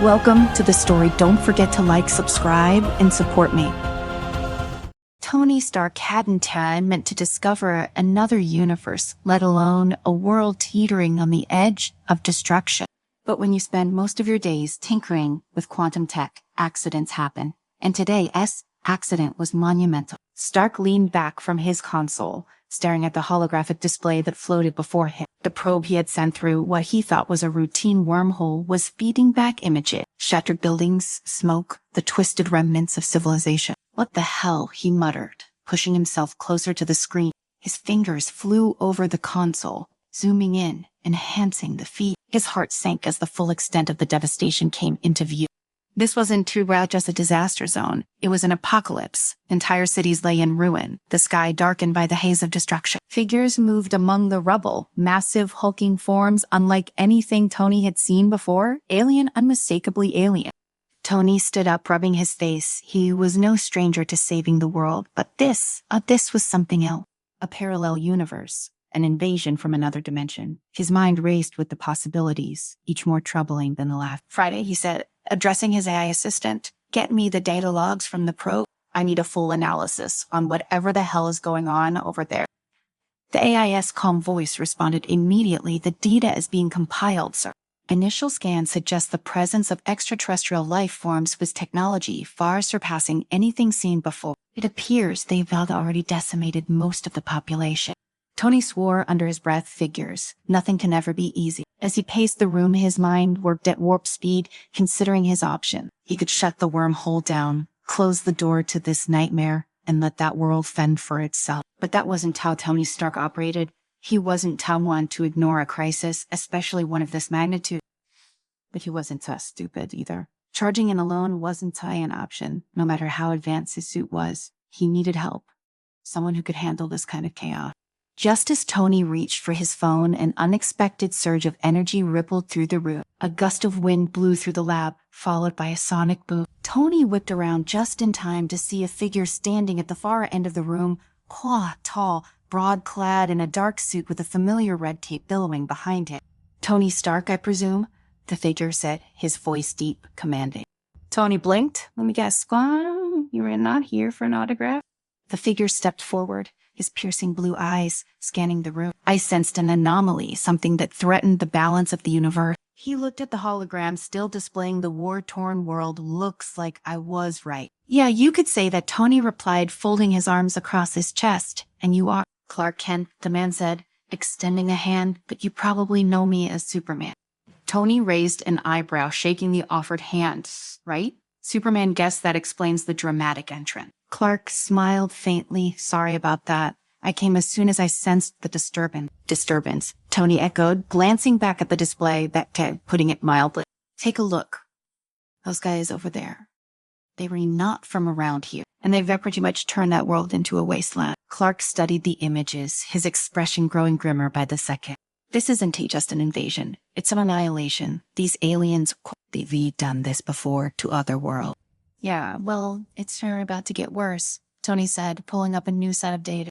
Welcome to the story. Don't forget to like, subscribe, and support me. Tony Stark hadn't time meant to discover another universe, let alone a world teetering on the edge of destruction. But when you spend most of your days tinkering with quantum tech, accidents happen. And today's accident was monumental. Stark leaned back from his console, staring at the holographic display that floated before him. The probe he had sent through what he thought was a routine wormhole was feeding back images. Shattered buildings, smoke, the twisted remnants of civilization. What the hell, he muttered, pushing himself closer to the screen. His fingers flew over the console, zooming in, enhancing the feed. His heart sank as the full extent of the devastation came into view. This wasn't too bad just a disaster zone. It was an apocalypse. Entire cities lay in ruin, the sky darkened by the haze of destruction. Figures moved among the rubble, massive hulking forms unlike anything Tony had seen before, alien, unmistakably alien. Tony stood up, rubbing his face. He was no stranger to saving the world, but this was something else. A parallel universe, an invasion from another dimension. His mind raced with the possibilities, each more troubling than the last. Friday, he said, addressing his AI assistant, get me the data logs from the probe. I need a full analysis on whatever the hell is going on over there. The AI's calm voice responded immediately. The data is being compiled, sir. Initial scans suggest the presence of extraterrestrial life forms with technology far surpassing anything seen before. It appears they've already decimated most of the population. Tony swore under his breath. Figures. Nothing can ever be easy. As he paced the room, his mind worked at warp speed, considering his option. He could shut the wormhole down, close the door to this nightmare, and let that world fend for itself. But that wasn't how Tony Stark operated. He wasn't someone to ignore a crisis, especially one of this magnitude. But he wasn't so stupid either. Charging in alone wasn't an option, no matter how advanced his suit was. He needed help. Someone who could handle this kind of chaos. Just as Tony reached for his phone, an unexpected surge of energy rippled through the room. A gust of wind blew through the lab, followed by a sonic boom. Tony whipped around just in time to see a figure standing at the far end of the room, tall, broad-clad in a dark suit with a familiar red tape billowing behind it. Tony Stark, I presume? The figure said, his voice deep, commanding. Tony blinked. Let me guess, you were not here for an autograph? The figure stepped forward, his piercing blue eyes scanning the room. I sensed an anomaly, something that threatened the balance of the universe. He looked at the hologram still displaying the war-torn world. Looks like I was right. Yeah, you could say that, Tony replied, folding his arms across his chest. And you are Clark Kent, the man said, extending a hand, but you probably know me as Superman. Tony raised an eyebrow, shaking the offered hand. Right? Superman guessed that explains the dramatic entrance. Clark smiled faintly. Sorry about that. I came as soon as I sensed the disturbance. Tony echoed, glancing back at the display, putting it mildly. Take a look. Those guys over there. They were not from around here, and they've pretty much turned that world into a wasteland. Clark studied the images, his expression growing grimmer by the second. This isn't just an invasion. It's an annihilation. These aliens, they've done this before to other worlds. Yeah, well, it's sure about to get worse, Tony said, pulling up a new set of data.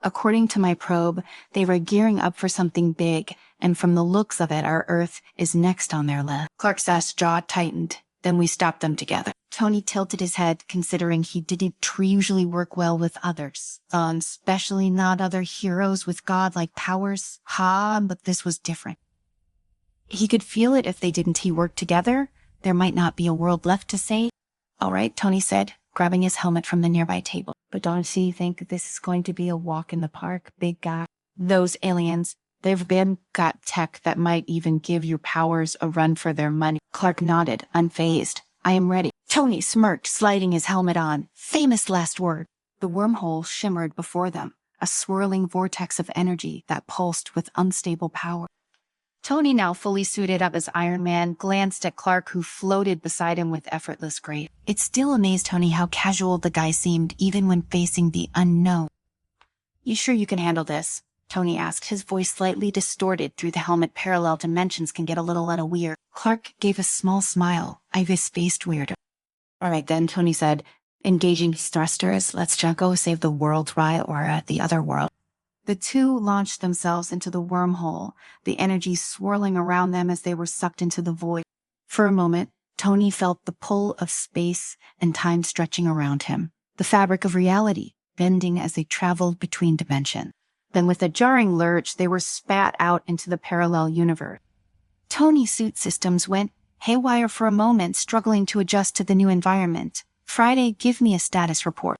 According to my probe, they were gearing up for something big, and from the looks of it, our Earth is next on their list. Clark's jaw tightened. Then we stopped them together. Tony tilted his head, considering he didn't usually work well with others. Especially not other heroes with godlike powers. But this was different. He could feel it if they didn't work together. There might not be a world left to save. All right, Tony said, grabbing his helmet from the nearby table. But don't you think this is going to be a walk in the park, big guy? Those aliens, they've got tech that might even give your powers a run for their money. Clark nodded, unfazed. I am ready. Tony smirked, sliding his helmet on. Famous last word. The wormhole shimmered before them, a swirling vortex of energy that pulsed with unstable power. Tony, now fully suited up as Iron Man, glanced at Clark, who floated beside him with effortless grace. It still amazed Tony how casual the guy seemed, even when facing the unknown. You sure you can handle this? Tony asked, his voice slightly distorted through the helmet. Parallel dimensions can get a little weird. Clark gave a small smile. I was spaced weirder. All right then, Tony said, engaging thrusters. Let's just go save the world, right? Or the other world. The two launched themselves into the wormhole, the energy swirling around them as they were sucked into the void. For a moment, Tony felt the pull of space and time stretching around him, the fabric of reality bending as they traveled between dimensions. Then with a jarring lurch, they were spat out into the parallel universe. Tony's suit systems went haywire for a moment, struggling to adjust to the new environment. Friday, give me a status report.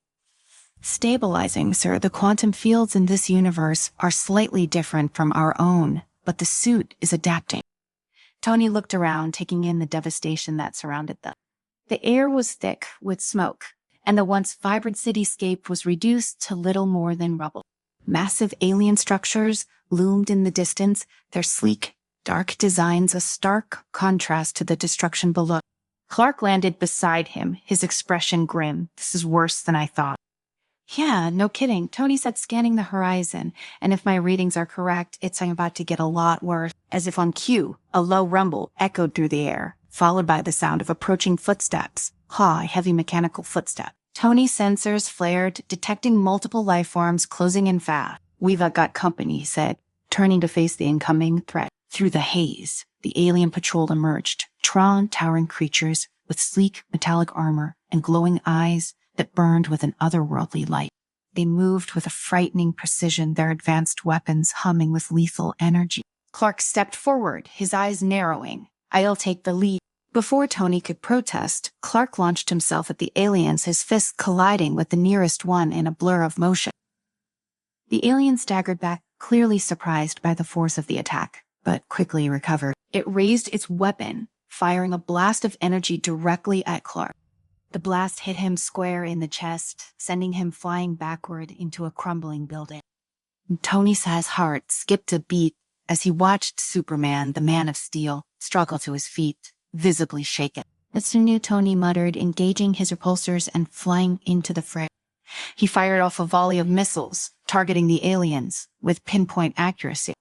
Stabilizing, sir. The quantum fields in this universe are slightly different from our own, but the suit is adapting. Tony looked around, taking in the devastation that surrounded them. The air was thick with smoke, and the once vibrant cityscape was reduced to little more than rubble. Massive alien structures loomed in the distance, their sleek, dark designs a stark contrast to the destruction below. Clark landed beside him, his expression grim. This is worse than I thought. Yeah, no kidding, Tony said, scanning the horizon, and if my readings are correct, it's about to get a lot worse. As if on cue, a low rumble echoed through the air, followed by the sound of approaching footsteps. High, heavy mechanical footsteps. Tony's sensors flared, detecting multiple life forms closing in fast. We've got company, he said, turning to face the incoming threat. Through the haze, the alien patrol emerged, towering creatures with sleek metallic armor and glowing eyes that burned with an otherworldly light. They moved with a frightening precision, their advanced weapons humming with lethal energy. Clark stepped forward, his eyes narrowing. I'll take the lead. Before Tony could protest, Clark launched himself at the aliens, his fists colliding with the nearest one in a blur of motion. The alien staggered back, clearly surprised by the force of the attack, but quickly recovered. It raised its weapon, firing a blast of energy directly at Clark. The blast hit him square in the chest, sending him flying backward into a crumbling building. Tony's heart skipped a beat as he watched Superman, the Man of Steel, struggle to his feet, visibly shaken. It's a new, Tony muttered, engaging his repulsors and flying into the fray. He fired off a volley of missiles, targeting the aliens with pinpoint accuracy.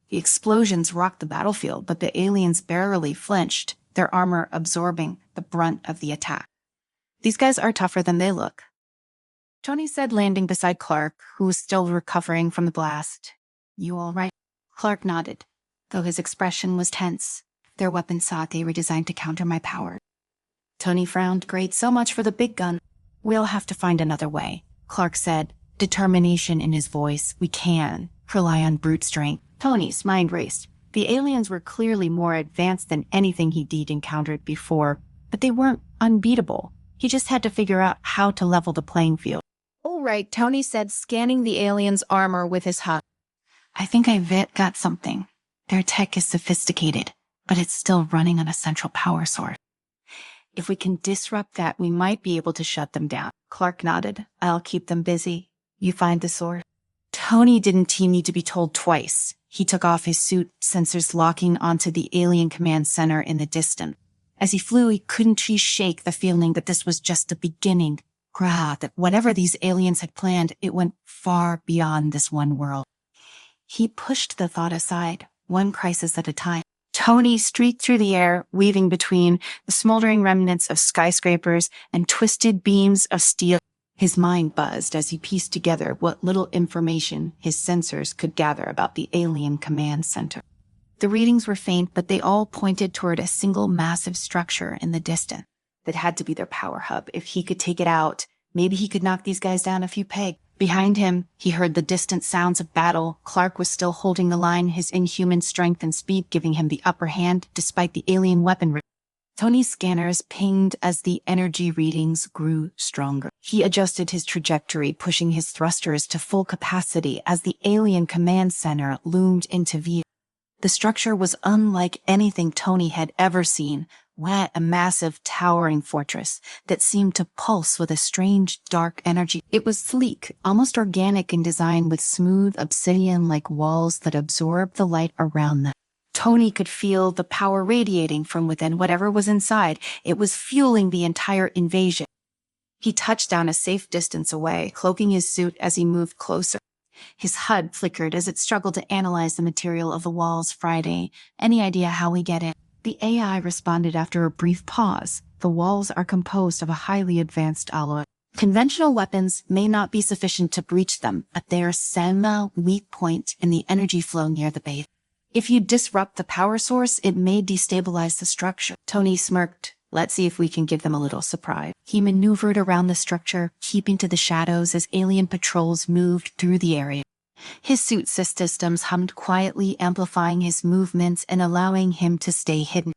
The explosions rocked the battlefield, but the aliens barely flinched, their armor absorbing the brunt of the attack. These guys are tougher than they look, Tony said, landing beside Clark, who was still recovering from the blast. You all right? Clark nodded, though his expression was tense. Their weapons they were designed to counter my power. Tony frowned. Great, so much for the big gun. We'll have to find another way, Clark said, determination in his voice. We can rely on brute strength. Tony's mind raced. The aliens were clearly more advanced than anything he'd encountered before, but they weren't unbeatable. He just had to figure out how to level the playing field. All right, Tony said, scanning the aliens' armor with his HUD. I think I've got something. Their tech is sophisticated, but it's still running on a central power source. If we can disrupt that, we might be able to shut them down. Clark nodded. I'll keep them busy. You find the source. Tony didn't need to be told twice. He took off his suit, sensors locking onto the alien command center in the distance. As he flew, he couldn't shake the feeling that this was just the beginning. That whatever these aliens had planned, it went far beyond this one world. He pushed the thought aside, one crisis at a time. Tony streaked through the air, weaving between the smoldering remnants of skyscrapers and twisted beams of steel. His mind buzzed as he pieced together what little information his sensors could gather about the alien command center. The readings were faint, but they all pointed toward a single massive structure in the distance. That had to be their power hub. If he could take it out, maybe he could knock these guys down a few pegs. Behind him, he heard the distant sounds of battle. Clark was still holding the line, his inhuman strength and speed giving him the upper hand despite the alien weaponry. Tony's scanners pinged as the energy readings grew stronger. He adjusted his trajectory, pushing his thrusters to full capacity as the alien command center loomed into view. The structure was unlike anything Tony had ever seen. A massive, towering fortress that seemed to pulse with a strange, dark energy. It was sleek, almost organic in design, with smooth, obsidian-like walls that absorbed the light around them. Tony could feel the power radiating from within whatever was inside. It was fueling the entire invasion. He touched down a safe distance away, cloaking his suit as he moved closer. His HUD flickered as it struggled to analyze the material of the walls. Friday, any idea how we get in? The AI responded after a brief pause. The walls are composed of a highly advanced alloy. Conventional weapons may not be sufficient to breach them, but they are some weak point in the energy flow near the base. If you disrupt the power source, it may destabilize the structure. Tony smirked. Let's see if we can give them a little surprise. He maneuvered around the structure, keeping to the shadows as alien patrols moved through the area. His suit systems hummed quietly, amplifying his movements and allowing him to stay hidden.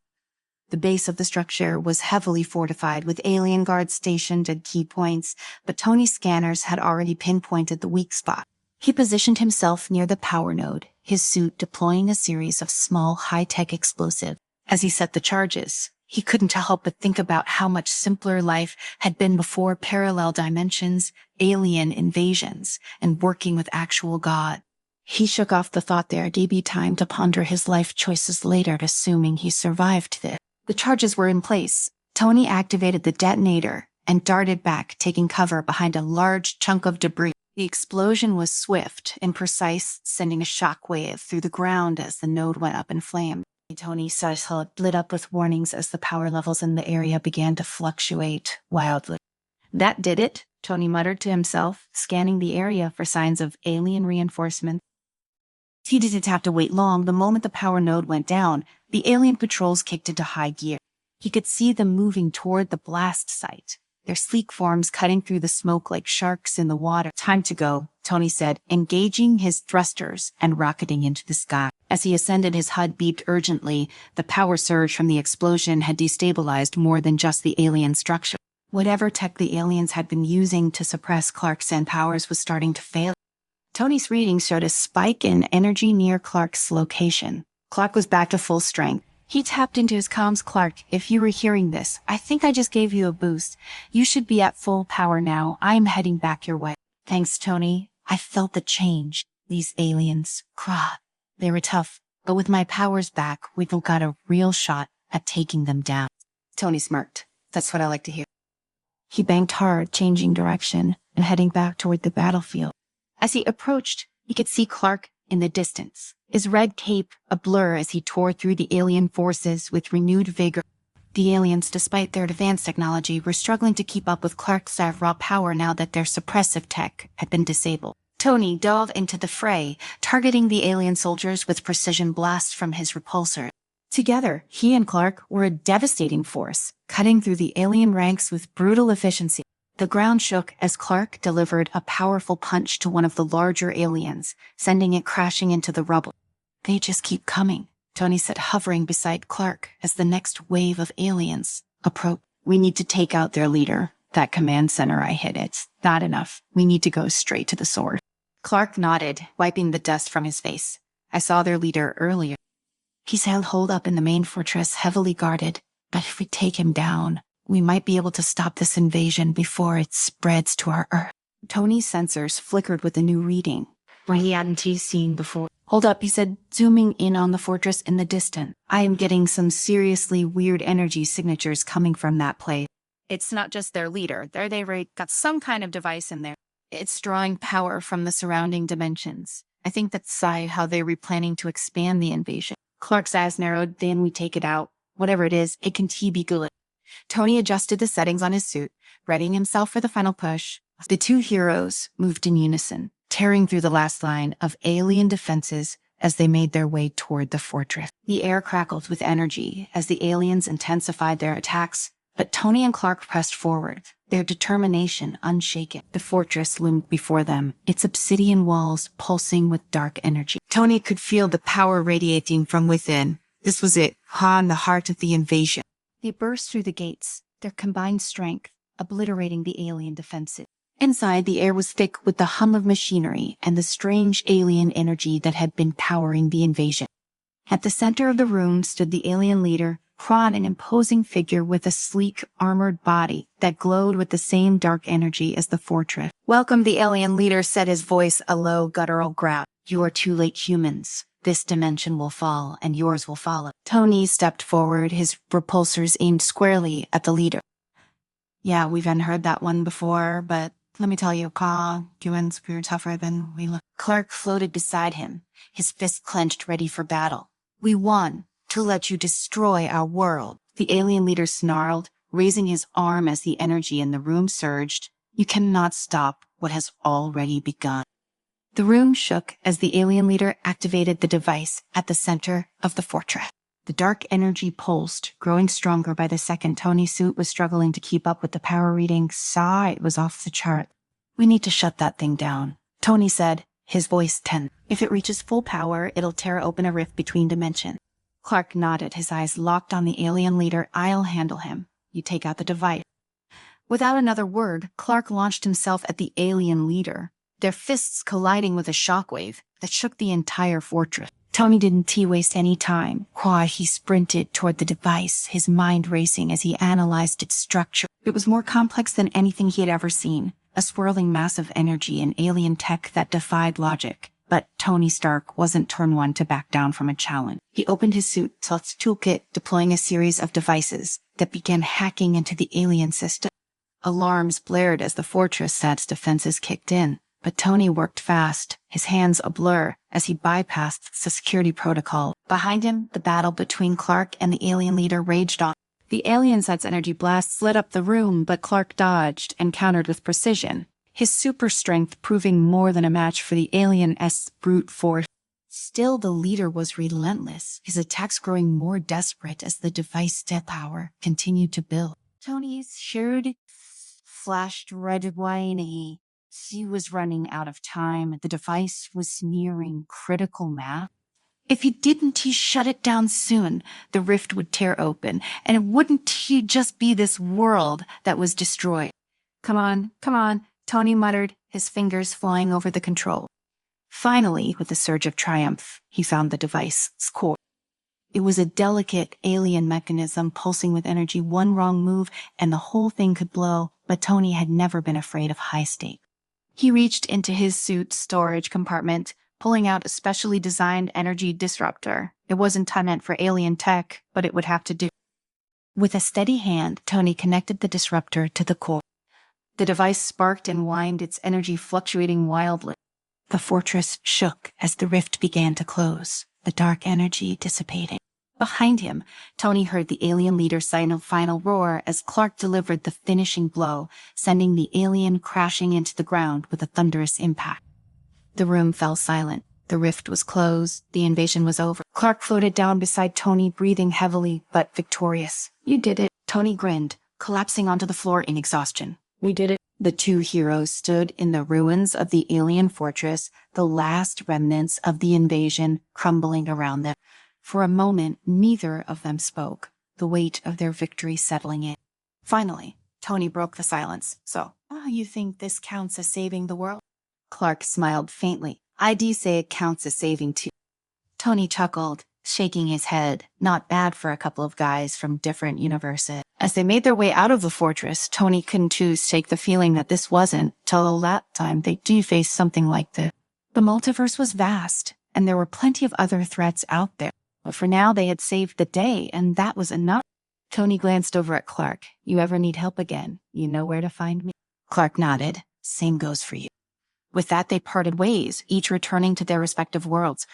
The base of the structure was heavily fortified with alien guards stationed at key points, but Tony's scanners had already pinpointed the weak spot. He positioned himself near the power node, his suit deploying a series of small, high-tech explosives. As he set the charges, he couldn't help but think about how much simpler life had been before parallel dimensions, alien invasions, and working with actual God. He shook off the thought there'd be time to ponder his life choices later, assuming he survived this. The charges were in place. Tony activated the detonator and darted back, taking cover behind a large chunk of debris. The explosion was swift and precise, sending a shockwave through the ground as the node went up in flames. Tony's cell lit up with warnings as the power levels in the area began to fluctuate wildly. That did it, Tony muttered to himself, scanning the area for signs of alien reinforcement. He didn't have to wait long. The moment the power node went down, the alien patrols kicked into high gear. He could see them moving toward the blast site, their sleek forms cutting through the smoke like sharks in the water. Time to go, Tony said, engaging his thrusters and rocketing into the sky. As he ascended, his HUD beeped urgently. The power surge from the explosion had destabilized more than just the alien structure. Whatever tech the aliens had been using to suppress Clark's powers was starting to fail. Tony's readings showed a spike in energy near Clark's location. Clark was back to full strength. He tapped into his comms. Clark, if you were hearing this, I think I just gave you a boost. You should be at full power now. I'm heading back your way. Thanks, Tony. I felt the change. These aliens, they were tough, but with my powers back, we've got a real shot at taking them down. Tony smirked. That's what I like to hear. He banked hard, changing direction and heading back toward the battlefield. As he approached, he could see Clark in the distance, his red cape a blur as he tore through the alien forces with renewed vigor. The aliens, despite their advanced technology, were struggling to keep up with Clark's raw power now that their suppressive tech had been disabled. Tony dove into the fray, targeting the alien soldiers with precision blasts from his repulsor. Together, he and Clark were a devastating force, cutting through the alien ranks with brutal efficiency. The ground shook as Clark delivered a powerful punch to one of the larger aliens, sending it crashing into the rubble. They just keep coming, Tony said, hovering beside Clark as the next wave of aliens approached. We need to take out their leader. That command center I hit, it's not enough. We need to go straight to the sword. Clark nodded, wiping the dust from his face. I saw their leader earlier. He's held holed up in the main fortress, heavily guarded. But if we take him down, we might be able to stop this invasion before it spreads to our Earth. Tony's sensors flickered with a new reading, where he hadn't seen before. Hold up, he said, zooming in on the fortress in the distance. I am getting some seriously weird energy signatures coming from that place. It's not just their leader. They got some kind of device in there. It's drawing power from the surrounding dimensions. I think that's how they were planning to expand the invasion. Clark's eyes narrowed. Then we take it out. Whatever it is, it can be good. Tony adjusted the settings on his suit, readying himself for the final push. The two heroes moved in unison, tearing through the last line of alien defenses as they made their way toward the fortress. The air crackled with energy as the aliens intensified their attacks, but Tony and Clark pressed forward, their determination unshaken. The fortress loomed before them, its obsidian walls pulsing with dark energy. Tony could feel the power radiating from within. This was it, in the heart of the invasion. They burst through the gates, their combined strength obliterating the alien defenses. Inside, the air was thick with the hum of machinery and the strange alien energy that had been powering the invasion. At the center of the room stood the alien leader, an imposing figure with a sleek, armored body that glowed with the same dark energy as the fortress. Welcome, the alien leader said, his voice a low, guttural growl. You are too late, humans. This dimension will fall, and yours will follow. Tony stepped forward, his repulsors aimed squarely at the leader. Yeah, we've heard that one before, but let me tell you, humans, we're tougher than we look. Clark floated beside him, his fist clenched, ready for battle. We won to let you destroy our world. The alien leader snarled, raising his arm as the energy in the room surged. You cannot stop what has already begun. The room shook as the alien leader activated the device at the center of the fortress. The dark energy pulsed, growing stronger by the second. Tony's suit was struggling to keep up with the power reading. It was off the chart. "We need to shut that thing down," Tony said, his voice tense. "If it reaches full power, it'll tear open a rift between dimensions." Clark nodded, his eyes locked on the alien leader. "I'll handle him. You take out the device." Without another word, Clark launched himself at the alien leader, their fists colliding with a shockwave that shook the entire fortress. Tony didn't waste any time. He sprinted toward the device, his mind racing as he analyzed its structure. It was more complex than anything he had ever seen, a swirling mass of energy and alien tech that defied logic. But Tony Stark wasn't turn one to back down from a challenge. He opened his suit's toolkit, deploying a series of devices that began hacking into the alien system. Alarms blared as the fortress's defenses kicked in. But Tony worked fast, his hands a blur, as he bypassed the security protocol. Behind him, the battle between Clark and the alien leader raged on. The alien set's energy blast lit up the room, but Clark dodged and countered with precision, his super strength proving more than a match for the alien's brute force. Still, the leader was relentless, his attacks growing more desperate as the device's power continued to build. Tony's shirt flashed red wine. He was running out of time. The device was nearing critical mass. If he didn't shut it down soon, the rift would tear open, and it wouldn't just be this world that was destroyed. Come on, Tony muttered, his fingers flying over the control. Finally, with a surge of triumph, he found the device's core. It was a delicate alien mechanism pulsing with energy. One wrong move, and the whole thing could blow, but Tony had never been afraid of high stakes. He reached into his suit's storage compartment, pulling out a specially designed energy disruptor. It wasn't meant for alien tech, but it would have to do. With a steady hand, Tony connected the disruptor to the core. The device sparked and whined, its energy fluctuating wildly. The fortress shook as the rift began to close, the dark energy dissipating. Behind him, Tony heard the alien leader's final roar as Clark delivered the finishing blow, sending the alien crashing into the ground with a thunderous impact. The room fell silent. The rift was closed. The invasion was over. Clark floated down beside Tony, breathing heavily but victorious. "You did it," Tony grinned, collapsing onto the floor in exhaustion. "We did it." The two heroes stood in the ruins of the alien fortress, the last remnants of the invasion crumbling around them. For a moment, neither of them spoke, the weight of their victory settling in. Finally, Tony broke the silence. "So, you think this counts as saving the world?" Clark smiled faintly. "I do say it counts as saving too." Tony chuckled, shaking his head. Not bad for a couple of guys from different universes. As they made their way out of the fortress, Tony couldn't shake the feeling that this wasn't, till that time, they do face something like this. The multiverse was vast, and there were plenty of other threats out there. But for now, they had saved the day, and that was enough. Tony glanced over at Clark. "You ever need help again, you know where to find me." Clark nodded. "Same goes for you." With that, they parted ways, each returning to their respective worlds.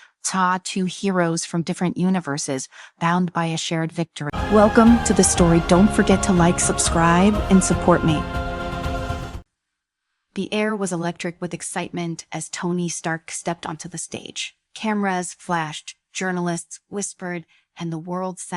Two heroes from different universes, bound by a shared victory. Welcome to the story. Don't forget to like, subscribe, and support me. The air was electric with excitement as Tony Stark stepped onto the stage. Cameras flashed, journalists whispered, and the world's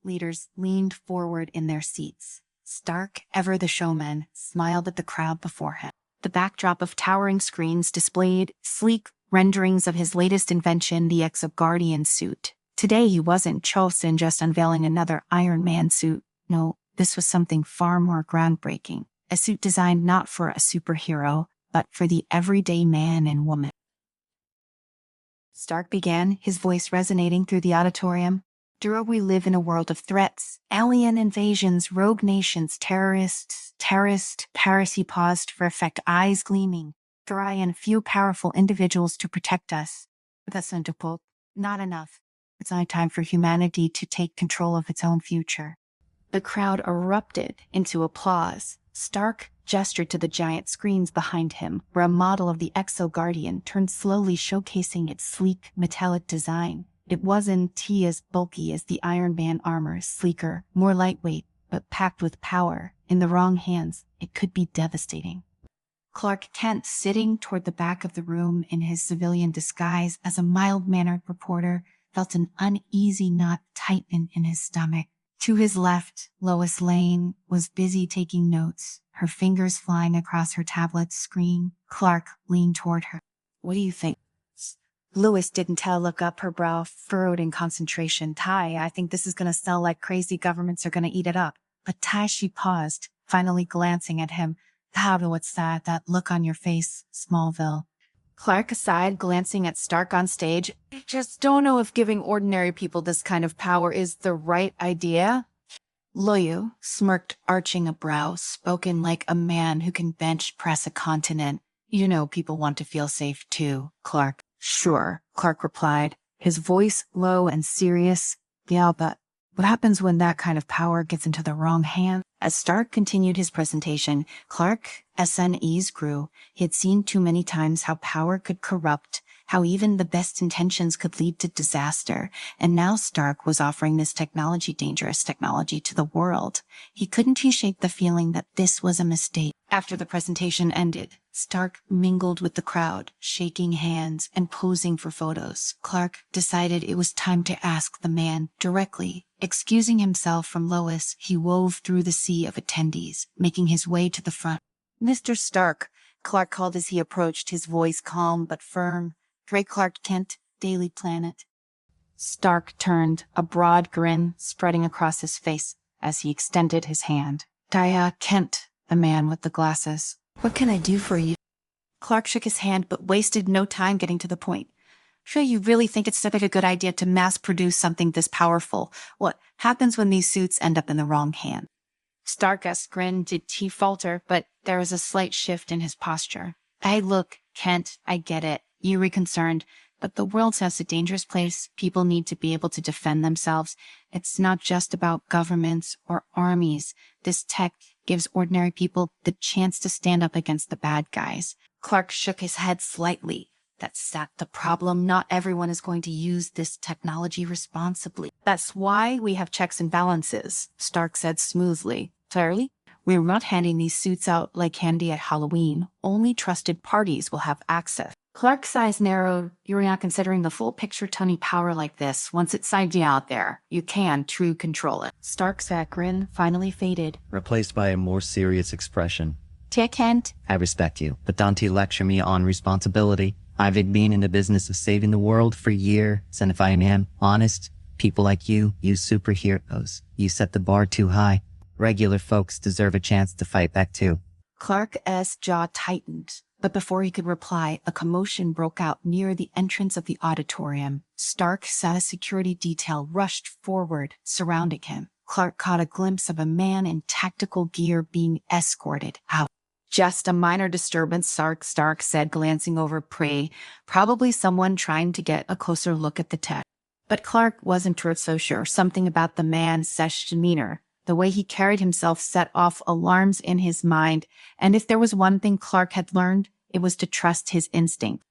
leaders leaned forward in their seats. Stark, ever the showman, smiled at the crowd before him. The backdrop of towering screens displayed sleek renderings of his latest invention, the Exoguardian suit. Today he wasn't chosen just unveiling another Iron Man suit. No, this was something far more groundbreaking. A suit designed not for a superhero, but for the everyday man and woman. Stark began, his voice resonating through the auditorium. We live in a world of threats, alien invasions, rogue nations, terrorists, piracy. Paused for effect, eyes gleaming. And a few powerful individuals to protect us. But that's not enough. It's now time for humanity to take control of its own future. The crowd erupted into applause. Stark gestured to the giant screens behind him, where a model of the Exoguardian turned slowly, showcasing its sleek, metallic design. It wasn't as bulky as the Iron Man armor, sleeker, more lightweight, but packed with power. In the wrong hands, it could be devastating. Clark Kent, sitting toward the back of the room in his civilian disguise as a mild-mannered reporter, felt an uneasy knot tighten in his stomach. To his left, Lois Lane was busy taking notes, her fingers flying across her tablet's screen. Clark leaned toward her. "What do you think?" Lois didn't tell, look up, her brow furrowed in concentration. "Tai, I think this is going to sell like crazy. Governments are going to eat it up." But Tai, she paused, finally glancing at him. "How, what's that? That look on your face, Smallville." Clark aside, glancing at Stark on stage. "I just don't know if giving ordinary people this kind of power is the right idea." Loyu smirked, arching a brow, spoken like a man who can bench press a continent. "You know people want to feel safe too, Clark." "Sure," Clark replied, his voice low and serious. "Yeah, but what happens when that kind of power gets into the wrong hands?" As Stark continued his presentation, Clark's unease grew. He had seen too many times how power could corrupt, how even the best intentions could lead to disaster. And now Stark was offering this technology, dangerous technology, to the world. He couldn't shake the feeling that this was a mistake. After the presentation ended, Stark mingled with the crowd, shaking hands and posing for photos. Clark decided it was time to ask the man directly. Excusing himself from Lois, he wove through the sea of attendees, making his way to the front. "Mr. Stark," Clark called as he approached, his voice calm but firm. "Ray Clark Kent, Daily Planet." Stark turned, a broad grin spreading across his face as he extended his hand. "Dia Kent," the man with the glasses. "What can I do for you?" Clark shook his hand but wasted no time getting to the point. "Sure, you really think it's such a good idea to mass-produce something this powerful? What happens when these suits end up in the wrong hand?" Stark's grin did he falter, but there was a slight shift in his posture. "Hey, look, Kent, I get it. You're concerned, but the world's such a dangerous place. People need to be able to defend themselves. It's not just about governments or armies. This tech gives ordinary people the chance to stand up against the bad guys." Clark shook his head slightly. "That's the problem. Not everyone is going to use this technology responsibly. That's why we have checks and balances," Stark said smoothly. "Clearly, we're not handing these suits out like candy at Halloween. Only trusted parties will have access." Clark's eyes narrowed. "You're not considering the full picture. Tony power like this. Once it's signed out there, you can true control it." Stark's grin finally faded, replaced by a more serious expression. "Dear Kent, "I respect you, but don't you lecture me on responsibility. I've been in the business of saving the world for years, and if I am honest, people like you superheroes. You set the bar too high. Regular folks deserve a chance to fight back too." Clark's jaw tightened, but before he could reply, a commotion broke out near the entrance of the auditorium. Stark saw a security detail rushed forward, surrounding him. Clark caught a glimpse of a man in tactical gear being escorted out. "Just a minor disturbance," Stark said, glancing over prey. "Probably someone trying to get a closer look at the tech." But Clark wasn't so sure. Something about the man's demeanor, the way he carried himself, set off alarms in his mind. And if there was one thing Clark had learned, it was to trust his instinct.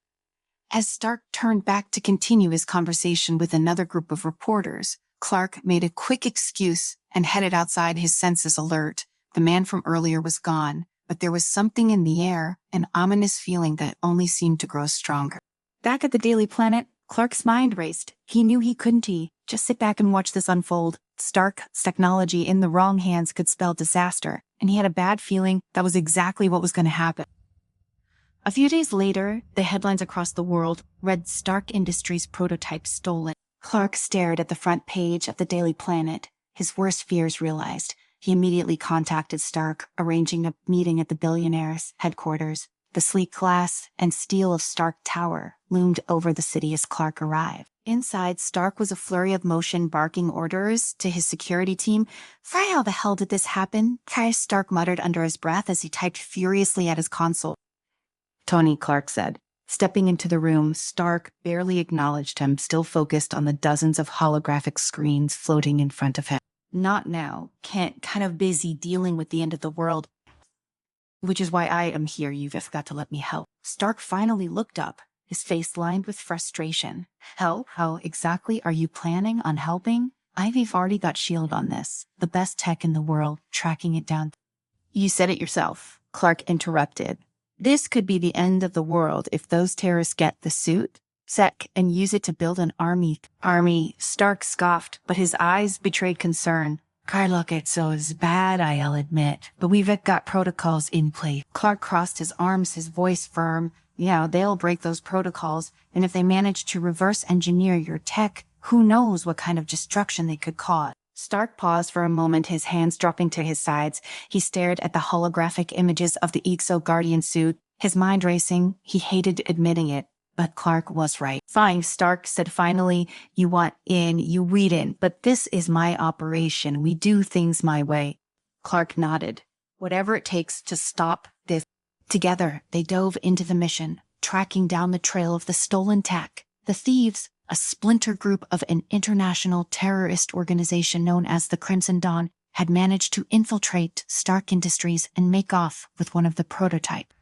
As Stark turned back to continue his conversation with another group of reporters, Clark made a quick excuse and headed outside, his senses alert. The man from earlier was gone, but there was something in the air, an ominous feeling that only seemed to grow stronger. Back at the Daily Planet, Clark's mind raced. He knew he couldn't just sit back and watch this unfold. Stark's technology in the wrong hands could spell disaster, and he had a bad feeling that was exactly what was going to happen. A few days later, the headlines across the world read Stark Industries prototype stolen. Clark stared at the front page of the Daily Planet, his worst fears realized. He immediately contacted Stark, arranging a meeting at the billionaire's headquarters. The sleek glass and steel of Stark Tower loomed over the city as Clark arrived. Inside, Stark was a flurry of motion, barking orders to his security team. "Why, how the hell did this happen?" Stark muttered under his breath as he typed furiously at his console. "Tony," Clark said. Stepping into the room, Stark barely acknowledged him, still focused on the dozens of holographic screens floating in front of him. "Not now. Can't, kind of busy dealing with the end of the world. Which is why I am here. You've just got to let me help." Stark finally looked up, his face lined with frustration. "Help? How exactly are you planning on helping?" "I've already got S.H.I.E.L.D. on this. The best tech in the world, tracking it down." "You said it yourself," Clark interrupted. "This could be the end of the world if those terrorists get the suit." Sec, and use it to build an army. Army, Stark scoffed, but his eyes betrayed concern. Can't look it so as bad, I'll admit, but we've got protocols in place. Clark crossed his arms, his voice firm. Yeah, they'll break those protocols, and if they manage to reverse engineer your tech, who knows what kind of destruction they could cause. Stark paused for a moment, his hands dropping to his sides. He stared at the holographic images of the Exo-Guardian suit, his mind racing. He hated admitting it, but Clark was right. Fine, Stark said finally. You want in, you read in, but this is my operation. We do things my way. Clark nodded. Whatever it takes to stop this. Together, they dove into the mission, tracking down the trail of the stolen tech. The thieves, a splinter group of an international terrorist organization known as the Crimson Dawn, had managed to infiltrate Stark Industries and make off with one of the prototypes.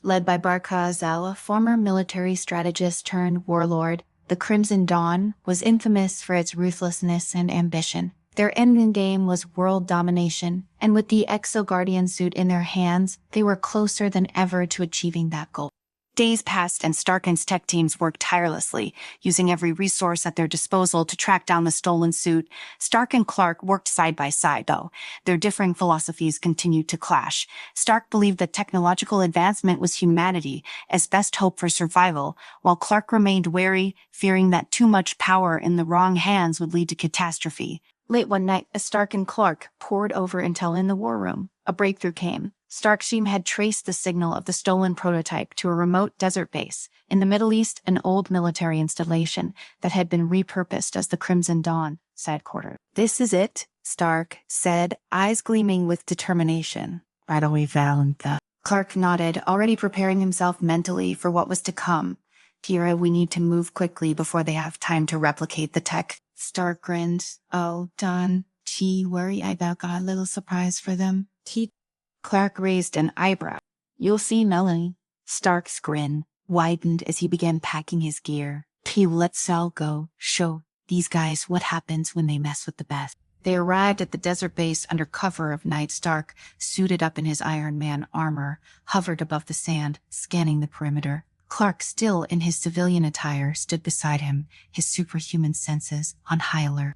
Led by Barkha Zal, a former military strategist turned warlord, the Crimson Dawn was infamous for its ruthlessness and ambition. Their end game was world domination, and with the Exo-Guardian suit in their hands, they were closer than ever to achieving that goal. Days passed and Stark and tech teams worked tirelessly, using every resource at their disposal to track down the stolen suit. Stark and Clark worked side by side, though. Their differing philosophies continued to clash. Stark believed that technological advancement was humanity's best hope for survival, while Clark remained wary, fearing that too much power in the wrong hands would lead to catastrophe. Late one night, as Stark and Clark pored over intel in the war room, a breakthrough came. Stark's team had traced the signal of the stolen prototype to a remote desert base in the Middle East, an old military installation that had been repurposed as the Crimson Dawn headquarters. This is it, Stark said, eyes gleaming with determination. Right away, found the. Clark nodded, already preparing himself mentally for what was to come. Kira, we need to move quickly before they have time to replicate the tech. Stark grinned. Oh, done. Gee, worry, I got a little surprise for them. Clark raised an eyebrow. You'll see, Melanie. Stark's grin widened as he began packing his gear. Let's all go. Show these guys what happens when they mess with the best. They arrived at the desert base under cover of night. Stark, suited up in his Iron Man armor, hovered above the sand, scanning the perimeter. Clark, still in his civilian attire, stood beside him, his superhuman senses on high alert.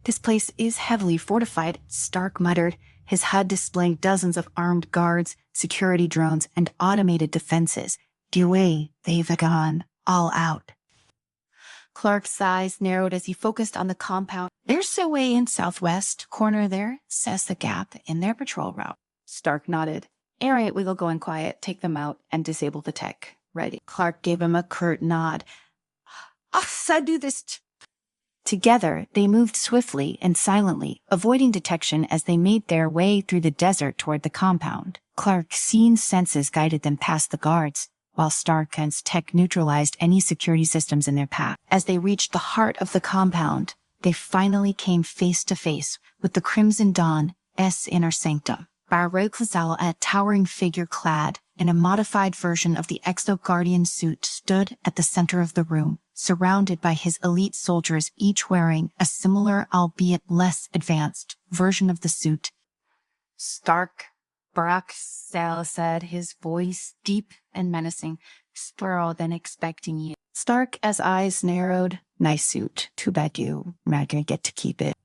This place is heavily fortified, Stark muttered, his HUD displaying dozens of armed guards, security drones, and automated defenses. They've gone all out. Clark's eyes narrowed as he focused on the compound. There's a way in southwest corner there, says the gap in their patrol route. Stark nodded. All right, we'll go in quiet, take them out, and disable the tech. Ready. Clark gave him a curt nod. I do this. Together, they moved swiftly and silently, avoiding detection as they made their way through the desert toward the compound. Clark's keen senses guided them past the guards, while Stark and tech neutralized any security systems in their path. As they reached the heart of the compound, they finally came face to face with the Crimson Dawn's inner sanctum. Baroque Zal, a towering figure clad in a modified version of the Exo-Guardian suit, stood at the center of the room, surrounded by his elite soldiers, each wearing a similar, albeit less advanced, version of the suit. Stark, Baroque Zal said, his voice deep and menacing. Sparrow than expecting you. Stark, as eyes narrowed. Nice suit. Too bad you're not gonna get to keep it.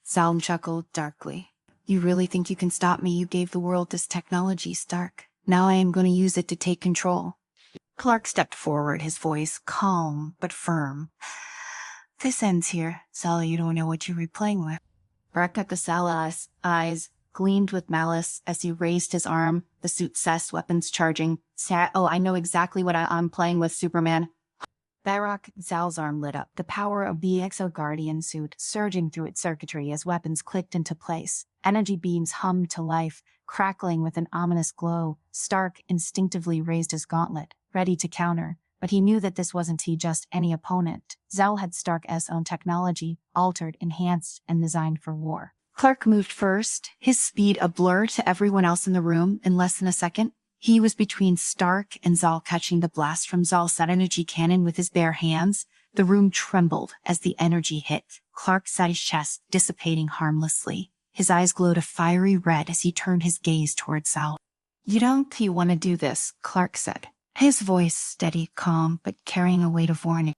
Zal chuckled darkly. You really think you can stop me? You gave the world this technology, Stark. Now I am going to use it to take control. Clark stepped forward, his voice calm but firm. This ends here. Zal, you don't know what you're replaying with. Barakaka's eyes gleamed with malice as he raised his arm, the suit cess, weapons charging. I know exactly what I'm playing with, Superman. Barak Zal's arm lit up, the power of the Exo-Guardian suit surging through its circuitry as weapons clicked into place. Energy beams hummed to life, crackling with an ominous glow. Stark instinctively raised his gauntlet, ready to counter, but he knew that this wasn't just any opponent. Zal had Stark's own technology, altered, enhanced, and designed for war. Clark moved first, his speed a blur to everyone else in the room in less than a second. He was between Stark and Zal, catching the blast from Zal's energy cannon with his bare hands. The room trembled as the energy hit, Clark's sized chest dissipating harmlessly. His eyes glowed a fiery red as he turned his gaze towards Zal. You want to do this, Clark said. His voice steady, calm, but carrying a weight of warning.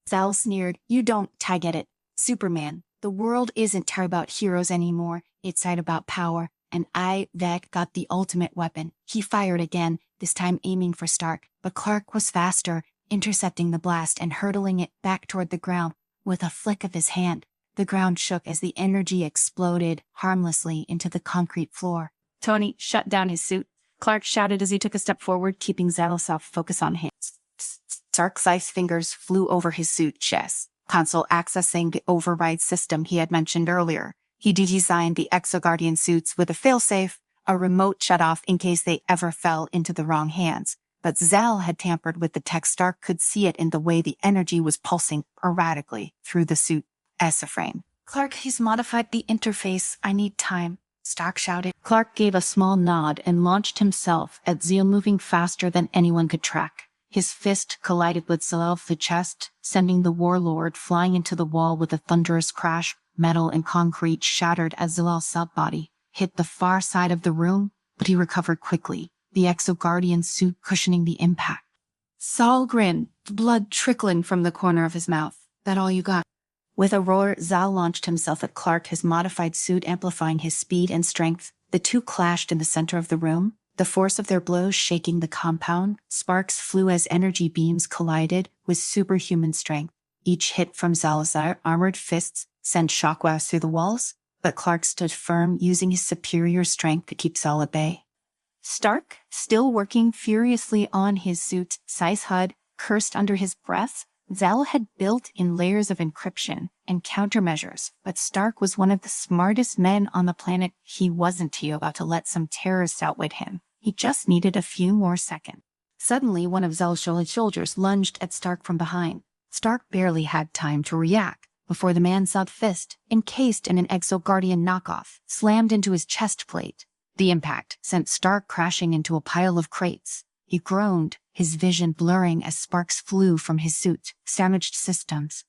Zal sneered, "You don't get it. Superman, the world isn't about heroes anymore. It's about power. And that got the ultimate weapon." He fired again, this time aiming for Stark, but Clark was faster, intercepting the blast and hurtling it back toward the ground. With a flick of his hand, the ground shook as the energy exploded harmlessly into the concrete floor. Tony shut down his suit. Clark shouted as he took a step forward, keeping Zal's focus on him. Stark's ice fingers flew over his suit chest, console accessing the override system he had mentioned earlier. He designed the Exoguardian suits with a failsafe, a remote shutoff in case they ever fell into the wrong hands. But Zal had tampered with the tech. Stark could see it in the way the energy was pulsing erratically through the suit as a frame. "Clark, he's modified the interface. I need time," Stark shouted. Clark gave a small nod and launched himself at Zal, moving faster than anyone could track. His fist collided with Zal's chest, sending the warlord flying into the wall with a thunderous crash. Metal and concrete shattered as Zal's sub-body hit the far side of the room, but he recovered quickly, the Exoguardian suit cushioning the impact. Zal grinned, blood trickling from the corner of his mouth. "That all you got?" With a roar, Zal launched himself at Clark, his modified suit amplifying his speed and strength. The two clashed in the center of the room, the force of their blows shaking the compound. Sparks flew as energy beams collided with superhuman strength. Each hit from Zal's armored fists sent shockwaves through the walls, but Clark stood firm, using his superior strength to keep Zal at bay. Stark, still working furiously on his suit's size HUD, cursed under his breath. Zal had built in layers of encryption and countermeasures, but Stark was one of the smartest men on the planet. He wasn't about to let some terrorists outwit him. He just needed a few more seconds. Suddenly, one of Zal's soldiers lunged at Stark from behind. Stark barely had time to react before the man's fist, encased in an Exoguardian knockoff, slammed into his chest plate. The impact sent Stark crashing into a pile of crates. He groaned, his vision blurring as sparks flew from his suit, damaged systems.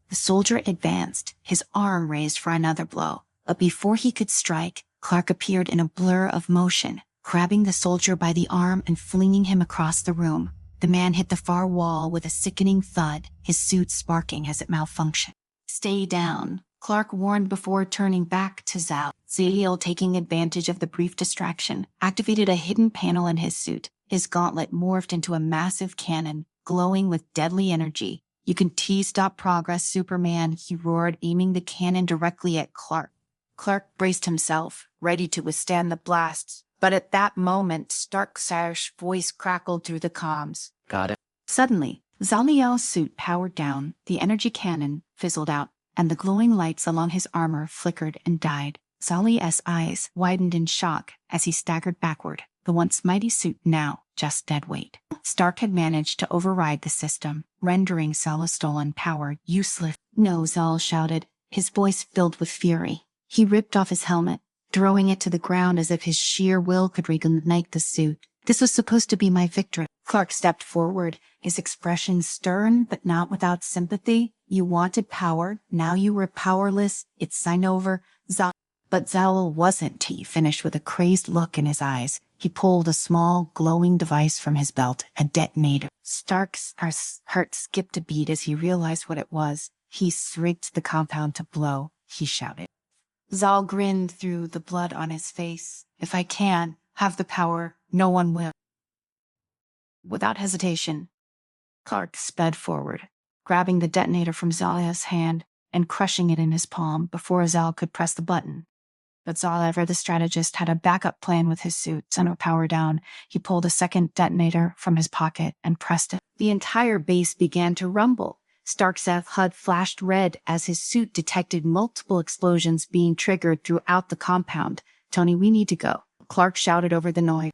The soldier advanced, his arm raised for another blow, but before he could strike, Clark appeared in a blur of motion, grabbing the soldier by the arm and flinging him across the room. The man hit the far wall with a sickening thud, his suit sparking as it malfunctioned. "Stay down," Clark warned before turning back to Zal. Zal, taking advantage of the brief distraction, activated a hidden panel in his suit. His gauntlet morphed into a massive cannon, glowing with deadly energy. "You can stop progress, Superman," he roared, aiming the cannon directly at Clark. Clark braced himself, ready to withstand the blasts. But at that moment, Stark's voice crackled through the comms. "Got it." Suddenly, Zaliel's suit powered down, the energy cannon fizzled out, and the glowing lights along his armor flickered and died. Zali's eyes widened in shock as he staggered backward, the once mighty suit now just dead weight. Stark had managed to override the system, rendering Zal's stolen power useless. "No," Zal shouted, his voice filled with fury. He ripped off his helmet, throwing it to the ground as if his sheer will could reignite the suit. "This was supposed to be my victory." Clark stepped forward, his expression stern but not without sympathy. "You wanted power, now you were powerless. It's sign over." But Zal wasn't. He finished with a crazed look in his eyes. He pulled a small, glowing device from his belt, a detonator. Stark's heart skipped a beat as he realized what it was. He rigged the compound to blow, he shouted. Zal grinned through the blood on his face. "If I can have the power, no one will." Without hesitation, Clark sped forward, grabbing the detonator from Zalia's hand and crushing it in his palm before Zal could press the button. But Zal, the strategist, had a backup plan with his suit. Center power down, he pulled a second detonator from his pocket and pressed it. The entire base began to rumble. Stark's HUD flashed red as his suit detected multiple explosions being triggered throughout the compound. "Tony, we need to go," Clark shouted over the noise.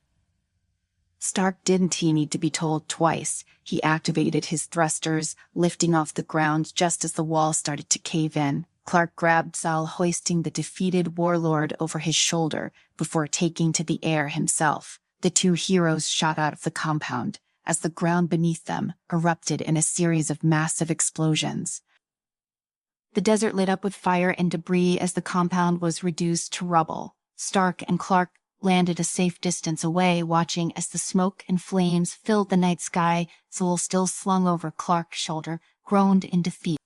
Stark didn't need to be told twice. He activated his thrusters, lifting off the ground just as the wall started to cave in. Clark grabbed Zal, hoisting the defeated warlord over his shoulder before taking to the air himself. The two heroes shot out of the compound as the ground beneath them erupted in a series of massive explosions. The desert lit up with fire and debris as the compound was reduced to rubble. Stark and Clark landed a safe distance away, watching as the smoke and flames filled the night sky. Zool, still slung over Clark's shoulder, groaned in defeat.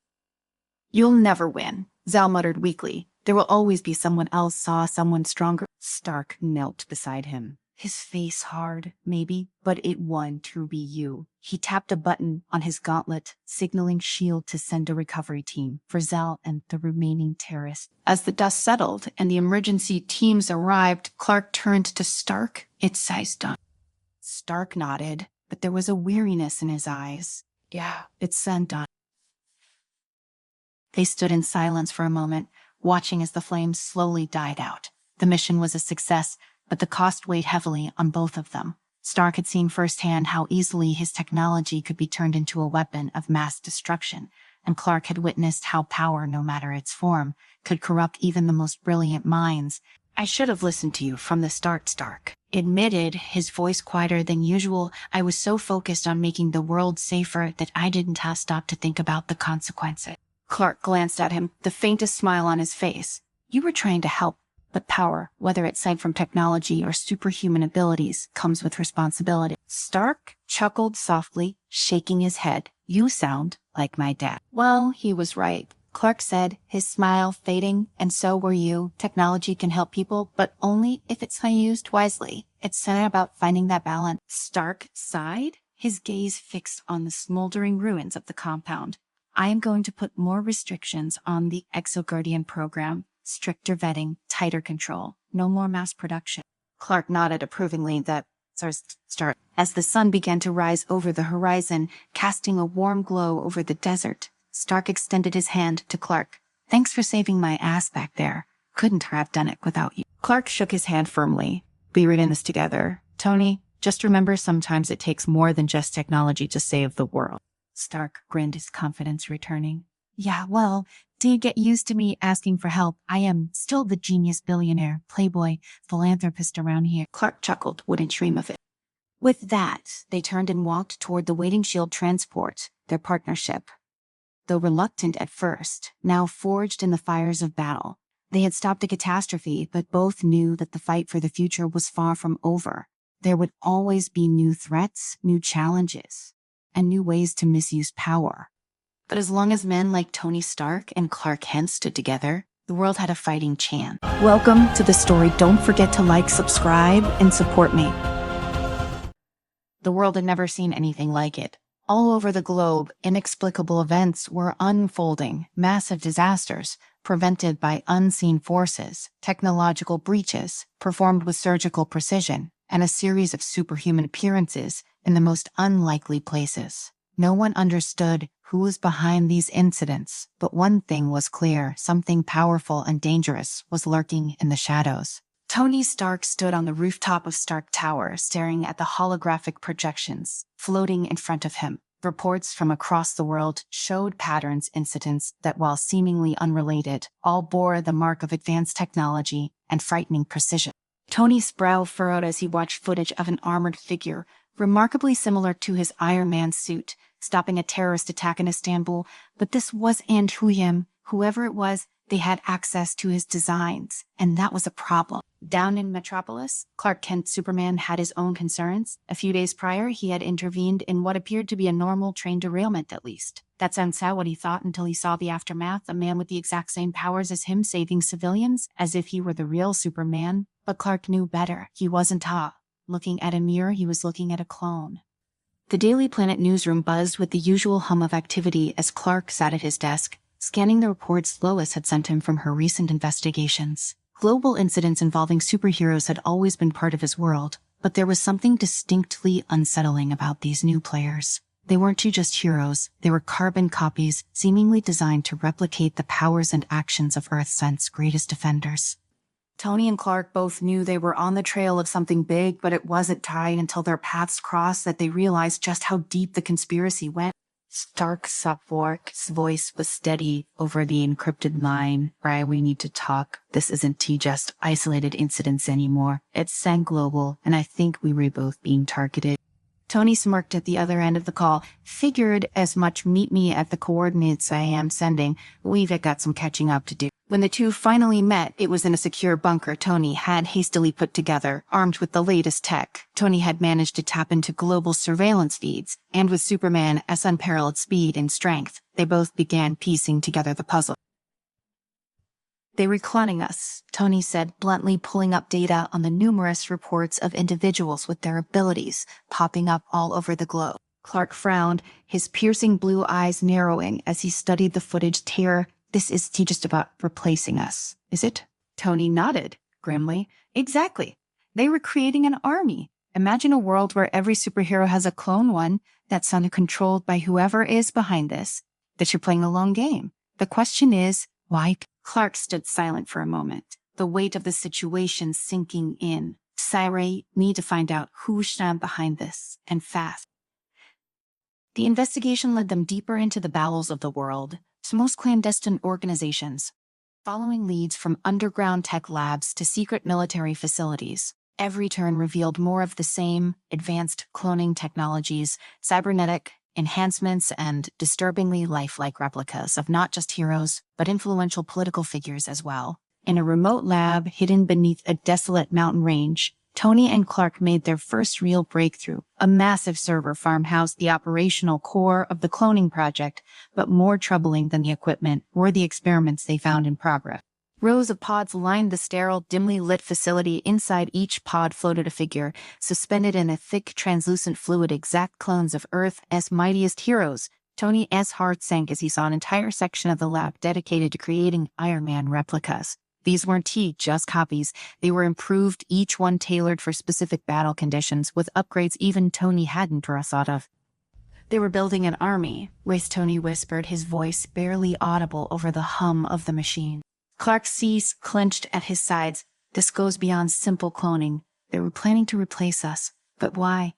"You'll never win," Zal muttered weakly. "There will always be someone else saw someone stronger." Stark knelt beside him, his face hard, maybe, but it won to be you. He tapped a button on his gauntlet, signaling S.H.I.E.L.D. to send a recovery team for Zal and the remaining terrorists. As the dust settled and the emergency teams arrived, Clark turned to Stark. "It's size done." Stark nodded, but there was a weariness in his eyes. "Yeah, it's sent done." They stood in silence for a moment, watching as the flames slowly died out. The mission was a success, but the cost weighed heavily on both of them. Stark had seen firsthand how easily his technology could be turned into a weapon of mass destruction, and Clark had witnessed how power, no matter its form, could corrupt even the most brilliant minds. "I should have listened to you from the start," Stark admitted, his voice quieter than usual. "I was so focused on making the world safer that I didn't have stop to think about the consequences." Clark glanced at him, the faintest smile on his face. "You were trying to help. But power, whether it's sight from technology or superhuman abilities, comes with responsibility." Stark chuckled softly, shaking his head. "You sound like my dad." "Well, he was right," Clark said, his smile fading. "And so were you. Technology can help people, but only if it's used wisely. It's about finding that balance." Stark sighed, his gaze fixed on the smoldering ruins of the compound. "I am going to put more restrictions on the Exoguardian program. Stricter vetting, tighter control, no more mass production." Clark nodded approvingly. "That start." As the sun began to rise over the horizon, casting a warm glow over the desert, Stark extended his hand to Clark. "Thanks for saving my ass back there. Couldn't have done it without you." Clark shook his hand firmly. "We're in this together. Tony, just remember sometimes it takes more than just technology to save the world." Stark grinned, his confidence returning. "Yeah, well, do you get used to me asking for help? I am still the genius billionaire, playboy, philanthropist around here." Clark chuckled. "Wouldn't dream of it." With that, they turned and walked toward the waiting S.H.I.E.L.D. transport, their partnership. Though reluctant at first, now forged in the fires of battle. They had stopped a catastrophe, but both knew that the fight for the future was far from over. There would always be new threats, new challenges, and new ways to misuse power. But as long as men like Tony Stark and Clark Kent stood together, the world had a fighting chance. Welcome to the story. Don't forget to like, subscribe, and support me. The world had never seen anything like it. All over the globe, inexplicable events were unfolding, massive disasters, prevented by unseen forces, technological breaches, performed with surgical precision, and a series of superhuman appearances in the most unlikely places. No one understood who was behind these incidents, but one thing was clear: something powerful and dangerous was lurking in the shadows. Tony Stark stood on the rooftop of Stark Tower, staring at the holographic projections floating in front of him. Reports from across the world showed incidents that, while seemingly unrelated, all bore the mark of advanced technology and frightening precision. Tony's brow furrowed as he watched footage of an armored figure, remarkably similar to his Iron Man suit, stopping a terrorist attack in Istanbul. But this wasn't him. Whoever it was, they had access to his designs, and that was a problem. Down in Metropolis, Clark Kent Superman had his own concerns. A few days prior, he had intervened in what appeared to be a normal train derailment, at least. That sounds how what he thought until he saw the aftermath, a man with the exact same powers as him saving civilians, as if he were the real Superman. But Clark knew better. He wasn't looking at a mirror, he was looking at a clone. The Daily Planet newsroom buzzed with the usual hum of activity as Clark sat at his desk, scanning the reports Lois had sent him from her recent investigations. Global incidents involving superheroes had always been part of his world, but there was something distinctly unsettling about these new players. They weren't just heroes, they were carbon copies, seemingly designed to replicate the powers and actions of Earth's greatest defenders. Tony and Clark both knew they were on the trail of something big, but it wasn't tied until their paths crossed that they realized just how deep the conspiracy went. Stark's voice was steady over the encrypted line. "Right, we need to talk. This isn't just isolated incidents anymore. It's global, and I think we were both being targeted." Tony smirked at the other end of the call. Figured as much. Meet me at the coordinates I am sending. We've got some catching up to do. When the two finally met, it was in a secure bunker Tony had hastily put together. Armed with the latest tech, Tony had managed to tap into global surveillance feeds, and with Superman as unparalleled speed and strength, they both began piecing together the puzzle. They were cloning us, Tony said bluntly, pulling up data on the numerous reports of individuals with their abilities popping up all over the globe. Clark frowned, his piercing blue eyes narrowing as he studied the footage. This is just about replacing us, is it? Tony nodded grimly. Exactly. They were creating an army. Imagine a world where every superhero has a clone one that's controlled by whoever is behind this, that you're playing a long game. The question is, why? Clark stood silent for a moment, the weight of the situation sinking in. Sci-Fi need to find out who stand behind this, and fast. The investigation led them deeper into the bowels of the world, to most clandestine organizations, following leads from underground tech labs to secret military facilities. Every turn revealed more of the same advanced cloning technologies, cybernetic enhancements, and disturbingly lifelike replicas of not just heroes, but influential political figures as well. In a remote lab hidden beneath a desolate mountain range, Tony and Clark made their first real breakthrough. A massive server farm housed the operational core of the cloning project, but more troubling than the equipment were the experiments they found in progress. Rows of pods lined the sterile, dimly lit facility. Inside each pod floated a figure, suspended in a thick, translucent fluid, exact clones of Earth's mightiest heroes. Tony's heart sank as he saw an entire section of the lab dedicated to creating Iron Man replicas. These weren't just copies. They were improved, each one tailored for specific battle conditions, with upgrades even Tony hadn't thought of. They were building an army, Tony whispered, his voice barely audible over the hum of the machine. Clark's teeth clenched at his sides. This goes beyond simple cloning. They were planning to replace us. But why?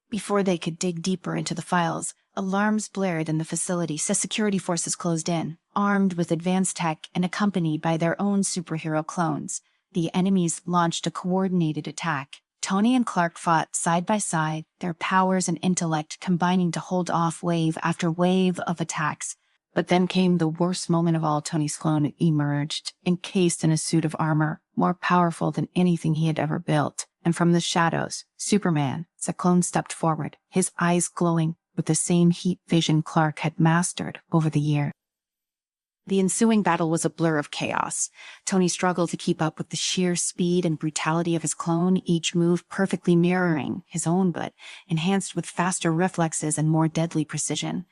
Before they could dig deeper into the files, alarms blared in the facility. Security forces closed in, armed with advanced tech and accompanied by their own superhero clones. The enemies launched a coordinated attack. Tony and Clark fought side by side, their powers and intellect combining to hold off wave after wave of attacks. But then came the worst moment of all. Tony's clone emerged, encased in a suit of armor, more powerful than anything he had ever built. And from the shadows, Superman, the clone, stepped forward, his eyes glowing with the same heat vision Clark had mastered over the years. The ensuing battle was a blur of chaos. Tony struggled to keep up with the sheer speed and brutality of his clone, each move perfectly mirroring his own, but enhanced with faster reflexes and more deadly precision.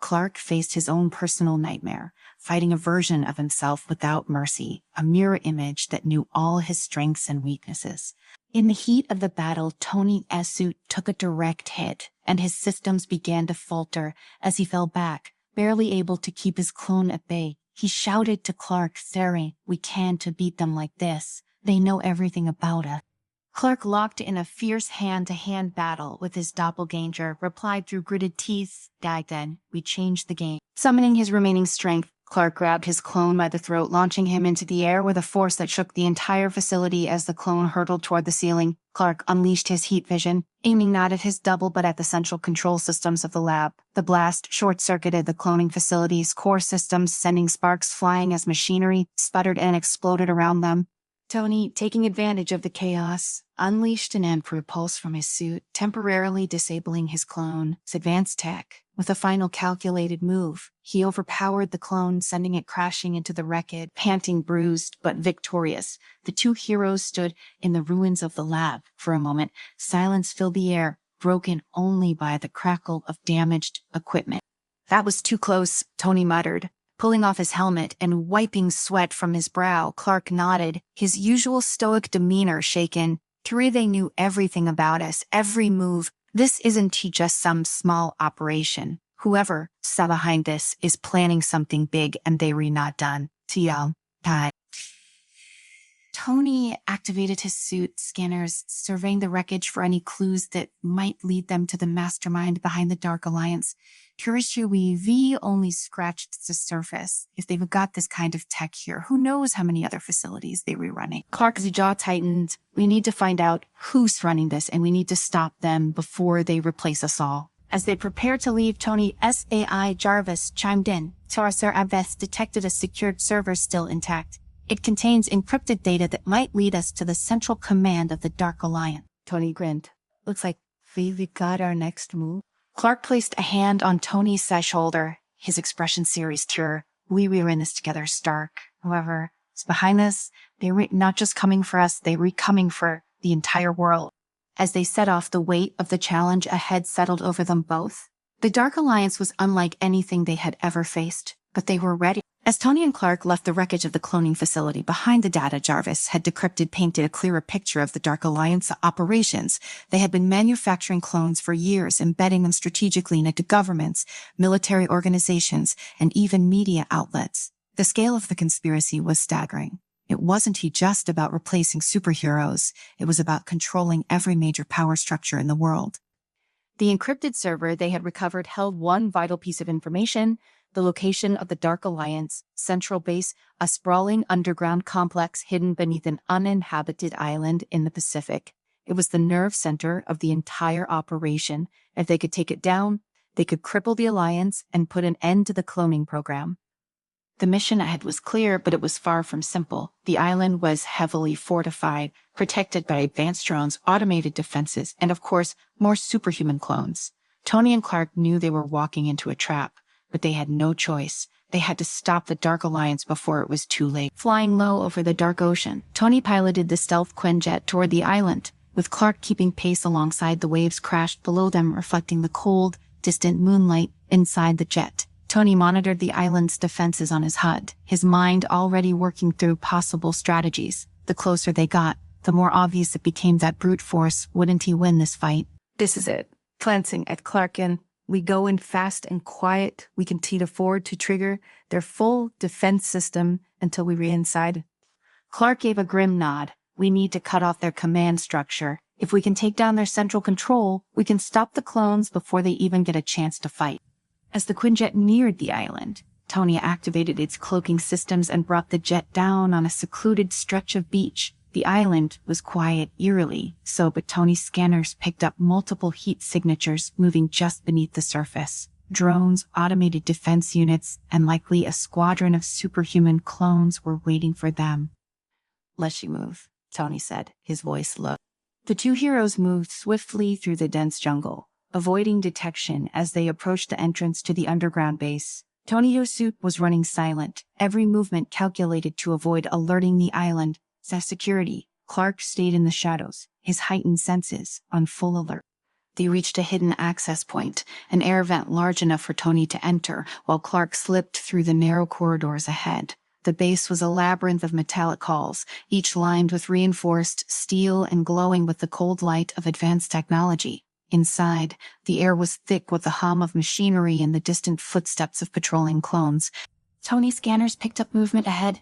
Clark faced his own personal nightmare, fighting a version of himself without mercy, a mirror image that knew all his strengths and weaknesses. In the heat of the battle, Tony's suit took a direct hit, and his systems began to falter as he fell back, barely able to keep his clone at bay. He shouted to Clark, "Sari, we can't beat them like this. They know everything about us." Clark, locked in a fierce hand-to-hand battle with his doppelganger, replied through gritted teeth, "Then, we changed the game." Summoning his remaining strength, Clark grabbed his clone by the throat, launching him into the air with a force that shook the entire facility as the clone hurtled toward the ceiling. Clark unleashed his heat vision, aiming not at his double but at the central control systems of the lab. The blast short-circuited the cloning facility's core systems, sending sparks flying as machinery sputtered and exploded around them. Tony, taking advantage of the chaos, unleashed an amp pulse from his suit, temporarily disabling his clone's advanced tech. With a final calculated move, he overpowered the clone, sending it crashing into the wreckage. Panting, bruised, but victorious, the two heroes stood in the ruins of the lab. For a moment, silence filled the air, broken only by the crackle of damaged equipment. "That was too close," Tony muttered. Pulling off his helmet and wiping sweat from his brow, Clark nodded, his usual stoic demeanor shaken. "They knew everything about us, every move. This isn't just some small operation. Whoever sat behind this is planning something big, and they were not done. Tony activated his suit scanners, surveying the wreckage for any clues that might lead them to the mastermind behind the Dark Alliance. Curiously, we only scratched the surface. If they've got this kind of tech here, who knows how many other facilities they were running? Clark's jaw tightened. We need to find out who's running this, and we need to stop them before they replace us all. As they prepared to leave, Tony SAI Jarvis chimed in. Sir Abbess detected a secured server still intact. It contains encrypted data that might lead us to the central command of the Dark Alliance. Tony grinned. Looks like we got our next move. Clark placed a hand on Tony's side shoulder, his expression serious. We were in this together, Stark. However, it's behind us. They were not just coming for us, they were coming for the entire world. As they set off, the weight of the challenge ahead settled over them both. The Dark Alliance was unlike anything they had ever faced, but they were ready. As Tony and Clark left the wreckage of the cloning facility behind, the data Jarvis had decrypted painted a clearer picture of the Dark Alliance operations. They had been manufacturing clones for years, embedding them strategically into governments, military organizations, and even media outlets. The scale of the conspiracy was staggering. It wasn't just about replacing superheroes. It was about controlling every major power structure in the world. The encrypted server they had recovered held one vital piece of information: the location of the Dark Alliance central base, a sprawling underground complex hidden beneath an uninhabited island in the Pacific. It was the nerve center of the entire operation. If they could take it down, they could cripple the Alliance and put an end to the cloning program. The mission ahead was clear, but it was far from simple. The island was heavily fortified, protected by advanced drones, automated defenses, and of course, more superhuman clones. Tony and Clark knew they were walking into a trap, but they had no choice. They had to stop the Dark Alliance before it was too late. Flying low over the dark ocean, Tony piloted the stealth Quinjet toward the island, with Clark keeping pace alongside. The waves crashed below them, reflecting the cold, distant moonlight inside the jet. Tony monitored the island's defenses on his HUD, his mind already working through possible strategies. The closer they got, the more obvious it became that brute force wouldn't he win this fight. This is it. Glancing at Clark, we go in fast and quiet. We can afford to trigger their full defense system until we reach inside. Clark gave a grim nod. We need to cut off their command structure. If we can take down their central control, we can stop the clones before they even get a chance to fight. As the Quinjet neared the island, Tony activated its cloaking systems and brought the jet down on a secluded stretch of beach. The island was quiet, eerily so, but Tony's scanners picked up multiple heat signatures moving just beneath the surface. Drones, automated defense units, and likely a squadron of superhuman clones were waiting for them. "Let's move," Tony said, his voice low. The two heroes moved swiftly through the dense jungle, avoiding detection as they approached the entrance to the underground base. Tonio's suit was running silent, every movement calculated to avoid alerting the island. As security, Clark stayed in the shadows, his heightened senses on full alert. They reached a hidden access point, an air vent large enough for Tony to enter, while Clark slipped through the narrow corridors ahead. The base was a labyrinth of metallic halls, each lined with reinforced steel and glowing with the cold light of advanced technology. Inside, the air was thick with the hum of machinery and the distant footsteps of patrolling clones. Tony's scanners picked up movement ahead.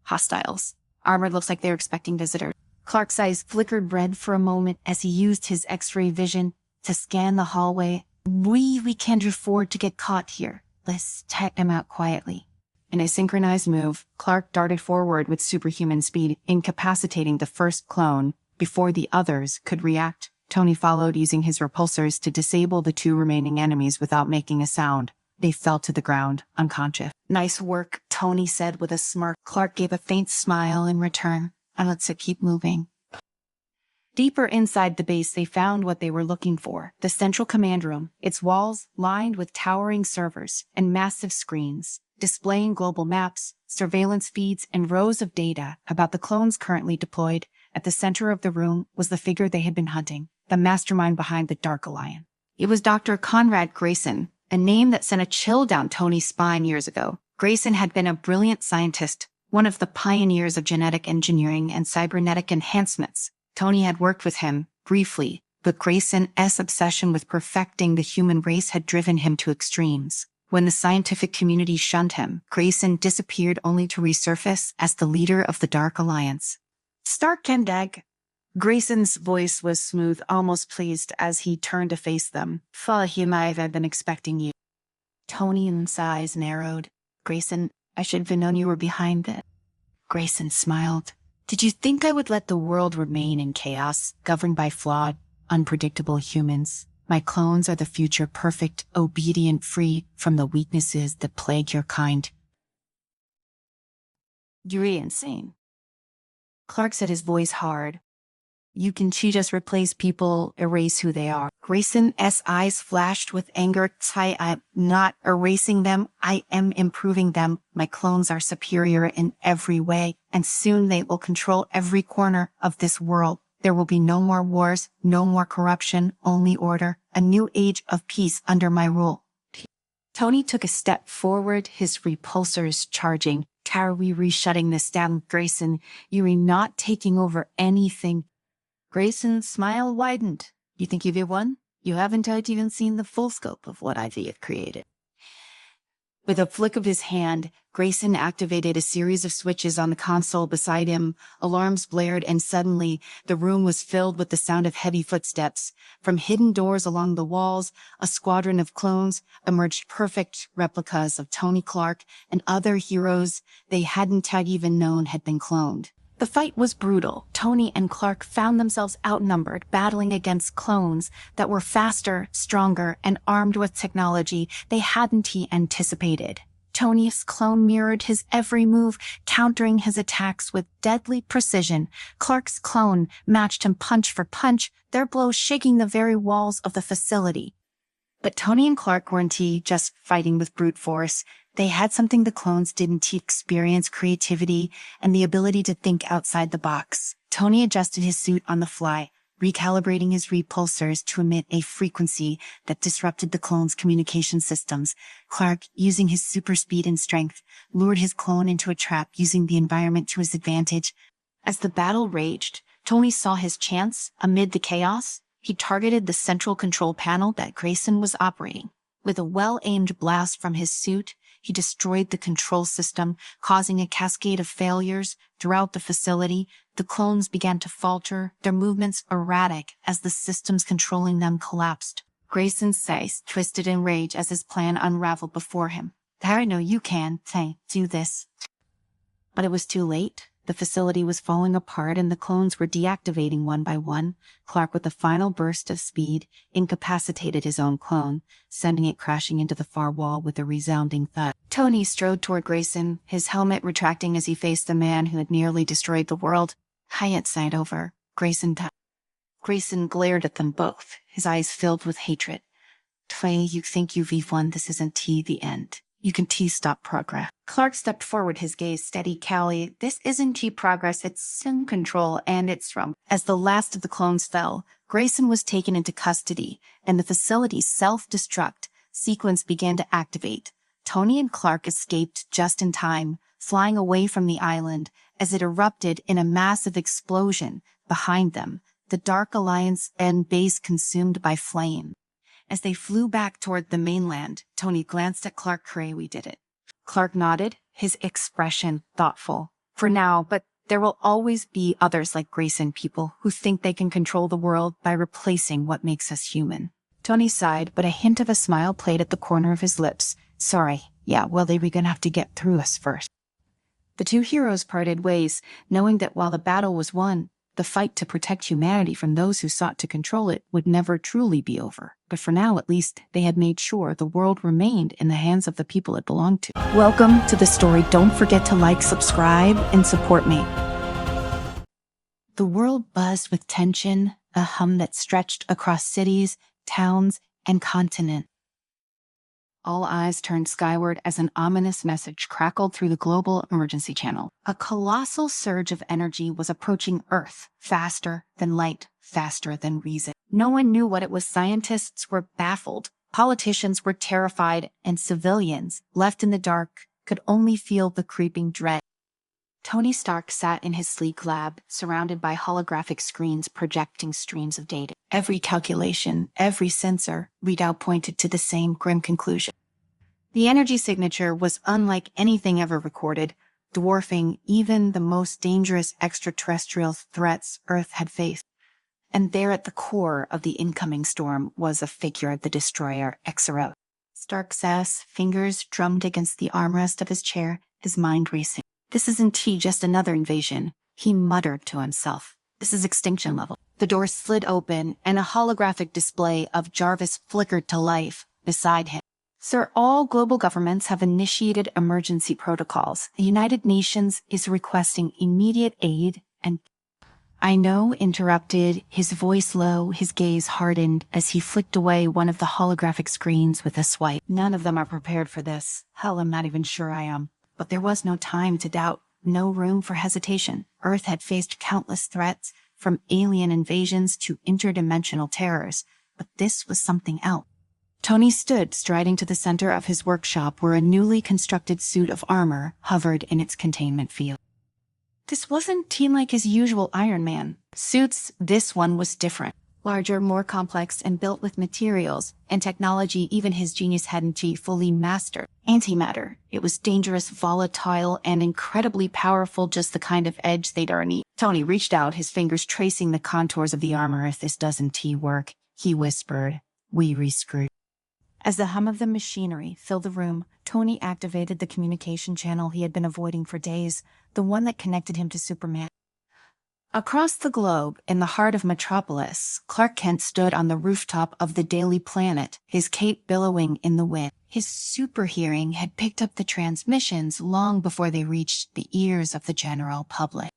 Hostiles. Armored, looks like they were expecting visitors. Clark's eyes flickered red for a moment as he used his X-ray vision to scan the hallway. We can't afford to get caught here. Let's take them out quietly. In a synchronized move, Clark darted forward with superhuman speed, incapacitating the first clone before the others could react. Tony followed, using his repulsors to disable the two remaining enemies without making a sound. They fell to the ground, unconscious. "Nice work," Tony said with a smirk. Clark gave a faint smile in return, and let's keep moving. Deeper inside the base, they found what they were looking for: the central command room, its walls lined with towering servers and massive screens, displaying global maps, surveillance feeds, and rows of data about the clones currently deployed. At the center of the room was the figure they had been hunting, the mastermind behind the Dark Alliance. It was Dr. Conrad Grayson, a name that sent a chill down Tony's spine years ago. Grayson had been a brilliant scientist, one of the pioneers of genetic engineering and cybernetic enhancements. Tony had worked with him, briefly, but Grayson's obsession with perfecting the human race had driven him to extremes. When the scientific community shunned him, Grayson disappeared only to resurface as the leader of the Dark Alliance. Stark Kendag. Grayson's voice was smooth, almost pleased, as he turned to face them. I've been expecting you. Tony's eyes narrowed. Grayson, I should have known you were behind this. Grayson smiled. Did you think I would let the world remain in chaos, governed by flawed, unpredictable humans? My clones are the future, perfect, obedient, free from the weaknesses that plague your kind. You're insane. Clark said, his voice hard. You can cheat us, replace people, erase who they are. Grayson's eyes flashed with anger. I'm not erasing them. I am improving them. My clones are superior in every way, and soon they will control every corner of this world. There will be no more wars, no more corruption, only order, a new age of peace under my rule. Tony took a step forward, his repulsors charging. How are we shutting this down, Grayson? You're not taking over anything. Grayson's smile widened. You think you've won? You haven't even seen the full scope of what I've created. With a flick of his hand, Grayson activated a series of switches on the console beside him. Alarms blared, and suddenly the room was filled with the sound of heavy footsteps. From hidden doors along the walls, a squadron of clones emerged, perfect replicas of Tony Clark and other heroes they hadn't even known had been cloned. The fight was brutal. Tony and Clark found themselves outnumbered, battling against clones that were faster, stronger, and armed with technology they hadn't anticipated. Tony's clone mirrored his every move, countering his attacks with deadly precision. Clark's clone matched him punch for punch, their blows shaking the very walls of the facility. But Tony and Clark weren't just fighting with brute force. They had something the clones didn't: experience, creativity, and the ability to think outside the box. Tony adjusted his suit on the fly, recalibrating his repulsors to emit a frequency that disrupted the clone's communication systems. Clark, using his super speed and strength, lured his clone into a trap, using the environment to his advantage. As the battle raged, Tony saw his chance. Amid the chaos, he targeted the central control panel that Grayson was operating. With a well-aimed blast from his suit, he destroyed the control system, causing a cascade of failures throughout the facility. The clones began to falter, their movements erratic as the systems controlling them collapsed. Grayson's face twisted in rage as his plan unraveled before him. I know you can, do this. But it was too late. The facility was falling apart and the clones were deactivating one by one. Clark, with a final burst of speed, incapacitated his own clone, sending it crashing into the far wall with a resounding thud. Tony strode toward Grayson, his helmet retracting as he faced the man who had nearly destroyed the world. Hyatt sighed over. Grayson glared at them both, his eyes filled with hatred. You think you've won? This isn't the end. You can stop progress. Clark stepped forward, his gaze steady. Callie, this isn't progress, it's sim control, and it's from. As the last of the clones fell, Grayson was taken into custody, and the facility's self-destruct sequence began to activate. Tony and Clark escaped just in time, flying away from the island as it erupted in a massive explosion behind them, the Dark Alliance and base consumed by flame. As they flew back toward the mainland, Tony glanced at Clark. We did it. Clark nodded, his expression thoughtful. For now, but there will always be others like Grayson, people who think they can control the world by replacing what makes us human. Tony sighed, but a hint of a smile played at the corner of his lips. Sorry. They were gonna have to get through us first. The two heroes parted ways, knowing that while the battle was won, the fight to protect humanity from those who sought to control it would never truly be over. But for now, at least, they had made sure the world remained in the hands of the people it belonged to. Welcome to the story. Don't forget to like, subscribe, and support me. The world buzzed with tension, a hum that stretched across cities, towns, and continents. All eyes turned skyward as an ominous message crackled through the global emergency channel. A colossal surge of energy was approaching Earth, faster than light, faster than reason. No one knew what it was. Scientists were baffled, politicians were terrified, and civilians, left in the dark, could only feel the creeping dread. Tony Stark sat in his sleek lab, surrounded by holographic screens projecting streams of data. Every calculation, every sensor readout pointed to the same grim conclusion. The energy signature was unlike anything ever recorded, dwarfing even the most dangerous extraterrestrial threats Earth had faced. And there at the core of the incoming storm was a figure of the destroyer, Exquisite. Stark's fingers drummed against the armrest of his chair, his mind racing. This isn't just another invasion, he muttered to himself. This is extinction level. The door slid open, and a holographic display of Jarvis flickered to life beside him. Sir, all global governments have initiated emergency protocols. The United Nations is requesting immediate aid and... I know, interrupted, his voice low, his gaze hardened as he flicked away one of the holographic screens with a swipe. None of them are prepared for this. Hell, I'm not even sure I am. But there was no time to doubt, no room for hesitation. Earth had faced countless threats, from alien invasions to interdimensional terrors. But this was something else. Tony stood striding to the center of his workshop where a newly constructed suit of armor hovered in its containment field. This wasn't like his usual Iron Man suits. This one was different. Larger, more complex, and built with materials and technology even his genius hadn't fully mastered. Antimatter. It was dangerous, volatile, and incredibly powerful, just the kind of edge they'd earn. Tony reached out, his fingers tracing the contours of the armor. If this doesn't work, he whispered, we re-screw. As the hum of the machinery filled the room, Tony activated the communication channel he had been avoiding for days, the one that connected him to Superman. Across the globe, in the heart of Metropolis, Clark Kent stood on the rooftop of the Daily Planet, his cape billowing in the wind. His super hearing had picked up the transmissions long before they reached the ears of the general public.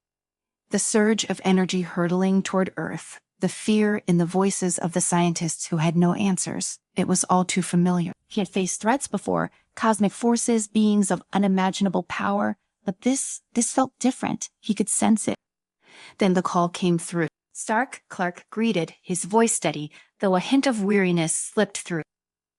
The surge of energy hurtling toward Earth, the fear in the voices of the scientists who had no answers. It was all too familiar. He had faced threats before, cosmic forces, beings of unimaginable power, but this felt different. He could sense it. Then the call came through. Stark, Clark greeted, his voice steady, though a hint of weariness slipped through.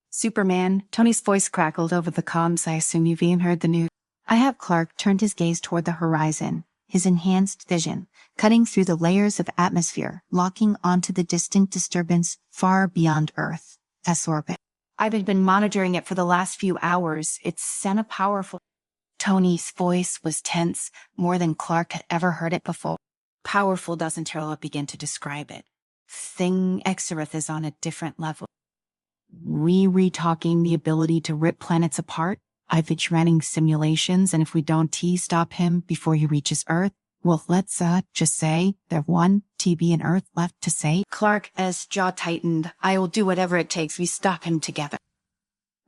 Superman, Tony's voice crackled over the comms. I assume you've even heard the news. I have. Clark turned his gaze toward the horizon, his enhanced vision, cutting through the layers of atmosphere, locking onto the distant disturbance far beyond Earth, S-orbit. I've been monitoring it for the last few hours. It's sent a powerful... Tony's voice was tense, more than Clark had ever heard it before. Powerful doesn't begin to describe it. Thing Exquisite is on a different level. We talking the ability to rip planets apart. I've been running simulations, and if we don't stop him before he reaches Earth, well, let's just say there's one TB in Earth left to say. Clark's jaw tightened. I will do whatever it takes. We stop him together.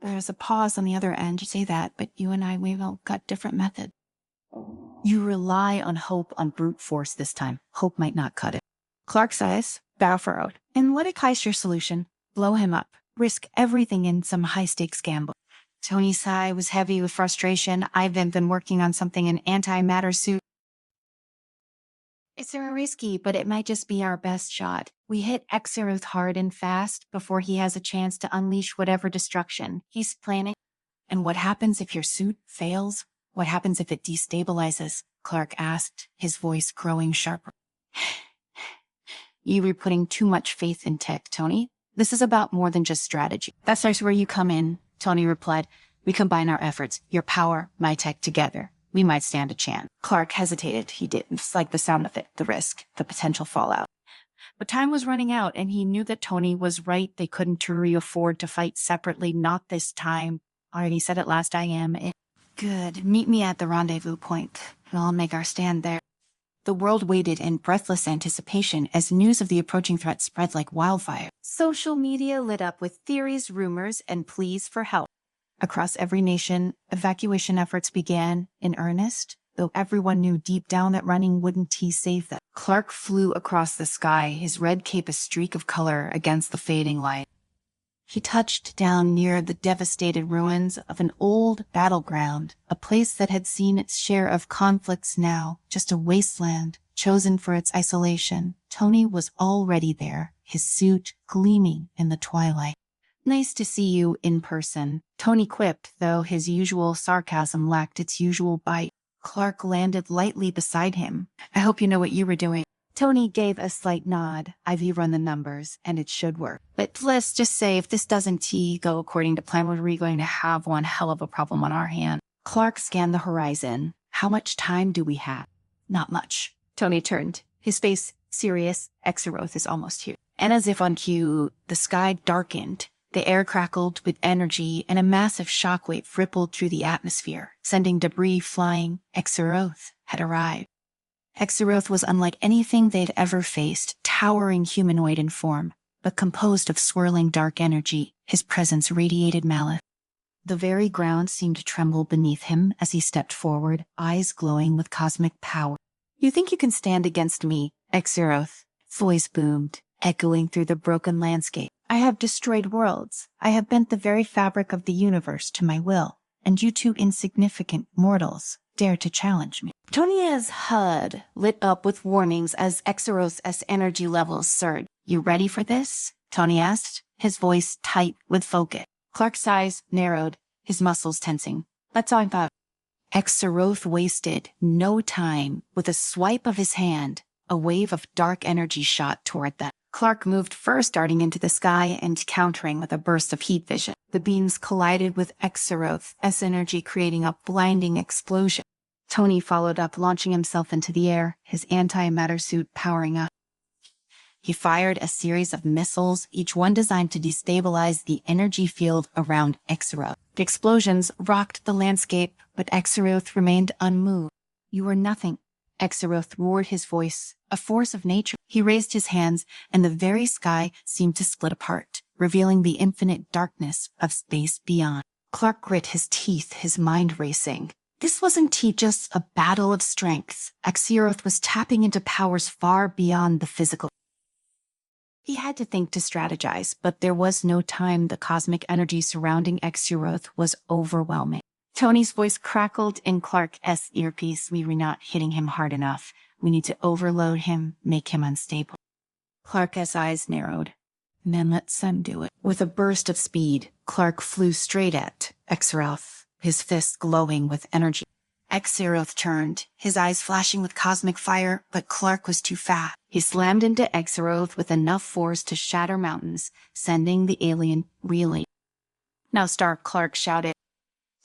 There's a pause on the other end. You say that, but you and I, we've all got different methods. You rely on hope, on brute force this time. Hope might not cut it. Clark's eyes bow furrowed. And what is your solution? Blow him up. Risk everything in some high-stakes gamble. Tony's sigh was heavy with frustration. I've been working on something in antimatter suit. It's risky, but it might just be our best shot. We hit Exquisite hard and fast before he has a chance to unleash whatever destruction he's planning. And what happens if your suit fails? What happens if it destabilizes? Clark asked, his voice growing sharper. You were putting too much faith in tech, Tony. This is about more than just strategy. That's where you come in, Tony replied. We combine our efforts, your power, my tech together. We might stand a chance. Clark hesitated. He didn't like the sound of it, the risk, the potential fallout. But time was running out, and he knew that Tony was right. They couldn't afford to fight separately, not this time. I already said it last, I am. Good. Meet me at the rendezvous point. We'll all make our stand there. The world waited in breathless anticipation as news of the approaching threat spread like wildfire. Social media lit up with theories, rumors, and pleas for help. Across every nation, evacuation efforts began in earnest, though everyone knew deep down that running wouldn't save them. Clark flew across the sky, his red cape a streak of color against the fading light. He touched down near the devastated ruins of an old battleground, a place that had seen its share of conflicts, now just a wasteland, chosen for its isolation. Tony was already there, his suit gleaming in the twilight. Nice to see you in person, Tony quipped, though his usual sarcasm lacked its usual bite. Clark landed lightly beside him. I hope you know what you were doing. Tony gave a slight nod. I've run the numbers, and it should work. But let's just say if this doesn't go according to plan, we're going to have one hell of a problem on our hand. Clark scanned the horizon. How much time do we have? Not much. Tony turned, his face serious. Exaroth is almost here. And as if on cue, the sky darkened. The air crackled with energy, and a massive shockwave rippled through the atmosphere, sending debris flying. Exaroth had arrived. Exaroth was unlike anything they'd ever faced, towering humanoid in form, but composed of swirling dark energy. His presence radiated malice. The very ground seemed to tremble beneath him as he stepped forward, eyes glowing with cosmic power. You think you can stand against me, Exaroth? Voice boomed, echoing through the broken landscape. I have destroyed worlds. I have bent the very fabric of the universe to my will, and you two insignificant mortals dare to challenge me. Tonia's HUD lit up with warnings as Exaroth's energy levels surged. You ready for this? Tony asked, his voice tight with focus. Clark's eyes narrowed, his muscles tensing. Let's talk about it. Exaroth wasted no time. With a swipe of his hand, a wave of dark energy shot toward them. Clark moved first, darting into the sky and countering with a burst of heat vision. The beams collided with Exaroth's energy, creating a blinding explosion. Tony followed up, launching himself into the air, his antimatter suit powering up. He fired a series of missiles, each one designed to destabilize the energy field around Exaroth. The explosions rocked the landscape, but Exaroth remained unmoved. You are nothing. Exaroth roared, his voice a force of nature. He raised his hands, and the very sky seemed to split apart, revealing the infinite darkness of space beyond. Clark grit his teeth, his mind racing. This wasn't just a battle of strengths. Exaroth was tapping into powers far beyond the physical. He had to think to strategize, but there was no time. The cosmic energy surrounding Exaroth was overwhelming. Tony's voice crackled in Clark's earpiece. We were not hitting him hard enough. We need to overload him, make him unstable. Clark's eyes narrowed. Then let's do it. With a burst of speed, Clark flew straight at Exaroth, his fists glowing with energy. Exaroth turned, his eyes flashing with cosmic fire, but Clark was too fast. He slammed into Exaroth with enough force to shatter mountains, sending the alien reeling. Now start, Clark shouted.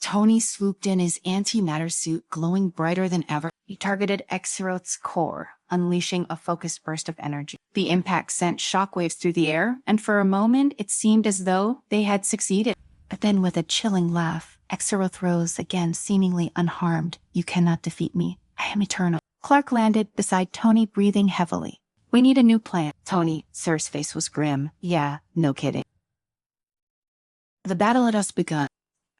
Tony swooped in, his antimatter suit glowing brighter than ever. He targeted Exaroth's core, unleashing a focused burst of energy. The impact sent shockwaves through the air, and for a moment it seemed as though they had succeeded. But then with a chilling laugh, Exaroth rose again, seemingly unharmed. You cannot defeat me. I am eternal. Clark landed beside Tony, breathing heavily. We need a new plan. Tony, Sir's face was grim. Yeah, no kidding. The battle had just begun.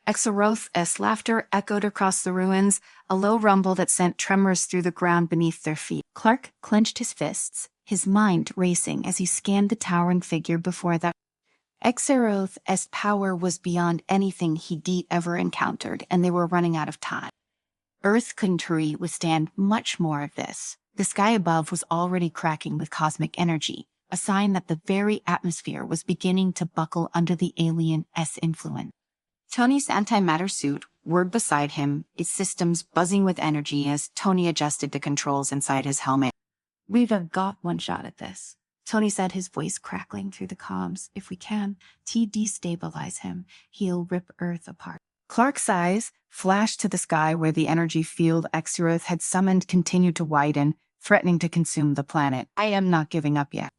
Exaroth's laughter echoed across the ruins, a low rumble that sent tremors through the ground beneath their feet. Clark clenched his fists, his mind racing as he scanned the towering figure before them. Exaroth's power was beyond anything he'd ever encountered, and they were running out of time. Earth couldn't withstand much more of this. The sky above was already cracking with cosmic energy, a sign that the very atmosphere was beginning to buckle under the alien's influence. Tony's antimatter suit whirred beside him, its systems buzzing with energy as Tony adjusted the controls inside his helmet. We've got one shot at this, Tony said, his voice crackling through the comms. If we can destabilize him, he'll rip Earth apart. Clark's eyes flashed to the sky where the energy field Exaroth had summoned continued to widen, threatening to consume the planet. I am not giving up yet.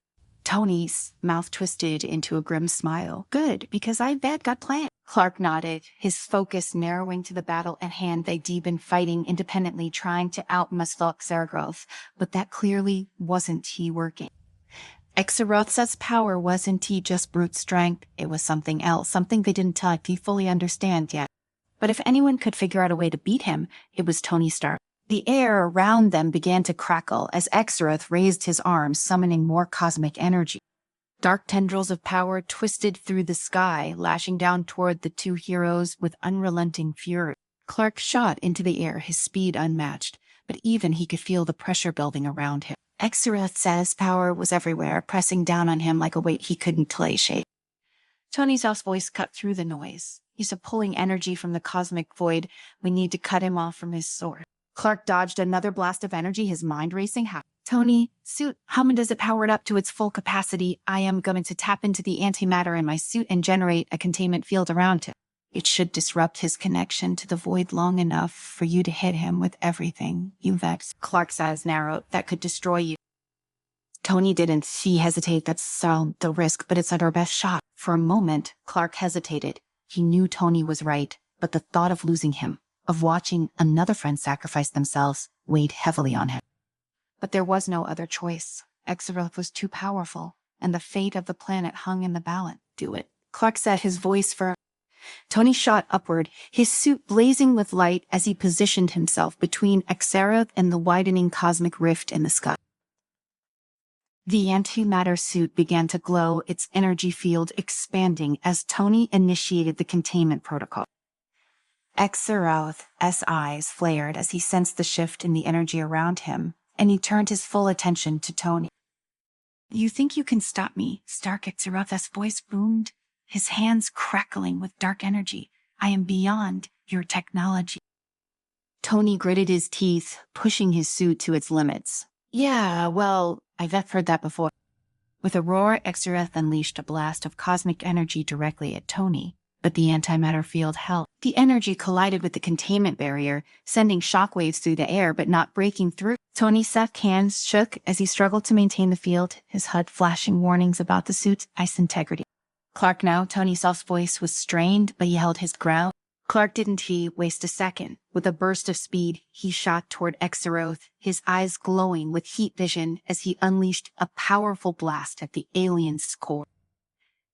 Tony's mouth twisted into a grim smile. Good, because I've got plans. Clark nodded, his focus narrowing to the battle at hand. They'd been fighting independently, trying to outmuscle Exaroth, but that clearly wasn't working. Exaroth's power wasn't just brute strength, it was something else, something they didn't fully understand yet. But if anyone could figure out a way to beat him, it was Tony Stark. The air around them began to crackle as Exaroth raised his arms, summoning more cosmic energy. Dark tendrils of power twisted through the sky, lashing down toward the two heroes with unrelenting fury. Clark shot into the air, his speed unmatched, but even he could feel the pressure building around him. Exaroth's power was everywhere, pressing down on him like a weight he couldn't shake. Tony's voice cut through the noise. He's pulling energy from the cosmic void. We need to cut him off from his sword. Clark dodged another blast of energy, his mind racing. Tony, suit, how does it power it up to its full capacity? I am going to tap into the antimatter in my suit and generate a containment field around him. It should disrupt his connection to the void long enough for you to hit him with everything you vex. Clark's eyes narrowed. That could destroy you. Tony didn't. She hesitate. That's the risk, but it's our best shot. For a moment, Clark hesitated. He knew Tony was right, but the thought of losing him, of watching another friend sacrifice themselves, weighed heavily on him. But there was no other choice. Exareth was too powerful, and the fate of the planet hung in the balance. Do it. Clark set his voice firm. Tony shot upward, his suit blazing with light as he positioned himself between Exareth and the widening cosmic rift in the sky. The antimatter suit began to glow, its energy field expanding as Tony initiated the containment protocol. Exareth's eyes flared as he sensed the shift in the energy around him, and he turned his full attention to Tony. You think you can stop me? Stark Exareth's voice boomed, his hands crackling with dark energy. I am beyond your technology. Tony gritted his teeth, pushing his suit to its limits. Yeah, well, I've heard that before. With a roar, Exareth unleashed a blast of cosmic energy directly at Tony, but the antimatter field held. The energy collided with the containment barrier, sending shockwaves through the air but not breaking through. Tony's soft hands shook as he struggled to maintain the field, his HUD flashing warnings about the suit's ice integrity. Clark now, Tony's soft voice was strained, but he held his ground. Clark didn't waste a second. With a burst of speed, he shot toward Exareth, his eyes glowing with heat vision as he unleashed a powerful blast at the alien's core.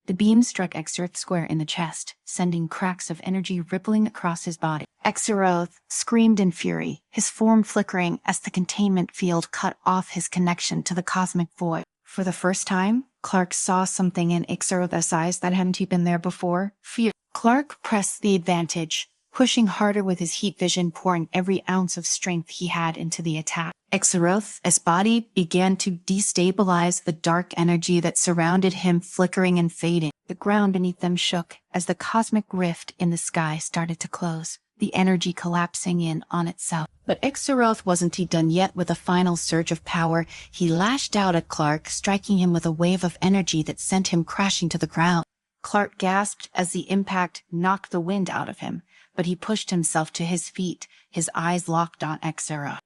The beam struck Exareth square in the chest, sending cracks of energy rippling across his body. Exareth screamed in fury, his form flickering as the containment field cut off his connection to the cosmic void. For the first time, Clark saw something in Exareth's eyes that hadn't been there before. Fear. Clark pressed the advantage, pushing harder with his heat vision, pouring every ounce of strength he had into the attack. Exareth's body began to destabilize, the dark energy that surrounded him flickering and fading. The ground beneath them shook as the cosmic rift in the sky started to close, the energy collapsing in on itself. But Exareth wasn't done yet. With a final surge of power, he lashed out at Clark, striking him with a wave of energy that sent him crashing to the ground. Clark gasped as the impact knocked the wind out of him, but he pushed himself to his feet, his eyes locked on Exareth.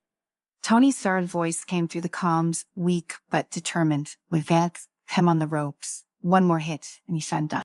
Tony's third voice came through the comms, weak but determined. We've got him on the ropes. One more hit, and he's done.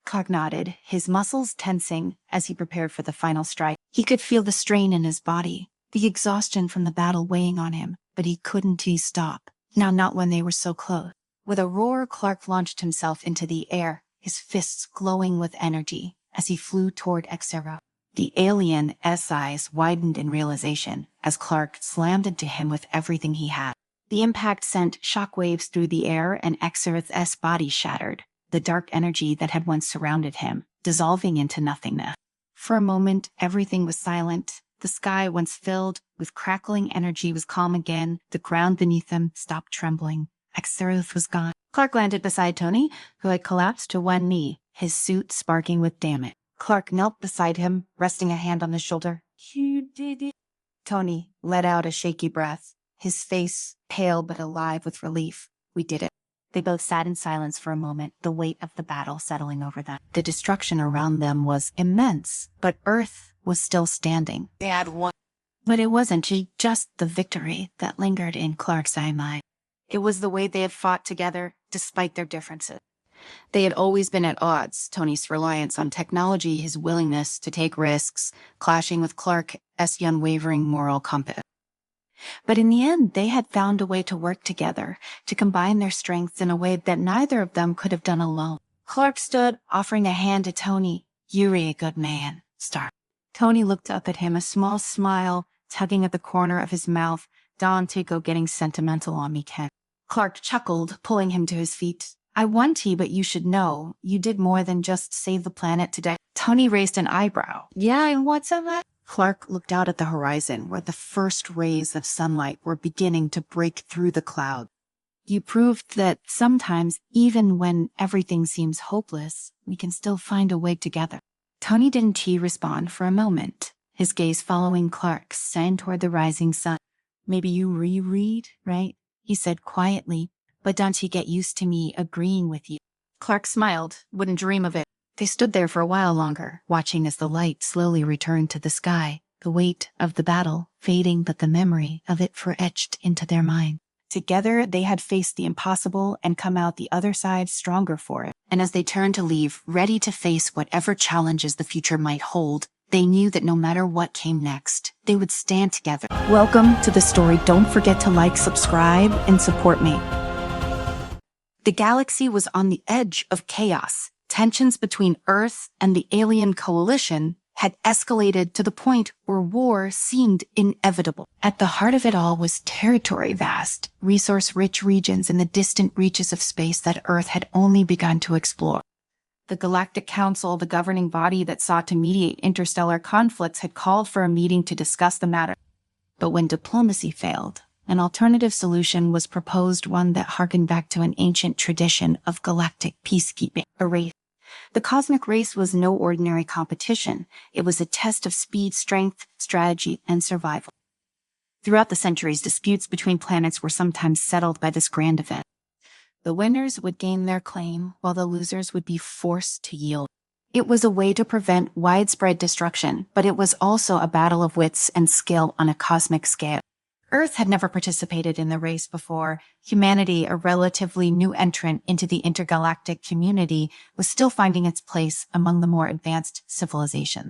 Clark nodded, his muscles tensing as he prepared for the final strike. He could feel the strain in his body, the exhaustion from the battle weighing on him, but he couldn't stop. Now, not when they were so close. With a roar, Clark launched himself into the air, his fists glowing with energy as he flew toward Exareth. The alien's eyes widened in realization as Clark slammed into him with everything he had. The impact sent shockwaves through the air and Exareth's body shattered, the dark energy that had once surrounded him, dissolving into nothingness. For a moment, everything was silent. The sky, once filled with crackling energy, was calm again. The ground beneath them stopped trembling. Exareth was gone. Clark landed beside Tony, who had collapsed to one knee, his suit sparking with damage. Clark knelt beside him, resting a hand on his shoulder. You did it. Tony let out a shaky breath, his face pale but alive with relief. We did it. They both sat in silence for a moment, the weight of the battle settling over them. The destruction around them was immense, but Earth was still standing. They had won. But it wasn't just the victory that lingered in Clark's mind. It was the way they had fought together, despite their differences. They had always been at odds, Tony's reliance on technology, his willingness to take risks, clashing with Clark's unwavering moral compass. But in the end, they had found a way to work together, to combine their strengths in a way that neither of them could have done alone. Clark stood, offering a hand to Tony. You're a good man, Stark. Tony looked up at him, a small smile tugging at the corner of his mouth. Don't go getting sentimental on me, Ken. Clark chuckled, pulling him to his feet. I want to, but you should know, you did more than just save the planet today. Tony raised an eyebrow. Yeah, and what's of that? Clark looked out at the horizon, where the first rays of sunlight were beginning to break through the cloud. You proved that sometimes, even when everything seems hopeless, we can still find a way together. Tony didn't respond for a moment, his gaze following Clark's, toward the rising sun. Maybe you reread, right? he said quietly, "but don't you get used to me agreeing with you." Clark smiled. Wouldn't dream of it. They stood there for a while longer, watching as the light slowly returned to the sky, the weight of the battle fading but the memory of it etched into their mind. Together, they had faced the impossible and come out the other side stronger for it. And as they turned to leave, ready to face whatever challenges the future might hold, they knew that no matter what came next, they would stand together. Welcome to the story. Don't forget to like, subscribe, and support me. The galaxy was on the edge of chaos. Tensions between Earth and the alien coalition had escalated to the point where war seemed inevitable. At the heart of it all was territory vast, resource-rich regions in the distant reaches of space that Earth had only begun to explore. The Galactic Council, the governing body that sought to mediate interstellar conflicts, had called for a meeting to discuss the matter. But when diplomacy failed, an alternative solution was proposed, one that harkened back to an ancient tradition of galactic peacekeeping, a race. The cosmic race was no ordinary competition. It was a test of speed, strength, strategy, and survival. Throughout the centuries, disputes between planets were sometimes settled by this grand event. The winners would gain their claim, while the losers would be forced to yield. It was a way to prevent widespread destruction, but it was also a battle of wits and skill on a cosmic scale. Earth had never participated in the race before. Humanity, a relatively new entrant into the intergalactic community, was still finding its place among the more advanced civilizations.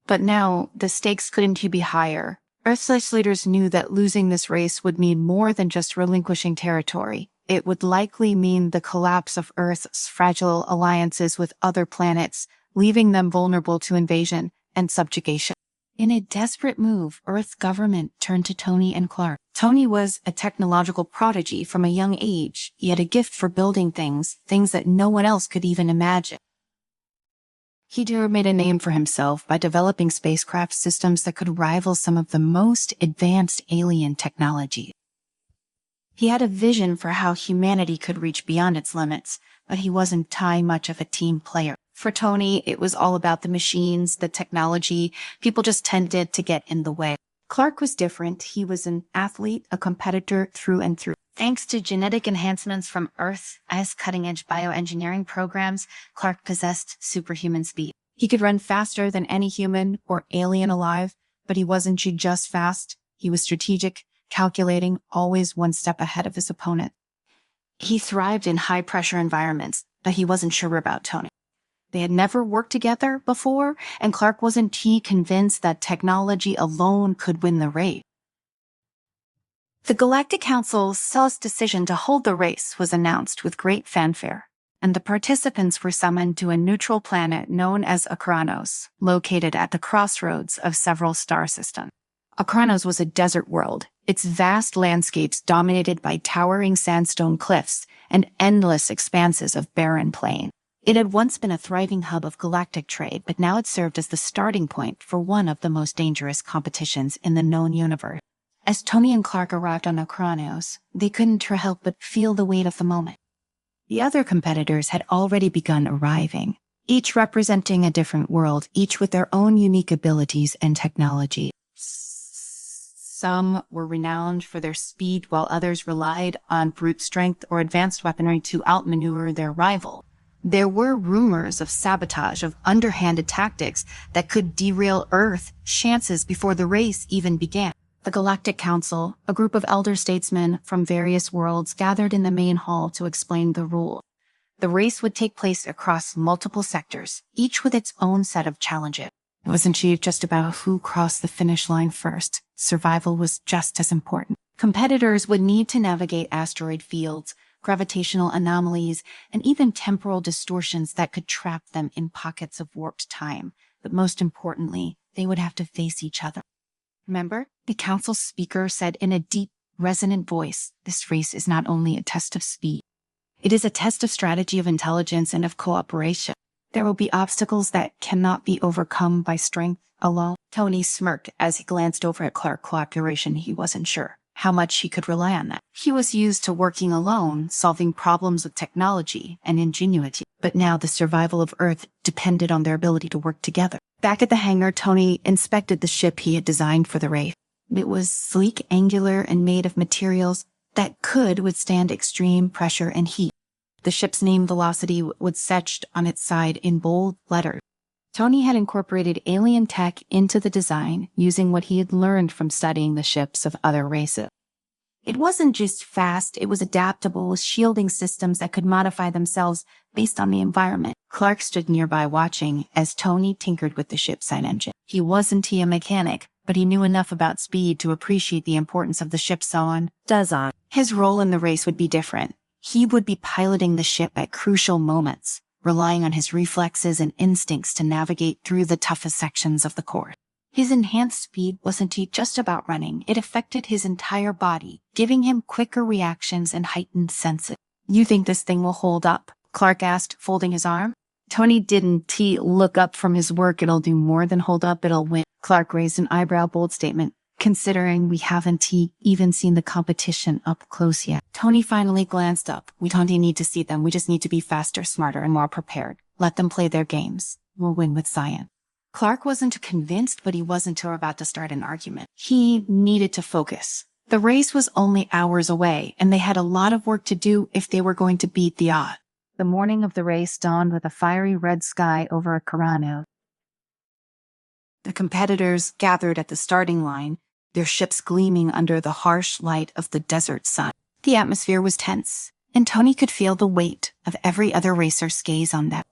But now, the stakes couldn't be higher. Earth's leaders knew that losing this race would mean more than just relinquishing territory. It would likely mean the collapse of Earth's fragile alliances with other planets, leaving them vulnerable to invasion and subjugation. In a desperate move, Earth's government turned to Tony and Clark. Tony was a technological prodigy from a young age. He had a gift for building things that no one else could even imagine. He made a name for himself by developing spacecraft systems that could rival some of the most advanced alien technology. He had a vision for how humanity could reach beyond its limits, but he wasn't much of a team player. For Tony, it was all about the machines, the technology. People just tended to get in the way. Clark was different. He was an athlete, a competitor through and through. Thanks to genetic enhancements from Earth's cutting-edge bioengineering programs, Clark possessed superhuman speed. He could run faster than any human or alien alive, but he wasn't just fast. He was strategic, calculating, always one step ahead of his opponent. He thrived in high-pressure environments, but he wasn't sure about Tony. They had never worked together before, and Clark wasn't convinced that technology alone could win the race. The Galactic Council's decision to hold the race was announced with great fanfare, and the participants were summoned to a neutral planet known as Akranos, located at the crossroads of several star systems. Akranos was a desert world, its vast landscapes dominated by towering sandstone cliffs and endless expanses of barren plain. It had once been a thriving hub of galactic trade, but now it served as the starting point for one of the most dangerous competitions in the known universe. As Tony and Clark arrived on Akranos, they couldn't help but feel the weight of the moment. The other competitors had already begun arriving, each representing a different world, each with their own unique abilities and technology. Some were renowned for their speed, while others relied on brute strength or advanced weaponry to outmaneuver their rival. There were rumors of sabotage, of underhanded tactics that could derail Earth's chances before the race even began. The Galactic Council, a group of elder statesmen from various worlds, gathered in the main hall to explain the rule. The race would take place across multiple sectors, each with its own set of challenges. It wasn't just about who crossed the finish line first. Survival was just as important. Competitors would need to navigate asteroid fields, gravitational anomalies, and even temporal distortions that could trap them in pockets of warped time. But most importantly, they would have to face each other. Remember, the council speaker said in a deep, resonant voice, "This race is not only a test of speed. It is a test of strategy, of intelligence, and of cooperation. There will be obstacles that cannot be overcome by strength alone." Tony smirked as he glanced over at Clark. Cooperation, he wasn't sure how much he could rely on that. He was used to working alone, solving problems with technology and ingenuity. But now the survival of Earth depended on their ability to work together. Back at the hangar, Tony inspected the ship he had designed for the race. It was sleek, angular, and made of materials that could withstand extreme pressure and heat. The ship's name Velocity was etched on its side in bold letters. Tony had incorporated alien tech into the design using what he had learned from studying the ships of other races. It wasn't just fast, it was adaptable with shielding systems that could modify themselves based on the environment. Clark stood nearby watching as Tony tinkered with the ship's side engine. He wasn't a mechanic, but he knew enough about speed to appreciate the importance of the ship's design. His role in the race would be different. He would be piloting the ship at crucial moments, relying on his reflexes and instincts to navigate through the toughest sections of the course. His enhanced speed wasn't just about running, it affected his entire body, giving him quicker reactions and heightened senses. "You think this thing will hold up?" Clark asked, folding his arm. Tony didn't look up from his work. "It'll do more than hold up, it'll win." Clark raised an eyebrow, bold statement. "Considering we haven't even seen the competition up close yet." Tony finally glanced up. "We don't need to see them, we just need to be faster, smarter, and more prepared. Let them play their games. We'll win with science." Clark wasn't convinced, but he wasn't about to start an argument. He needed to focus. The race was only hours away, and they had a lot of work to do if they were going to beat the odds. The morning of the race dawned with a fiery red sky over Carano. The competitors gathered at the starting line, their ships gleaming under the harsh light of the desert sun. The atmosphere was tense, and Tony could feel the weight of every other racer's gaze on them.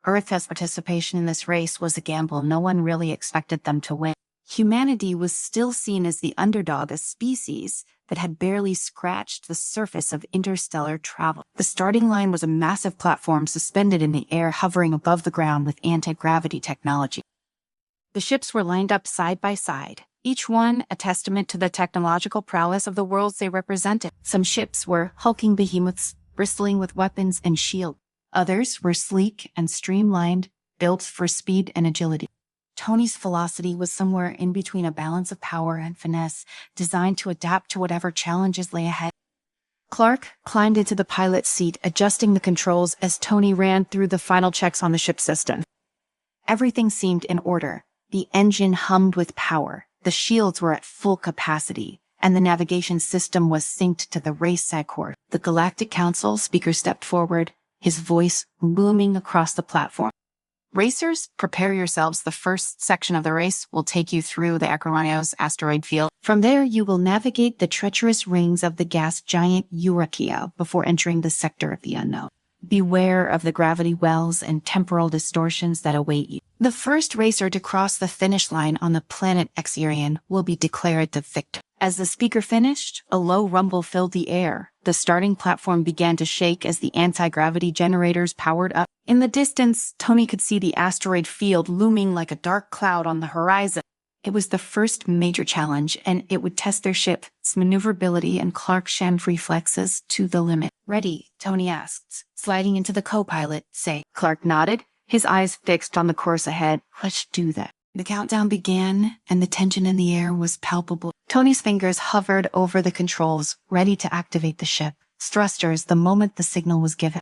Earth's participation in this race was a gamble. No one really expected them to win. Humanity was still seen as the underdog, a species that had barely scratched the surface of interstellar travel. The starting line was a massive platform suspended in the air, hovering above the ground with anti-gravity technology. The ships were lined up side by side, each one a testament to the technological prowess of the worlds they represented. Some ships were hulking behemoths, bristling with weapons and shields. Others were sleek and streamlined, built for speed and agility. Tony's Velocity was somewhere in between, a balance of power and finesse, designed to adapt to whatever challenges lay ahead. Clark climbed into the pilot's seat, adjusting the controls as Tony ran through the final checks on the ship system. Everything seemed in order. The engine hummed with power, the shields were at full capacity, and the navigation system was synced to the race course. The Galactic Council speaker stepped forward, his voice booming across the platform. "Racers, prepare yourselves. The first section of the race will take you through the Acroanios asteroid field. From there, you will navigate the treacherous rings of the gas giant Eureka before entering the sector of the unknown. Beware of the gravity wells and temporal distortions that await you. The first racer to cross the finish line on the planet Exirion will be declared the victor." As the speaker finished, a low rumble filled the air. The starting platform began to shake as the anti-gravity generators powered up. In the distance, Tony could see the asteroid field looming like a dark cloud on the horizon. It was the first major challenge, and it would test their ship's maneuverability and Clark's reflexes to the limit. "Ready?" Tony asked, sliding into the co-pilot seat. Clark nodded, his eyes fixed on the course ahead. "Let's do that." The countdown began, and the tension in the air was palpable. Tony's fingers hovered over the controls, ready to activate the ship's thrusters the moment the signal was given.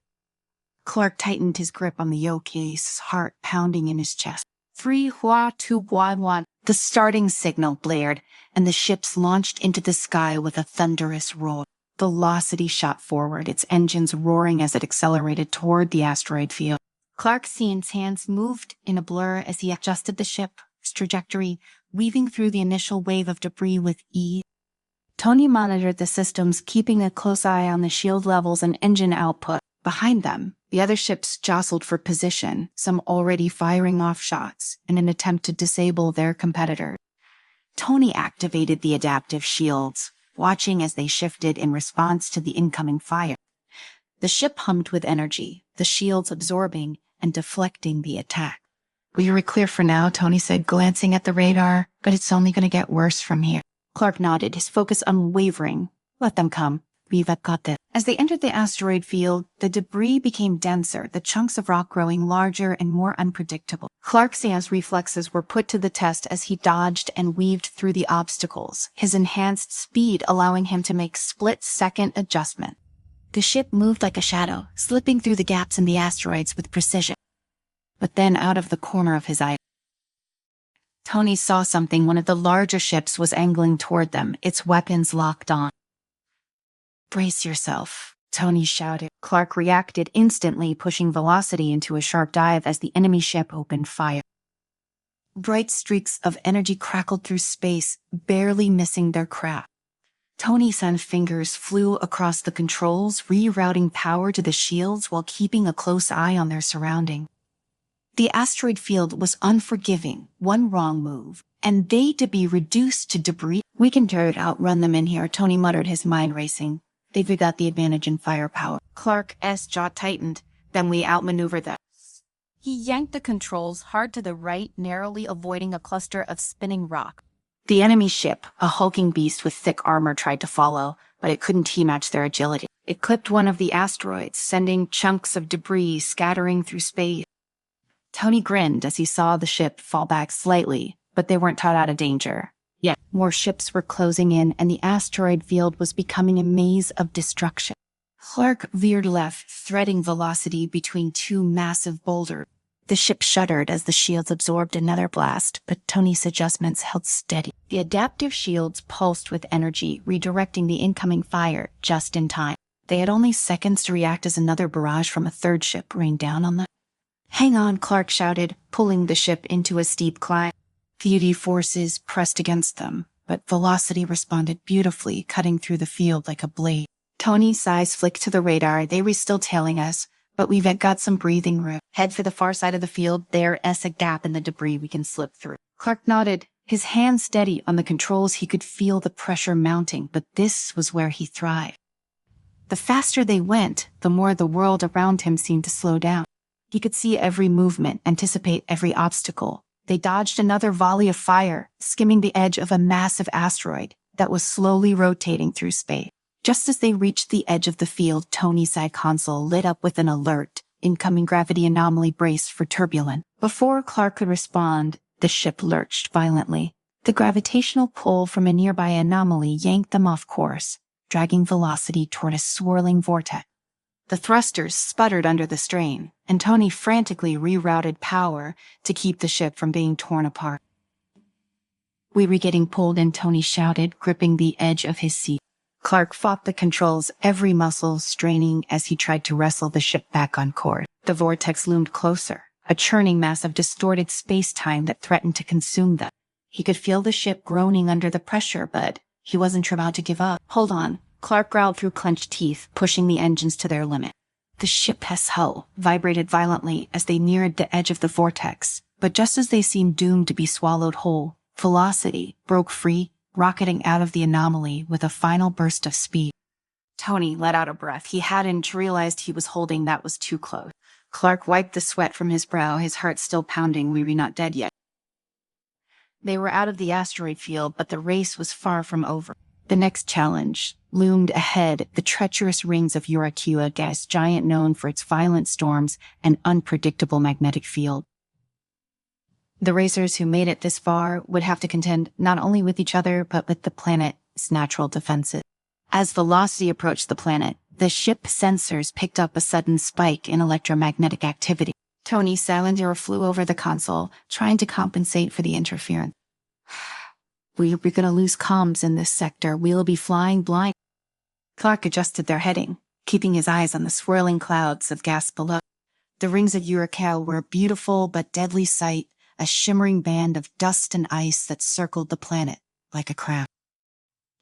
Clark tightened his grip on the yoke, his heart pounding in his chest. 3, 2, 1. The starting signal blared, and the ships launched into the sky with a thunderous roar. Velocity shot forward, its engines roaring as it accelerated toward the asteroid field. Clark's hands moved in a blur as he adjusted the ship's trajectory, weaving through the initial wave of debris with ease. Tony monitored the systems, keeping a close eye on the shield levels and engine output. Behind them, the other ships jostled for position, some already firing off shots in an attempt to disable their competitors. Tony activated the adaptive shields, watching as they shifted in response to the incoming fire. The ship hummed with energy, the shields absorbing and deflecting the attack. "We are clear for now," Tony said, glancing at the radar, "but it's only going to get worse from here." Clark nodded, his focus unwavering. "Let them come. We've got this." As they entered the asteroid field, the debris became denser, the chunks of rock growing larger and more unpredictable. Clark's reflexes were put to the test as he dodged and weaved through the obstacles, his enhanced speed allowing him to make split-second adjustments. The ship moved like a shadow, slipping through the gaps in the asteroids with precision. But then, out of the corner of his eye, Tony saw something. One of the larger ships was angling toward them, its weapons locked on. Brace yourself, Tony shouted. Clark reacted instantly, pushing velocity into a sharp dive as the enemy ship opened fire. Bright streaks of energy crackled through space, barely missing their craft. Tony-san's fingers flew across the controls, rerouting power to the shields while keeping a close eye on their surroundings. The asteroid field was unforgiving. One wrong move, and they'd be reduced to debris. We can outrun them in here, Tony muttered, his mind racing. They've got the advantage in firepower. Clark's jaw tightened. Then we outmaneuver them. He yanked the controls hard to the right, narrowly avoiding a cluster of spinning rock. The enemy ship, a hulking beast with thick armor, tried to follow, but it couldn't match their agility. It clipped one of the asteroids, sending chunks of debris scattering through space. Tony grinned as he saw the ship fall back slightly, but they weren't out of danger. Yet more ships were closing in, and the asteroid field was becoming a maze of destruction. Clark veered left, threading velocity between two massive boulders. The ship shuddered as the shields absorbed another blast, but Tony's adjustments held steady. The adaptive shields pulsed with energy, redirecting the incoming fire just in time. They had only seconds to react as another barrage from a third ship rained down on them. "Hang on," Clark shouted, pulling the ship into a steep climb. Beauty forces pressed against them, but velocity responded beautifully, cutting through the field like a blade. Tony's eyes flicked to the radar. They were still tailing us, but we've got some breathing room. Head for the far side of the field. There's a gap in the debris we can slip through. Clark nodded, his hands steady on the controls. He could feel the pressure mounting, but this was where he thrived. The faster they went, the more the world around him seemed to slow down. He could see every movement, anticipate every obstacle. They dodged another volley of fire, skimming the edge of a massive asteroid that was slowly rotating through space. Just as they reached the edge of the field, Tony's side console lit up with an alert. Incoming gravity anomaly, brace for turbulence. Before Clark could respond, the ship lurched violently. The gravitational pull from a nearby anomaly yanked them off course, dragging velocity toward a swirling vortex. The thrusters sputtered under the strain, and Tony frantically rerouted power to keep the ship from being torn apart. "We were getting pulled in," Tony shouted, gripping the edge of his seat. Clark fought the controls, every muscle straining as he tried to wrestle the ship back on course. The vortex loomed closer, a churning mass of distorted space-time that threatened to consume them. He could feel the ship groaning under the pressure, but he wasn't about to give up. "Hold on," Clark growled through clenched teeth, pushing the engines to their limit. The ship's hull vibrated violently as they neared the edge of the vortex, but just as they seemed doomed to be swallowed whole, velocity broke free, rocketing out of the anomaly with a final burst of speed. Tony let out a breath. He hadn't realized he was holding that was too close. Clark wiped the sweat from his brow, his heart still pounding. We were not dead yet. They were out of the asteroid field, but the race was far from over. The next challenge loomed ahead, the treacherous rings of Eureka, a gas giant known for its violent storms and unpredictable magnetic field. The racers who made it this far would have to contend not only with each other, but with the planet's natural defenses. As velocity approached the planet, the ship's sensors picked up a sudden spike in electromagnetic activity. Tony's Cylinder flew over the console, trying to compensate for the interference. "We're going to lose comms in this sector. We'll be flying blind." Clark adjusted their heading, keeping his eyes on the swirling clouds of gas below. The rings of Eureka were a beautiful but deadly sight, a shimmering band of dust and ice that circled the planet like a crown.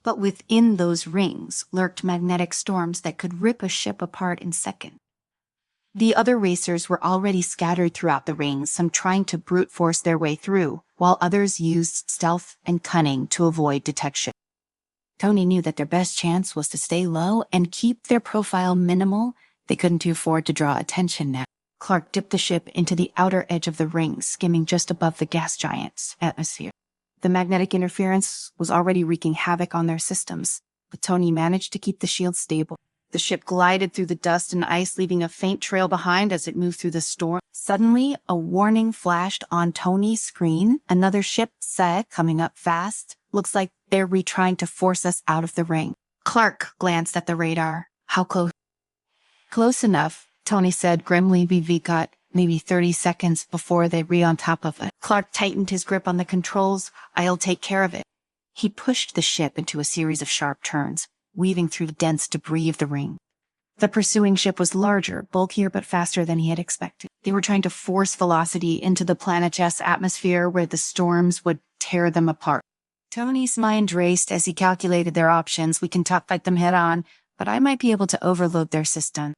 But within those rings lurked magnetic storms that could rip a ship apart in seconds. The other racers were already scattered throughout the rings, some trying to brute force their way through, while others used stealth and cunning to avoid detection. Tony knew that their best chance was to stay low and keep their profile minimal. They couldn't afford to draw attention now. Clark dipped the ship into the outer edge of the ring, skimming just above the gas giant's atmosphere. The magnetic interference was already wreaking havoc on their systems, but Tony managed to keep the shield stable. The ship glided through the dust and ice, leaving a faint trail behind as it moved through the storm. Suddenly, a warning flashed on Tony's screen. "Another ship said, coming up fast. Looks like they're retrying to force us out of the ring." Clark glanced at the radar. "How close?" "Close enough," Tony said grimly. "We've got maybe 30 seconds before they on top of it." Clark tightened his grip on the controls. "I'll take care of it." He pushed the ship into a series of sharp turns, weaving through the dense debris of the ring. The pursuing ship was larger, bulkier, but faster than he had expected. They were trying to force velocity into the planet's atmosphere where the storms would tear them apart. Tony's mind raced as he calculated their options. We can top fight them head on, but I might be able to overload their system.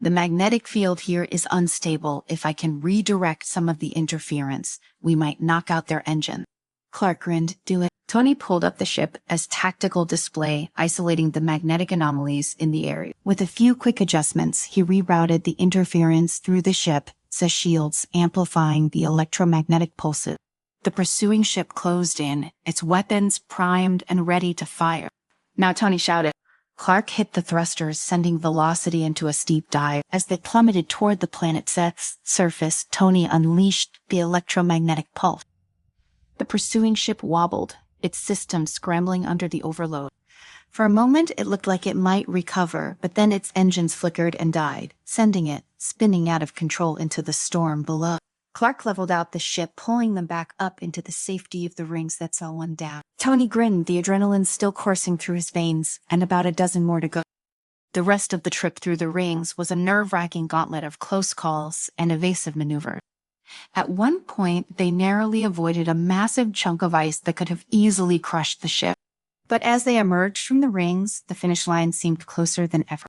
The magnetic field here is unstable. If I can redirect some of the interference, we might knock out their engine. Clark grinned. Do it. Tony pulled up the ship as tactical display, isolating the magnetic anomalies in the area. With a few quick adjustments, he rerouted the interference through the ship's shields, amplifying the electromagnetic pulses. The pursuing ship closed in, its weapons primed and ready to fire. Now, Tony shouted. Clark hit the thrusters, sending velocity into a steep dive. As they plummeted toward the planet's surface, Tony unleashed the electromagnetic pulse. The pursuing ship wobbled, its system scrambling under the overload. For a moment, it looked like it might recover, but then its engines flickered and died, sending it spinning out of control into the storm below. Clark leveled out the ship, pulling them back up into the safety of the rings that saw one down. Tony grinned, the adrenaline still coursing through his veins, and about a dozen more to go. The rest of the trip through the rings was a nerve-wracking gauntlet of close calls and evasive maneuvers. At one point, they narrowly avoided a massive chunk of ice that could have easily crushed the ship. But as they emerged from the rings, the finish line seemed closer than ever.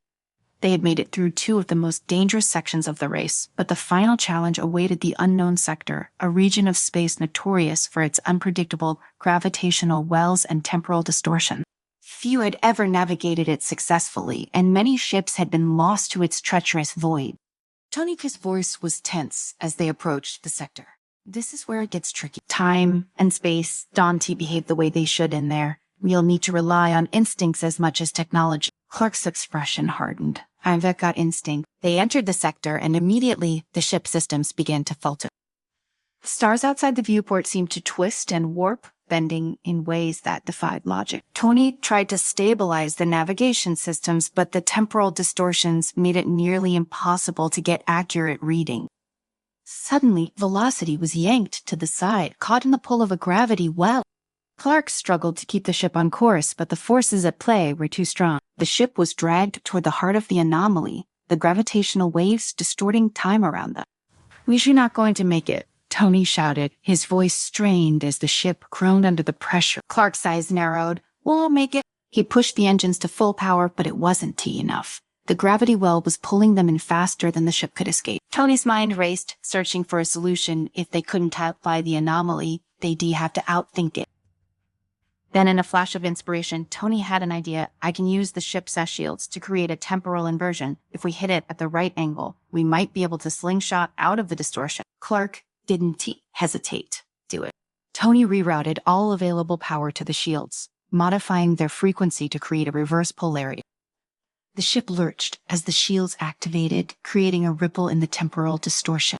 They had made it through two of the most dangerous sections of the race, but the final challenge awaited the unknown sector, a region of space notorious for its unpredictable gravitational wells and temporal distortion. Few had ever navigated it successfully, and many ships had been lost to its treacherous void. Tony's voice was tense as they approached the sector. This is where it gets tricky. Time and space don't behave the way they should in there. We'll need to rely on instincts as much as technology. Clark's expression hardened. I've got instinct. They entered the sector, and immediately the ship systems began to falter. The stars outside the viewport seemed to twist and warp, bending in ways that defied logic. Tony tried to stabilize the navigation systems, but the temporal distortions made it nearly impossible to get accurate reading. Suddenly, velocity was yanked to the side, caught in the pull of a gravity well. Clark struggled to keep the ship on course, but the forces at play were too strong. The ship was dragged toward the heart of the anomaly, the gravitational waves distorting time around them. We're not going to make it, Tony shouted, his voice strained as the ship groaned under the pressure. Clark's eyes narrowed. We'll make it. He pushed the engines to full power, but it wasn't enough. The gravity well was pulling them in faster than the ship could escape. Tony's mind raced, searching for a solution. If they couldn't outfly the anomaly, they'd have to outthink it. Then, in a flash of inspiration, Tony had an idea. I can use the ship's shields to create a temporal inversion. If we hit it at the right angle, we might be able to slingshot out of the distortion. Clark didn't hesitate. Do it. Tony rerouted all available power to the shields, modifying their frequency to create a reverse polarity. The ship lurched as the shields activated, creating a ripple in the temporal distortion.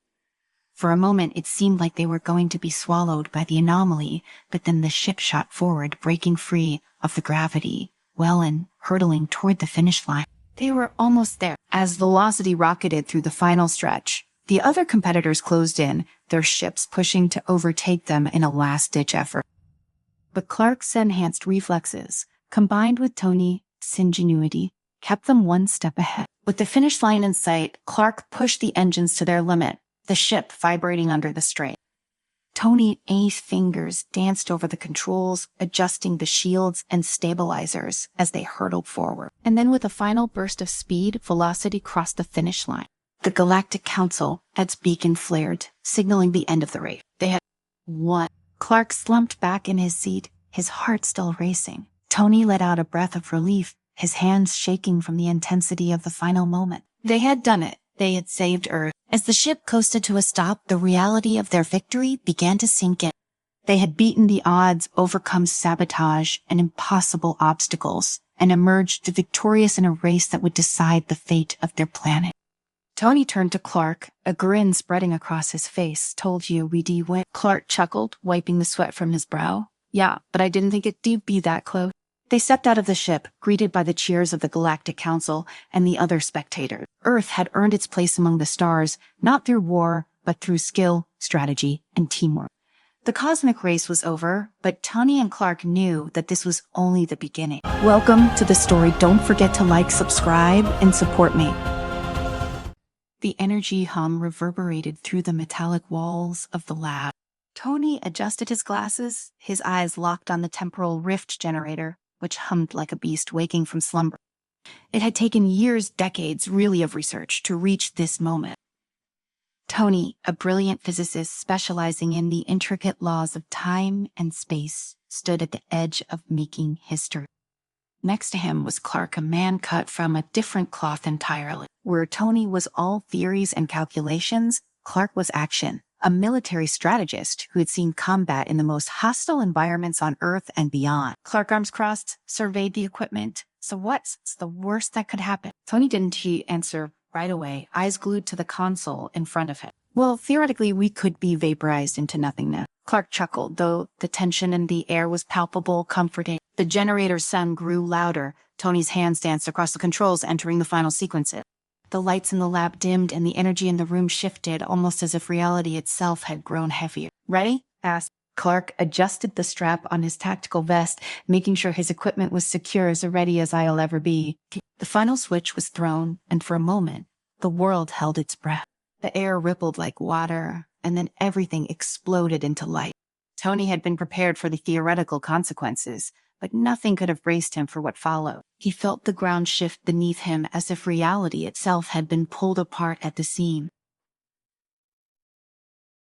For a moment, it seemed like they were going to be swallowed by the anomaly, but then the ship shot forward, breaking free of the gravity, well and hurtling toward the finish line. They were almost there. As velocity rocketed through the final stretch, the other competitors closed in, their ships pushing to overtake them in a last-ditch effort. But Clark's enhanced reflexes, combined with Tony's ingenuity, kept them one step ahead. With the finish line in sight, Clark pushed the engines to their limit, the ship vibrating under the strain. Tony's fingers danced over the controls, adjusting the shields and stabilizers as they hurtled forward. And then with a final burst of speed, velocity crossed the finish line. The Galactic Council, its beacon flared, signaling the end of the race. They had won. Clark slumped back in his seat, his heart still racing. Tony let out a breath of relief, his hands shaking from the intensity of the final moment. They had done it. They had saved Earth. As the ship coasted to a stop, the reality of their victory began to sink in. They had beaten the odds, overcome sabotage and impossible obstacles, and emerged victorious in a race that would decide the fate of their planet. Tony turned to Clark, a grin spreading across his face. Told you we'd win. Clark chuckled, wiping the sweat from his brow. Yeah, but I didn't think it'd be that close. They stepped out of the ship, greeted by the cheers of the Galactic Council and the other spectators. Earth had earned its place among the stars, not through war, but through skill, strategy, and teamwork. The cosmic race was over, but Tony and Clark knew that this was only the beginning. Welcome to the story. Don't forget to like, subscribe, and support me. The energy hum reverberated through the metallic walls of the lab. Tony adjusted his glasses, his eyes locked on the temporal rift generator, which hummed like a beast waking from slumber. It had taken years, decades, really, of research to reach this moment. Tony, a brilliant physicist specializing in the intricate laws of time and space, stood at the edge of making history. Next to him was Clark, a man cut from a different cloth entirely. Where Tony was all theories and calculations, Clark was action, a military strategist who had seen combat in the most hostile environments on Earth and beyond. Clark, arms crossed, surveyed the equipment. So what's the worst that could happen? Tony didn't answer right away, eyes glued to the console in front of him. Well, theoretically, we could be vaporized into nothingness. Clark chuckled, though the tension in the air was palpable, comforting. The generator's sound grew louder. Tony's hands danced across the controls, entering the final sequences. The lights in the lab dimmed, and the energy in the room shifted, almost as if reality itself had grown heavier. Ready? Asked. Clark adjusted the strap on his tactical vest, making sure his equipment was secure, as ready as I'll ever be. The final switch was thrown, and for a moment, the world held its breath. The air rippled like water, and then everything exploded into light. Tony had been prepared for the theoretical consequences, but nothing could have braced him for what followed. He felt the ground shift beneath him as if reality itself had been pulled apart at the seam.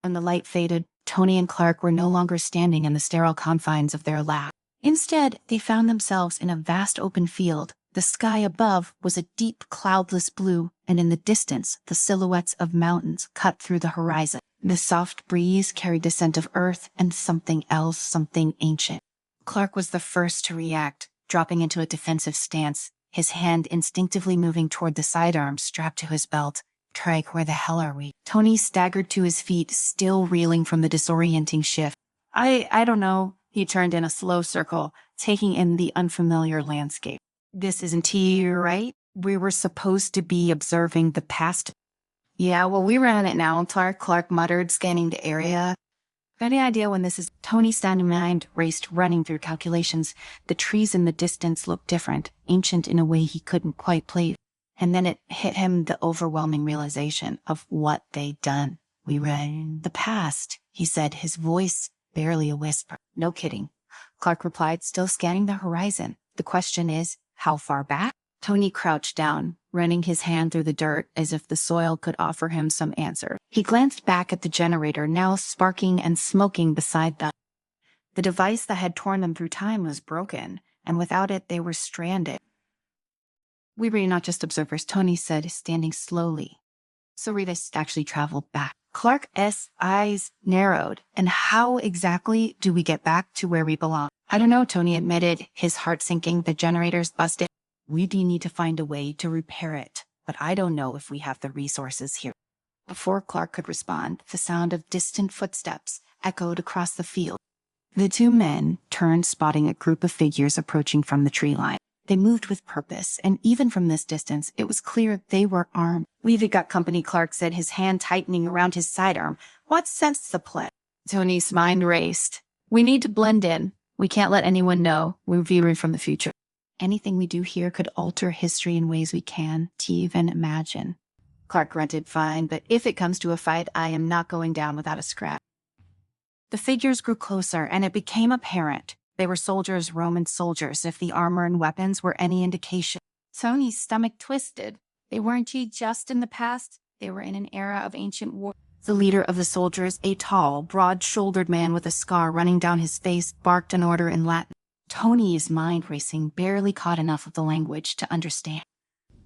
When the light faded, Tony and Clark were no longer standing in the sterile confines of their lab. Instead, they found themselves in a vast open field. The sky above was a deep, cloudless blue, and in the distance, the silhouettes of mountains cut through the horizon. The soft breeze carried the scent of earth and something else, something ancient. Clark was the first to react, dropping into a defensive stance, his hand instinctively moving toward the sidearm strapped to his belt. Trike, where the hell are we? Tony staggered to his feet, still reeling from the disorienting shift. I don't know. He turned in a slow circle, taking in the unfamiliar landscape. This isn't here, right? We were supposed to be observing the past. Yeah, well, we were on it now, Clark muttered, scanning the area. Any idea when this is? Tony's standing mind raced, running through calculations. The trees in the distance looked different, ancient in a way he couldn't quite place. And then it hit him, the overwhelming realization of what they'd done. We were in the past, he said, his voice barely a whisper. No kidding, Clark replied, still scanning the horizon. The question is, how far back? Tony crouched down, running his hand through the dirt as if the soil could offer him some answer. He glanced back at the generator, now sparking and smoking beside them. The device that had torn them through time was broken, and without it they were stranded. We were not just observers, Tony said, standing slowly. So we just actually traveled back. Clark's eyes narrowed. And how exactly do we get back to where we belong? I don't know, Tony admitted, his heart sinking. The generator's busted. We do need to find a way to repair it, but I don't know if we have the resources here. Before Clark could respond, the sound of distant footsteps echoed across the field. The two men turned, spotting a group of figures approaching from the tree line. They moved with purpose, and even from this distance, it was clear they were armed. We've got company, Clark said, his hand tightening around his sidearm. What sense the play? Tony's mind raced. We need to blend in. We can't let anyone know we're viewing from the future. Anything we do here could alter history in ways we can't even imagine. Clark grunted, fine, but if it comes to a fight, I am not going down without a scrap. The figures grew closer, and it became apparent. They were soldiers, Roman soldiers, if the armor and weapons were any indication. Tony's stomach twisted. They weren't just in the past. They were in an era of ancient war. The leader of the soldiers, a tall, broad-shouldered man with a scar running down his face, barked an order in Latin. Tony's mind racing barely caught enough of the language to understand.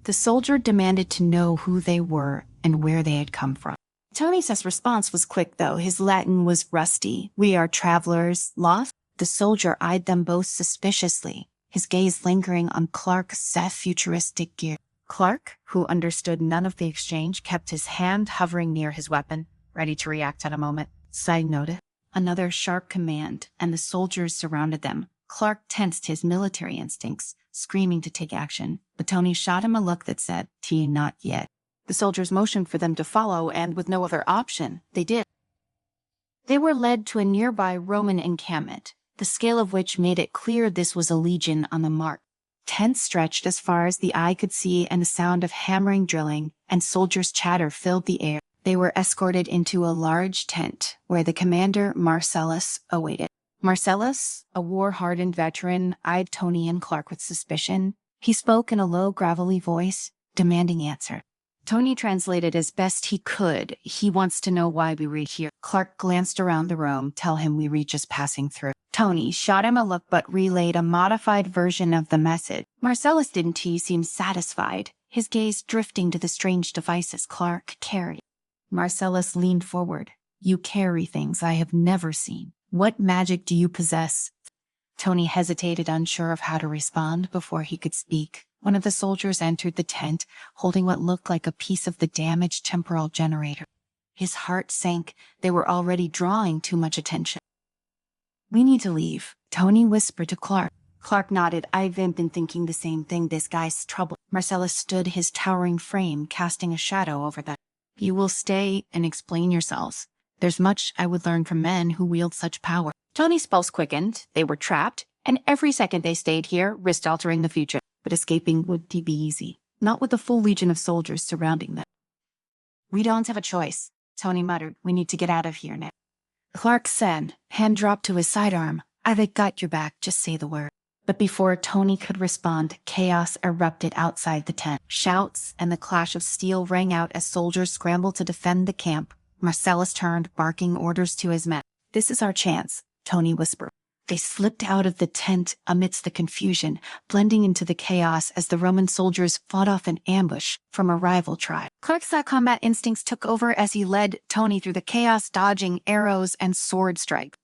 The soldier demanded to know who they were and where they had come from. Tony's response was quick, though. His Latin was rusty. We are travelers, lost? The soldier eyed them both suspiciously, his gaze lingering on Clark's futuristic gear. Clark, who understood none of the exchange, kept his hand hovering near his weapon, ready to react at a moment. Side noted, another sharp command, and the soldiers surrounded them. Clark tensed his military instincts, screaming to take action, but Tony shot him a look that said, not yet. The soldiers motioned for them to follow, and with no other option, they did. They were led to a nearby Roman encampment, the scale of which made it clear this was a legion on the march. Tents stretched as far as the eye could see, and the sound of hammering drilling and soldiers' chatter filled the air. They were escorted into a large tent where the commander Marcellus awaited. Marcellus, a war-hardened veteran, eyed Tony and Clark with suspicion. He spoke in a low, gravelly voice, demanding answer. Tony translated as best he could. He wants to know why we reach here. Clark glanced around the room. Tell him we reach just passing through. Tony shot him a look but relayed a modified version of the message. Marcellus didn't seem satisfied, his gaze drifting to the strange devices Clark carried. Marcellus leaned forward. You carry things I have never seen. What magic do you possess? Tony hesitated, unsure of how to respond before he could speak. One of the soldiers entered the tent, holding what looked like a piece of the damaged temporal generator. His heart sank. They were already drawing too much attention. We need to leave, Tony whispered to Clark. Clark nodded. I've been thinking the same thing. This guy's trouble. Marcellus stood, his towering frame casting a shadow over them. You will stay and explain yourselves. There's much I would learn from men who wield such power. Tony's pulse quickened. They were trapped, and every second they stayed here risked altering the future. But escaping would be easy, not with a full legion of soldiers surrounding them. We don't have a choice, Tony muttered. We need to get out of here now. Clark said, hand dropped to his sidearm. I've got your back, just say the word. But before Tony could respond, chaos erupted outside the tent. Shouts and the clash of steel rang out as soldiers scrambled to defend the camp. Marcellus turned, barking orders to his men. This is our chance, Tony whispered. They slipped out of the tent amidst the confusion, blending into the chaos as the Roman soldiers fought off an ambush from a rival tribe. Clark's combat instincts took over as he led Tony through the chaos, dodging arrows and sword strikes.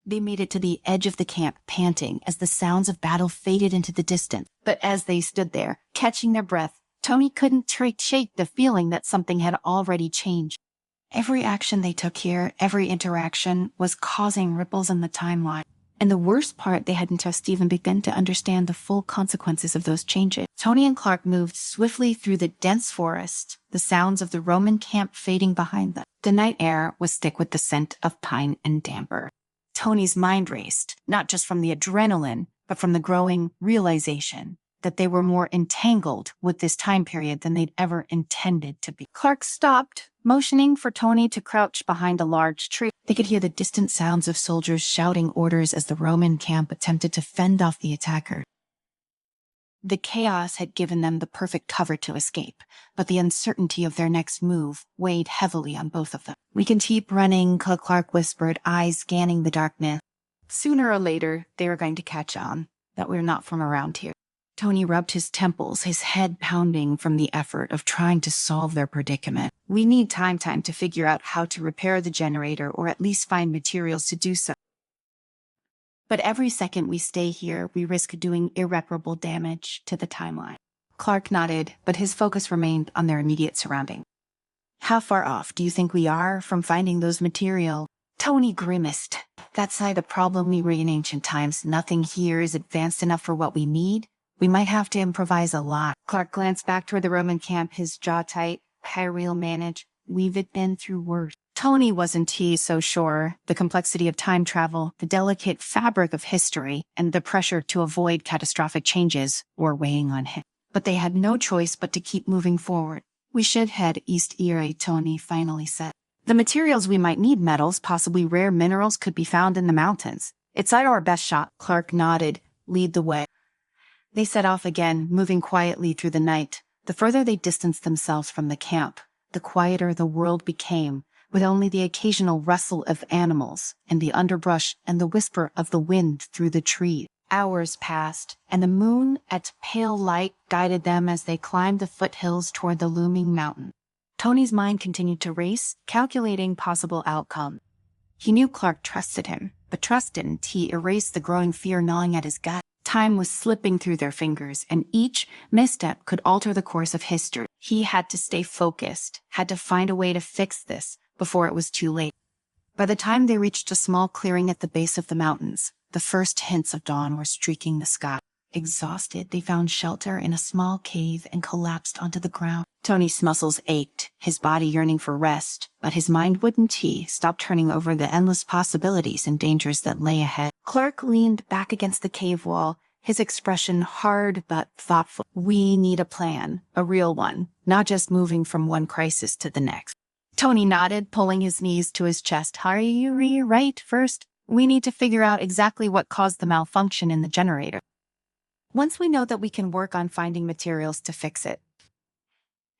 They made it to the edge of the camp, panting as the sounds of battle faded into the distance. But as they stood there, catching their breath, Tony couldn't shake the feeling that something had already changed. Every action they took here, every interaction, was causing ripples in the timeline. And the worst part, they hadn't just even begun to understand the full consequences of those changes. Tony and Clark moved swiftly through the dense forest, the sounds of the Roman camp fading behind them. The night air was thick with the scent of pine and damper. Tony's mind raced, not just from the adrenaline, but from the growing realization that they were more entangled with this time period than they'd ever intended to be. Clark stopped, motioning for Tony to crouch behind a large tree. They could hear the distant sounds of soldiers shouting orders as the Roman camp attempted to fend off the attacker. The chaos had given them the perfect cover to escape, but the uncertainty of their next move weighed heavily on both of them. We can keep running, Clark whispered, eyes scanning the darkness. Sooner or later, they were going to catch on that we're not from around here. Tony rubbed his temples, his head pounding from the effort of trying to solve their predicament. We need time to figure out how to repair the generator, or at least find materials to do so. But every second we stay here, we risk doing irreparable damage to the timeline. Clark nodded, but his focus remained on their immediate surroundings. How far off do you think we are from finding those materials? Tony grimaced. That's the problem. We were in ancient times. Nothing here is advanced enough for what we need. We might have to improvise a lot. Clark glanced back toward the Roman camp, his jaw tight. Hyreal manage. We've been through worse. Tony wasn't so sure. The complexity of time travel, the delicate fabric of history, and the pressure to avoid catastrophic changes were weighing on him. But they had no choice but to keep moving forward. We should head east Erie, Tony finally said. The materials we might need, metals, possibly rare minerals, could be found in the mountains. It's our best shot. Clark nodded. Lead the way. They set off again, moving quietly through the night. The further they distanced themselves from the camp, the quieter the world became, with only the occasional rustle of animals and the underbrush and the whisper of the wind through the trees. Hours passed, and the moon at pale light guided them as they climbed the foothills toward the looming mountain. Tony's mind continued to race, calculating possible outcomes. He knew Clark trusted him, but trust didn't erase the growing fear gnawing at his gut. Time was slipping through their fingers, and each misstep could alter the course of history. He had to stay focused, had to find a way to fix this before it was too late. By the time they reached a small clearing at the base of the mountains, the first hints of dawn were streaking the sky. Exhausted, they found shelter in a small cave and collapsed onto the ground. Tony's muscles ached, his body yearning for rest, but his mind wouldn't. He stopped turning over the endless possibilities and dangers that lay ahead. Clark leaned back against the cave wall, his expression hard but thoughtful. We need a plan, a real one, not just moving from one crisis to the next. Tony nodded, pulling his knees to his chest. Are you right? First, we need to figure out exactly what caused the malfunction in the generator. Once we know that, we can work on finding materials to fix it.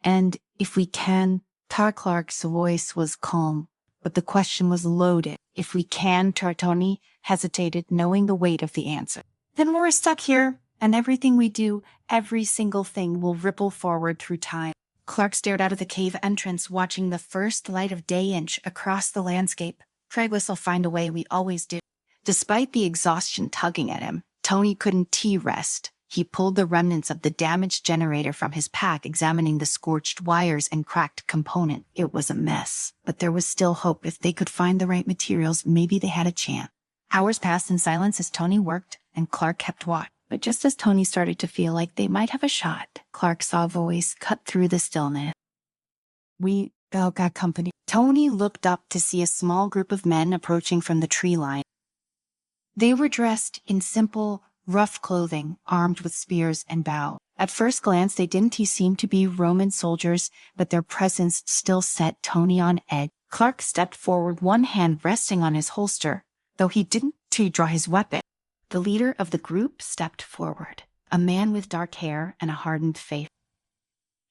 And if we can, Clark's voice was calm, but the question was loaded. If we can, Tony hesitated, knowing the weight of the answer. Then we're stuck here, and everything we do, every single thing, will ripple forward through time. Clark stared out of the cave entrance, watching the first light of day inch across the landscape. Craig will find a way, we always do. Despite the exhaustion tugging at him, Tony couldn't rest. He pulled the remnants of the damaged generator from his pack, examining the scorched wires and cracked component. It was a mess, but there was still hope. If they could find the right materials, maybe they had a chance. Hours passed in silence as Tony worked, and Clark kept watch. But just as Tony started to feel like they might have a shot, Clark saw a voice cut through the stillness. We got company. Tony looked up to see a small group of men approaching from the tree line. They were dressed in simple, rough clothing, armed with spears and bow. At first glance, they didn't seem to be Roman soldiers, but their presence still set Tony on edge. Clark stepped forward, one hand resting on his holster, though he didn't draw his weapon. The leader of the group stepped forward, a man with dark hair and a hardened face.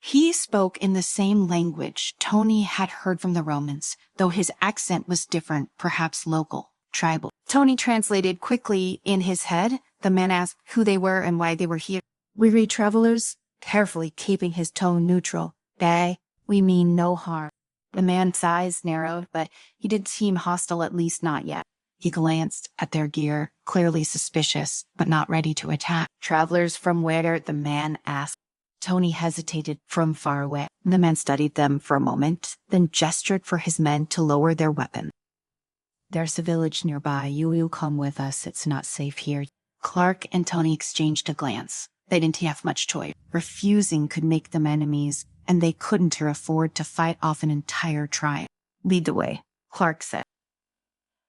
He spoke in the same language Tony had heard from the Romans, though his accent was different, perhaps local, tribal. Tony translated quickly in his head. The man asked who they were and why they were here. Weary travelers, carefully keeping his tone neutral. We mean no harm. The man's eyes narrowed, but he didn't seem hostile, at least not yet. He glanced at their gear, clearly suspicious, but not ready to attack. Travelers from where? The man asked. Tony hesitated. From far away. The man studied them for a moment, then gestured for his men to lower their weapons. There's a village nearby. You come with us. It's not safe here. Clark and Tony exchanged a glance. They didn't have much choice. Refusing could make them enemies, and they couldn't afford to fight off an entire tribe. Lead the way, Clark said.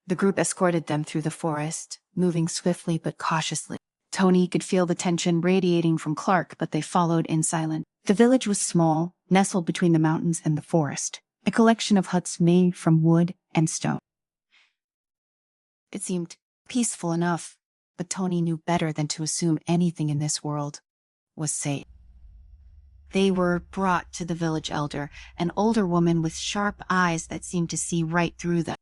The group escorted them through the forest, moving swiftly but cautiously. Tony could feel the tension radiating from Clark, but they followed in silence. The village was small, nestled between the mountains and the forest, a collection of huts made from wood and stone. It seemed peaceful enough, but Tony knew better than to assume anything in this world was safe. They were brought to the village elder, an older woman with sharp eyes that seemed to see right through them.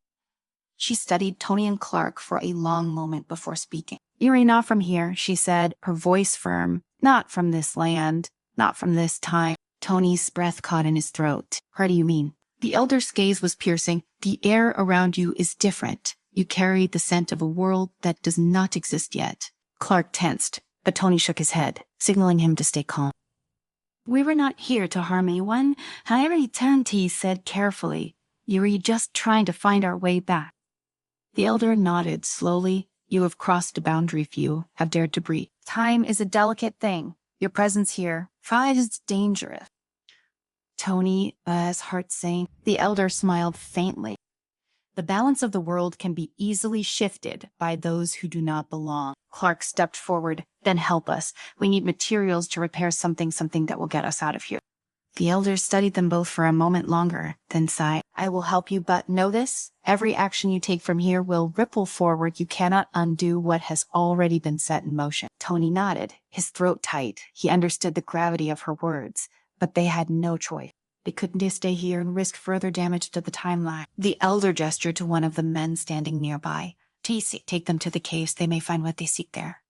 She studied Tony and Clark for a long moment before speaking. You're not from here, she said, her voice firm. Not from this land, not from this time. Tony's breath caught in his throat. What do you mean? The elder's gaze was piercing. The air around you is different. You carry the scent of a world that does not exist yet. Clark tensed, but Tony shook his head, signaling him to stay calm. We were not here to harm anyone. However, he said carefully. You were just trying to find our way back. The elder nodded slowly. You have crossed a boundary few have dared to breathe. Time is a delicate thing. Your presence here, fight is dangerous. Tony, his heart sank. The elder smiled faintly. The balance of the world can be easily shifted by those who do not belong. Clark stepped forward. Then help us. We need materials to repair something that will get us out of here. The elders studied them both for a moment longer, then sighed. I will help you, but know this. Every action you take from here will ripple forward. You cannot undo what has already been set in motion. Tony nodded, his throat tight. He understood the gravity of her words, but they had no choice. They couldn't just stay here and risk further damage to the timeline. The elder gestured to one of the men standing nearby. Take them to the caves. They may find what they seek there.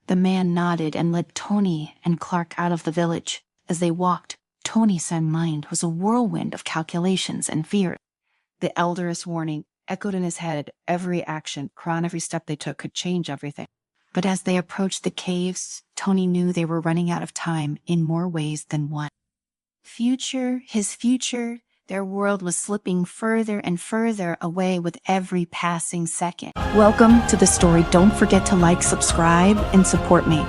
The man nodded and led Tony and Clark out of the village. As they walked, Tony's mind was a whirlwind of calculations and fear. The elder's warning echoed in his head. Every action, every step they took could change everything. But as they approached the caves, Tony knew they were running out of time in more ways than one. His future, their world was slipping further and further away with every passing second. Welcome to the story. Don't forget to like, subscribe, and support me.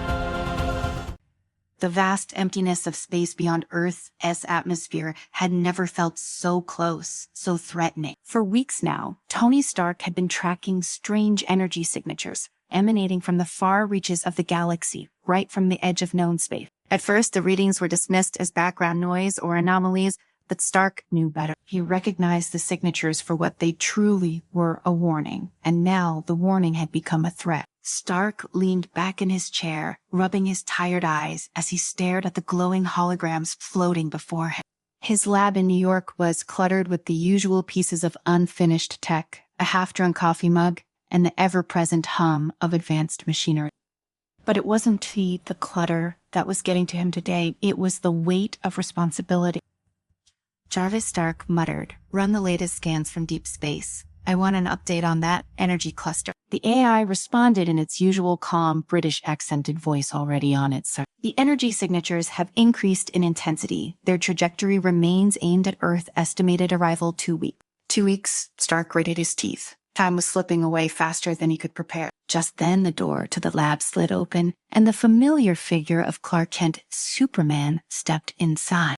The vast emptiness of space beyond Earth's atmosphere had never felt so close, so threatening. For weeks now, Tony Stark had been tracking strange energy signatures emanating from the far reaches of the galaxy, right from the edge of known space. At first, the readings were dismissed as background noise or anomalies, but Stark knew better. He recognized the signatures for what they truly were, a warning, and now the warning had become a threat. Stark leaned back in his chair, rubbing his tired eyes as he stared at the glowing holograms floating before him. His lab in New York was cluttered with the usual pieces of unfinished tech, a half-drunk coffee mug, and the ever-present hum of advanced machinery. But it wasn't the clutter that was getting to him today. It was the weight of responsibility. Jarvis Stark muttered, "Run the latest scans from deep space. I want an update on that energy cluster." The AI responded in its usual calm, British accented voice already on it, sir. "The energy signatures have increased in intensity. Their trajectory remains aimed at Earth, estimated arrival 2 weeks. 2 weeks, Stark gritted his teeth. Time was slipping away faster than he could prepare. Just then the door to the lab slid open, and the familiar figure of Clark Kent, Superman, stepped inside.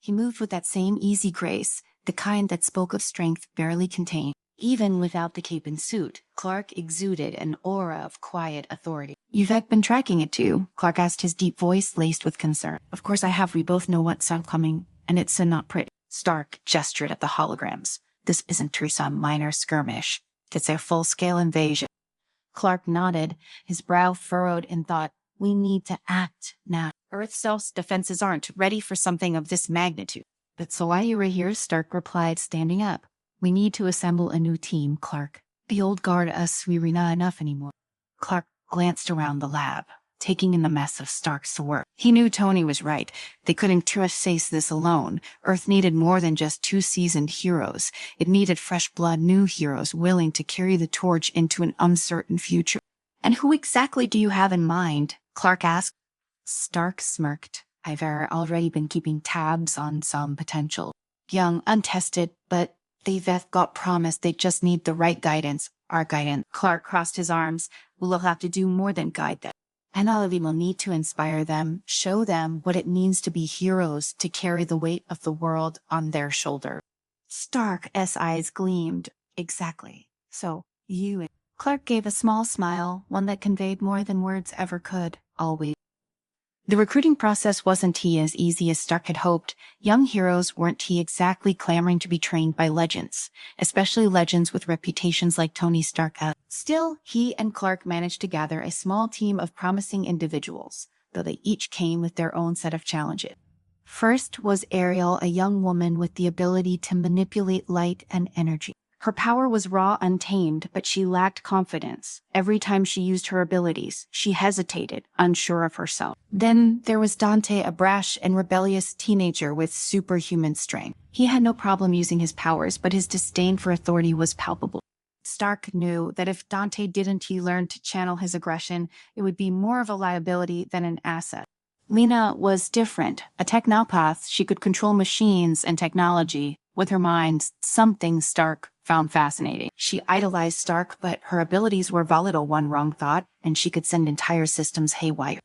He moved with that same easy grace, the kind that spoke of strength barely contained. Even without the cape and suit, Clark exuded an aura of quiet authority. "You've been tracking it too?" Clark asked, his deep voice laced with concern. "Of course I have. We both know what's coming, and it's not pretty." Stark gestured at the holograms. "This isn't some minor skirmish. It's a full-scale invasion." Clark nodded, his brow furrowed in thought. "We need to act now. Earth's self-defenses aren't ready for something of this magnitude." "That's why you were here," Stark replied, standing up. "We need to assemble a new team, Clark. The old guard us, we're not enough anymore." Clark glanced around the lab, taking in the mess of Stark's work. He knew Tony was right. They couldn't face this alone. Earth needed more than just 2 seasoned heroes. It needed fresh blood, new heroes willing to carry the torch into an uncertain future. "And who exactly do you have in mind?" Clark asked. Stark smirked. "I've already been keeping tabs on some potential. Young, untested, but they've got promise. They just need the right guidance. Our guidance." Clark crossed his arms. "We'll have to do more than guide them. And all of you will need to inspire them, show them what it means to be heroes, to carry the weight of the world on their shoulder." Stark's eyes gleamed. "Exactly. So, you..." Clark gave a small smile, one that conveyed more than words ever could. "Always." The recruiting process wasn't as easy as Stark had hoped. Young heroes weren't exactly clamoring to be trained by legends, especially legends with reputations like Tony Stark. Still, he and Clark managed to gather a small team of promising individuals, though they each came with their own set of challenges. First was Ariel, a young woman with the ability to manipulate light and energy. Her power was raw, untamed, but she lacked confidence. Every time she used her abilities, she hesitated, unsure of herself. Then there was Dante, a brash and rebellious teenager with superhuman strength. He had no problem using his powers, but his disdain for authority was palpable. Stark knew that if Dante didn't learn to channel his aggression, it would be more of a liability than an asset. Lena was different. A technopath, she could control machines and technology with her mind, something Stark found fascinating. She idolized Stark, but her abilities were volatile. One wrong thought, and she could send entire systems haywire.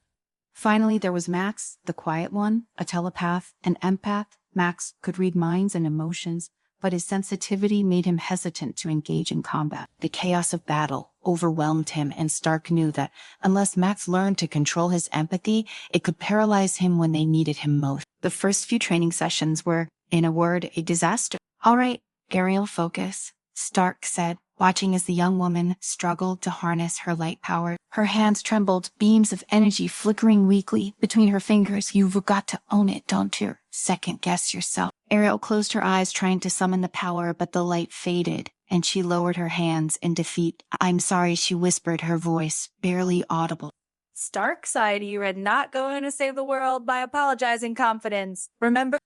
Finally, there was Max, the quiet one, a telepath, an empath. Max could read minds and emotions, but his sensitivity made him hesitant to engage in combat. The chaos of battle overwhelmed him, and Stark knew that unless Max learned to control his empathy, it could paralyze him when they needed him most. The first few training sessions were, in a word, a disaster. "All right, Ariel, focus," Stark said, watching as the young woman struggled to harness her light power. Her hands trembled, beams of energy flickering weakly between her fingers. "You've got to own it, don't you second-guess yourself." Ariel closed her eyes, trying to summon the power, but the light faded, and she lowered her hands in defeat. "I'm sorry," she whispered, her voice barely audible. Stark sighed. "You are not going to save the world by apologizing, confidence. Remember..."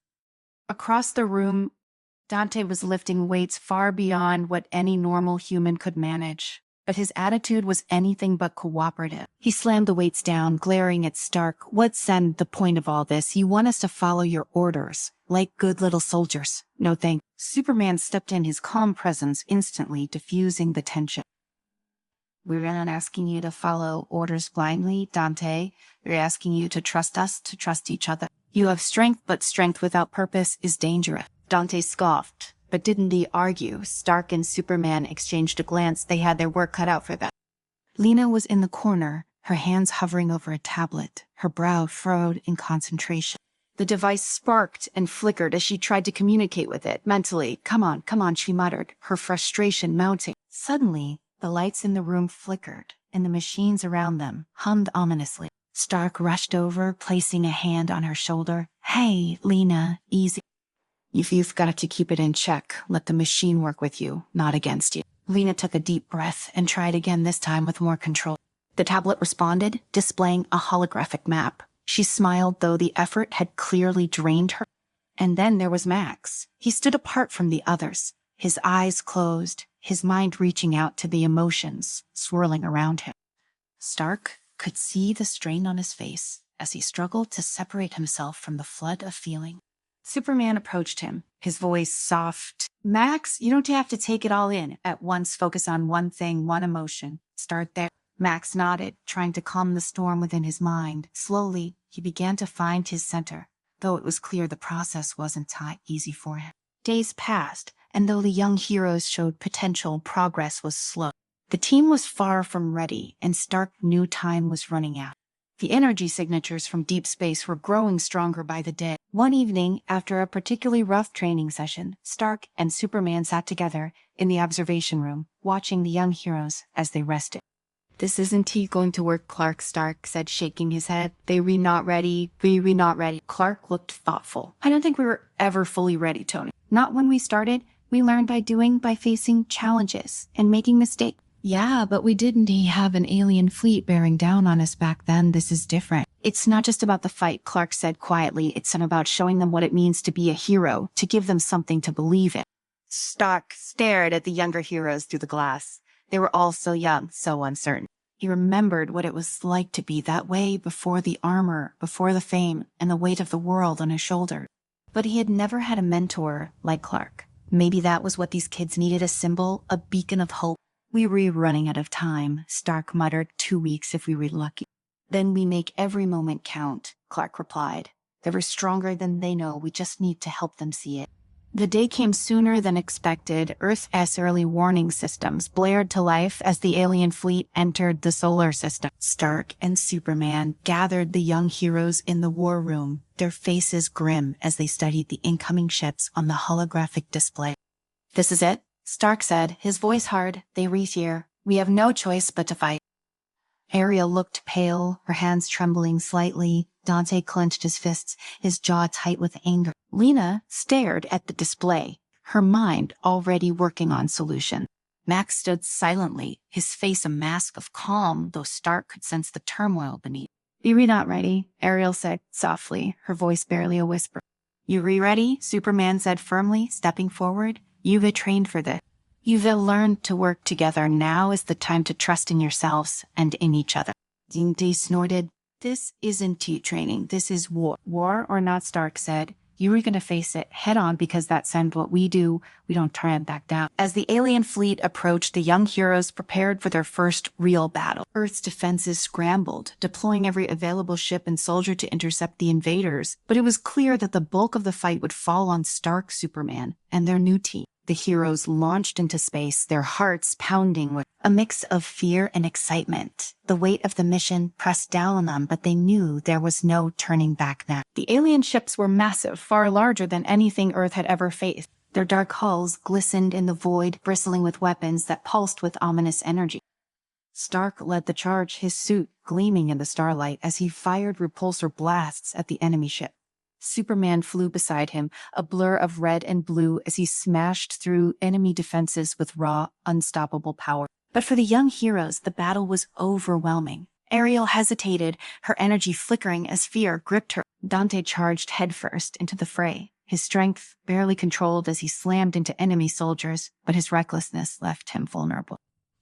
Across the room, Dante was lifting weights far beyond what any normal human could manage. But his attitude was anything but cooperative. He slammed the weights down, glaring at Stark. "What's the point of all this? You want us to follow your orders, like good little soldiers." "No thanks." Superman stepped in, his calm presence instantly diffusing the tension. We're not asking you to follow orders blindly, Dante. We're asking you to trust us, to trust each other. You have strength, but strength without purpose is dangerous. Dante scoffed, but didn't he argue? Stark and Superman exchanged a glance. They had their work cut out for them. Lena was in the corner, her hands hovering over a tablet, her brow furrowed in concentration. The device sparked and flickered as she tried to communicate with it mentally. Come on, she muttered, her frustration mounting. Suddenly, the lights in the room flickered, and the machines around them hummed ominously. Stark rushed over, placing a hand on her shoulder. Hey, Lena, easy. You've got to keep it in check. Let the machine work with you, not against you. Lena took a deep breath and tried again, this time with more control. The tablet responded, displaying a holographic map. She smiled, though the effort had clearly drained her. And then there was Max. He stood apart from the others, his eyes closed, his mind reaching out to the emotions swirling around him. Stark could see the strain on his face as he struggled to separate himself from the flood of feeling. Superman approached him, his voice soft. Max, you don't have to take it all in at once. Focus on one thing, one emotion. Start there. Max nodded, trying to calm the storm within his mind. Slowly, he began to find his center, though it was clear the process wasn't easy for him. Days passed, and though the young heroes showed potential, progress was slow. The team was far from ready, and Stark knew time was running out. The energy signatures from deep space were growing stronger by the day. One evening, after a particularly rough training session, Stark and Superman sat together in the observation room, watching the young heroes as they rested. This isn't going to work, Clark, Stark said, shaking his head. They were not ready. We were not ready. Clark looked thoughtful. I don't think we were ever fully ready, Tony. Not when we started. We learned by facing challenges and making mistakes. Yeah, but we didn't have an alien fleet bearing down on us back then. This is different. It's not just about the fight, Clark said quietly. It's about showing them what it means to be a hero, to give them something to believe in. Stark stared at the younger heroes through the glass. They were all so young, so uncertain. He remembered what it was like to be that way before the armor, before the fame, and the weight of the world on his shoulders. But he had never had a mentor like Clark. Maybe that was what these kids needed, a symbol, a beacon of hope. We were running out of time, Stark muttered. 2 weeks if we were lucky. Then we make every moment count, Clark replied. They were stronger than they know. We just need to help them see it. The day came sooner than expected. Earth's early warning systems blared to life as the alien fleet entered the solar system. Stark and Superman gathered the young heroes in the war room, their faces grim as they studied the incoming ships on the holographic display. This is it, Stark said, his voice hard. They reach here. We have no choice but to fight. Ariel looked pale, her hands trembling slightly. Dante clenched his fists, his jaw tight with anger. Lena stared at the display, her mind already working on solution. Max stood silently, his face a mask of calm, though Stark could sense the turmoil beneath. We're not ready, Ariel said softly, her voice barely a whisper. You ready? Superman said firmly, stepping forward. You've trained for this. You've learned to work together. Now is the time to trust in yourselves and in each other. Dante snorted. This isn't training. This is war. War or not, Stark said. You were going to face it head on because that's what we do. We don't turn back down. As the alien fleet approached, the young heroes prepared for their first real battle. Earth's defenses scrambled, deploying every available ship and soldier to intercept the invaders. But it was clear that the bulk of the fight would fall on Stark, Superman, and their new team. The heroes launched into space, their hearts pounding with a mix of fear and excitement. The weight of the mission pressed down on them, but they knew there was no turning back now. The alien ships were massive, far larger than anything Earth had ever faced. Their dark hulls glistened in the void, bristling with weapons that pulsed with ominous energy. Stark led the charge, his suit gleaming in the starlight as he fired repulsor blasts at the enemy ship. Superman flew beside him, a blur of red and blue as he smashed through enemy defenses with raw, unstoppable power. But for the young heroes, the battle was overwhelming. Ariel hesitated, her energy flickering as fear gripped her. Dante charged headfirst into the fray, his strength barely controlled as he slammed into enemy soldiers, but his recklessness left him vulnerable.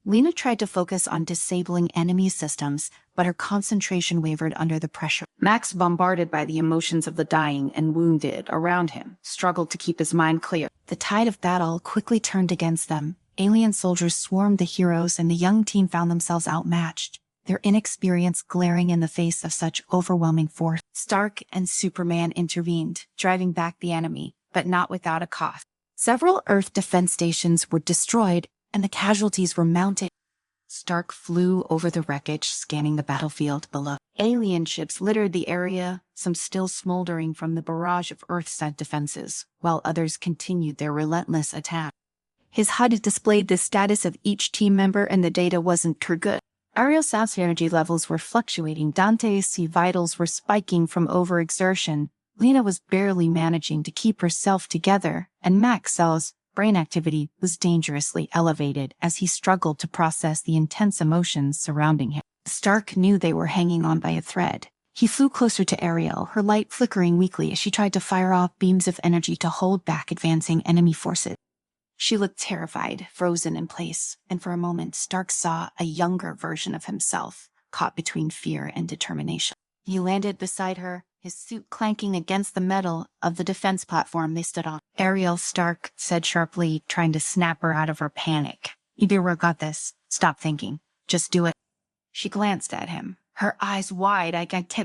Lena tried to focus on disabling enemy systems, but her concentration wavered under the pressure. Max, bombarded by the emotions of the dying and wounded around him, struggled to keep his mind clear. The tide of battle quickly turned against them, Alien soldiers swarmed the heroes and the young team found themselves outmatched, their inexperience glaring in the face of such overwhelming force. Stark and Superman intervened, driving back the enemy, but not without a cost. Several Earth defense stations were destroyed, and the casualties were mounted. Stark flew over the wreckage, scanning the battlefield below. Alien ships littered the area, some still smoldering from the barrage of Earth-sent defenses, while others continued their relentless attack. His HUD displayed the status of each team member, and the data wasn't too good. Ariel's energy levels were fluctuating. Dante's vitals were spiking from overexertion. Lena was barely managing to keep herself together, and Mechs' brain activity was dangerously elevated as he struggled to process the intense emotions surrounding him. Stark knew they were hanging on by a thread. He flew closer to Ariel, her light flickering weakly as she tried to fire off beams of energy to hold back advancing enemy forces. She looked terrified, frozen in place, and for a moment Stark saw a younger version of himself, caught between fear and determination. He landed beside her, his suit clanking against the metal of the defense platform they stood on. Ariel, Stark said sharply, trying to snap her out of her panic. "You got this. Stop thinking. Just do it." She glanced at him, her eyes wide.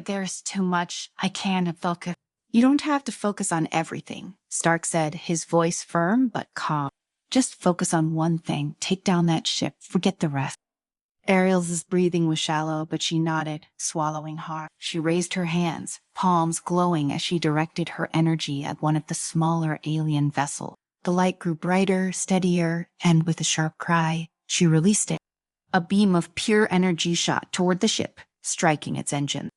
There's too much. I can't focus." "You don't have to focus on everything," Stark said, his voice firm but calm. "Just focus on one thing. Take down that ship. Forget the rest." Ariel's breathing was shallow, but she nodded, swallowing hard. She raised her hands, palms glowing as she directed her energy at one of the smaller alien vessels. The light grew brighter, steadier, and with a sharp cry, she released it. A beam of pure energy shot toward the ship, striking its engine.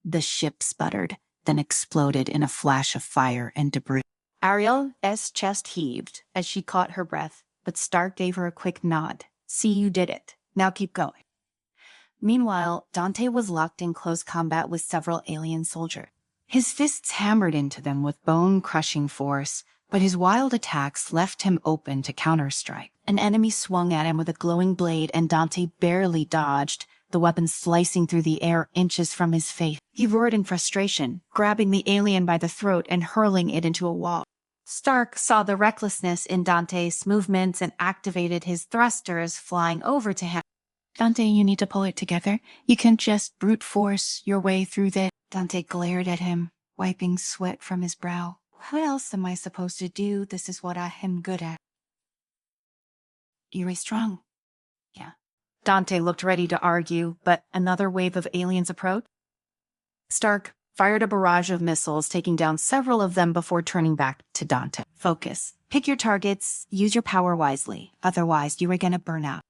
The ship sputtered, then exploded in a flash of fire and debris. Ariel's chest heaved as she caught her breath, but Stark gave her a quick nod. "See, you did it. Now keep going." Meanwhile, Dante was locked in close combat with several alien soldiers. His fists hammered into them with bone-crushing force, but his wild attacks left him open to counterstrike. An enemy swung at him with a glowing blade, and Dante barely dodged, the weapon slicing through the air inches from his face. He roared in frustration, grabbing the alien by the throat and hurling it into a wall. Stark saw the recklessness in Dante's movements and activated his thrusters, flying over to him. "Dante, you need to pull it together. You can't just brute force your way through this." Dante glared at him, wiping sweat from his brow. "What else am I supposed to do? This is what I am good at." "You're strong." "Yeah." Dante looked ready to argue, but another wave of aliens approached. Stark fired a barrage of missiles, taking down several of them before turning back to Dante. "Focus. Pick your targets. Use your power wisely. Otherwise, you are gonna burn out."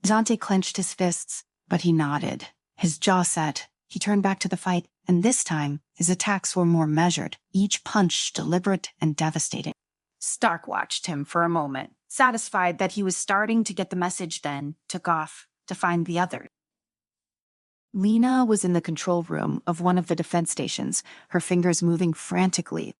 Dante clenched his fists, but he nodded. His jaw set. He turned back to the fight, and this time, his attacks were more measured, each punch deliberate and devastating. Stark watched him for a moment, satisfied that he was starting to get the message, then took off to find the others. Lena was in the control room of one of the defense stations, her fingers moving frantically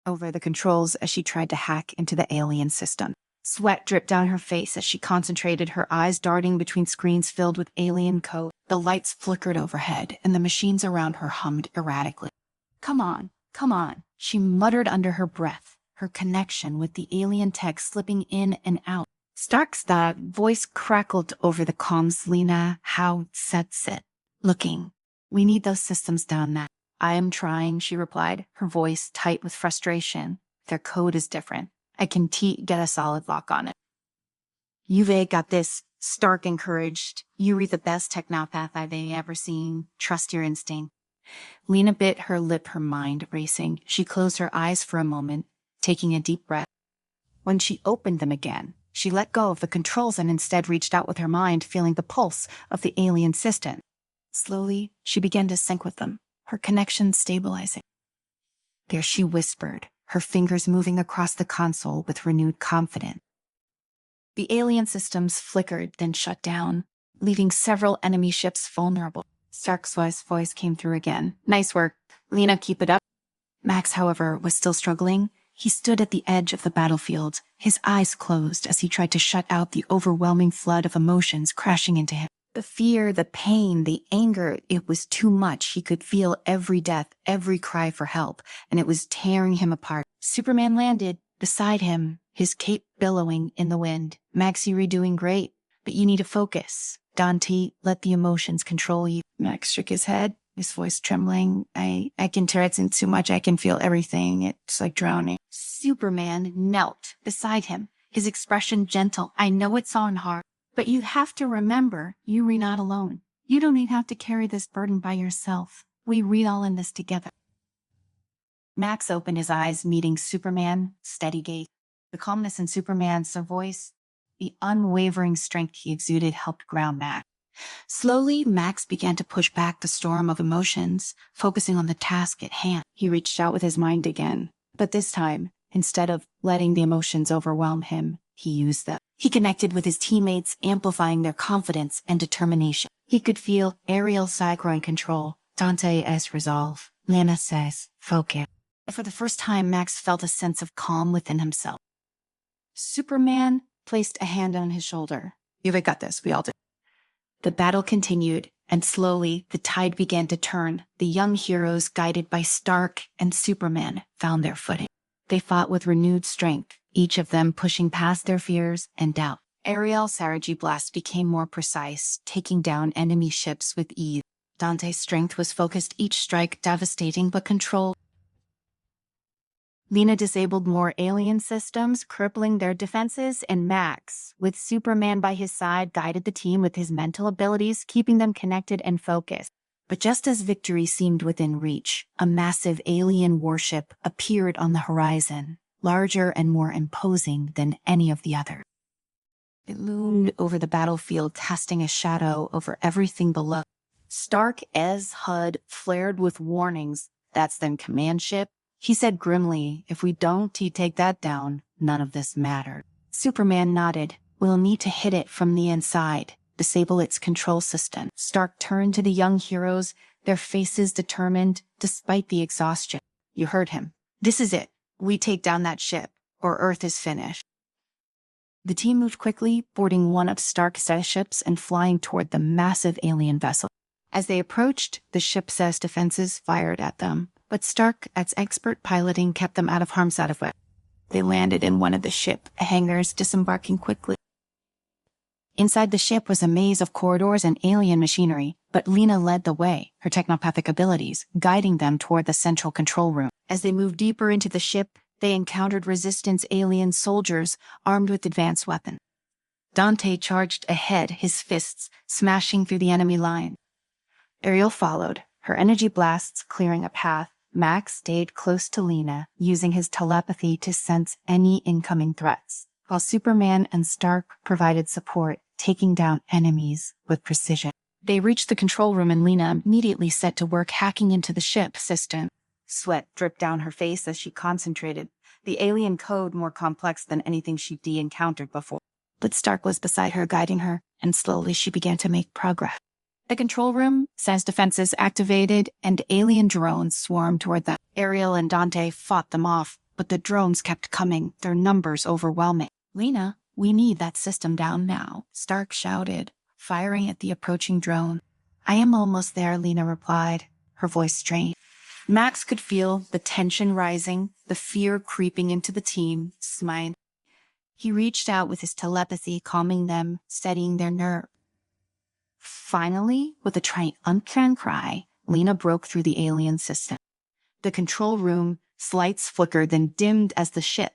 over the controls as she tried to hack into the alien system. Sweat dripped down her face as she concentrated, her eyes darting between screens filled with alien code. The lights flickered overhead, and the machines around her hummed erratically. Come on, she muttered under her breath, her connection with the alien tech slipping in and out. Stark's voice crackled over the comms. "Lena, how sets it? Looking. We need those systems down now." "I am trying," she replied, her voice tight with frustration. "Their code is different. I can get a solid lock on it." "You've got this," Stark encouraged. "You're the best technopath I've ever seen. Trust your instinct." Lena bit her lip, her mind racing. She closed her eyes for a moment, taking a deep breath. When she opened them again, she let go of the controls and instead reached out with her mind, feeling the pulse of the alien system. Slowly, she began to sync with them, her connection stabilizing. There she whispered, her fingers moving across the console with renewed confidence. The alien systems flickered, then shut down, leaving several enemy ships vulnerable. Stark's voice came through again. "Nice work. Lena, keep it up." Mechs, however, was still struggling. He stood at the edge of the battlefield, his eyes closed as he tried to shut out the overwhelming flood of emotions crashing into him. The fear, the pain, the anger, it was too much. He could feel every death, every cry for help, and it was tearing him apart. Superman landed beside him, his cape billowing in the wind. Max, you're doing great, but you need to focus. Dante, let the emotions control you. Max shook his head, his voice trembling. I can tell it's in too much. I can feel everything. It's like drowning. Superman knelt beside him, his expression gentle. I know it's on hard, but you have to remember, you are not alone. You don't even have to carry this burden by yourself. We read all in this together. Max opened his eyes, meeting Superman, steady gaze. The calmness in Superman's voice, the unwavering strength he exuded helped ground Max. Slowly, Max began to push back the storm of emotions, focusing on the task at hand. He reached out with his mind again, but this time, instead of letting the emotions overwhelm him, he used them. He connected with his teammates, amplifying their confidence and determination. He could feel Ariel Psycho in control, Dante as resolve, Lana says focus. For the first time, Max felt a sense of calm within himself. Superman placed a hand on his shoulder. You've got this, we all do. The battle continued, and slowly the tide began to turn. The young heroes, guided by Stark and Superman, found their footing. They fought with renewed strength, each of them pushing past their fears and doubt. Ariel's Saragi blast became more precise, taking down enemy ships with ease. Dante's strength was focused, each strike devastating but controlled. Lena disabled more alien systems, crippling their defenses, and Max, with Superman by his side, guided the team with his mental abilities, keeping them connected and focused. But just as victory seemed within reach, a massive alien warship appeared on the horizon, larger and more imposing than any of the others. It loomed over the battlefield, casting a shadow over everything below. Stark as HUD flared with warnings. That's them command ship. He said grimly, if we don't take that down, none of this mattered. Superman nodded. We'll need to hit it from the inside, disable its control system. Stark turned to the young heroes, their faces determined despite the exhaustion. You heard him. This is it. We take down that ship, or Earth is finished. The team moved quickly, boarding one of Stark's ships and flying toward the massive alien vessel. As they approached, the ship's defenses fired at them, but Stark, as expert piloting, kept them out of harm's way. They landed in one of the ship hangars, disembarking quickly. Inside the ship was a maze of corridors and alien machinery, but Lena led the way, her technopathic abilities guiding them toward the central control room. As they moved deeper into the ship, they encountered resistance alien soldiers armed with advanced weapons. Dante charged ahead, his fists smashing through the enemy line. Ariel followed, her energy blasts clearing a path. Max stayed close to Lena, using his telepathy to sense any incoming threats, while Superman and Stark provided support, taking down enemies with precision. They reached the control room and Lena immediately set to work hacking into the ship system. Sweat dripped down her face as she concentrated, the alien code more complex than anything she'd encountered before. But Stark was beside her, guiding her, and slowly she began to make progress. The control room, Sans defenses activated, and alien drones swarmed toward them. Ariel and Dante fought them off, but the drones kept coming, their numbers overwhelming. Lena, we need that system down now, Stark shouted, firing at the approaching drone. I am almost there, Lena replied, her voice strained. Max could feel the tension rising, the fear creeping into the team, smiling. He reached out with his telepathy, calming them, steadying their nerve. Finally, with a triumphant cry, Lena broke through the alien system. The control room, lights flickered, then dimmed as the ship's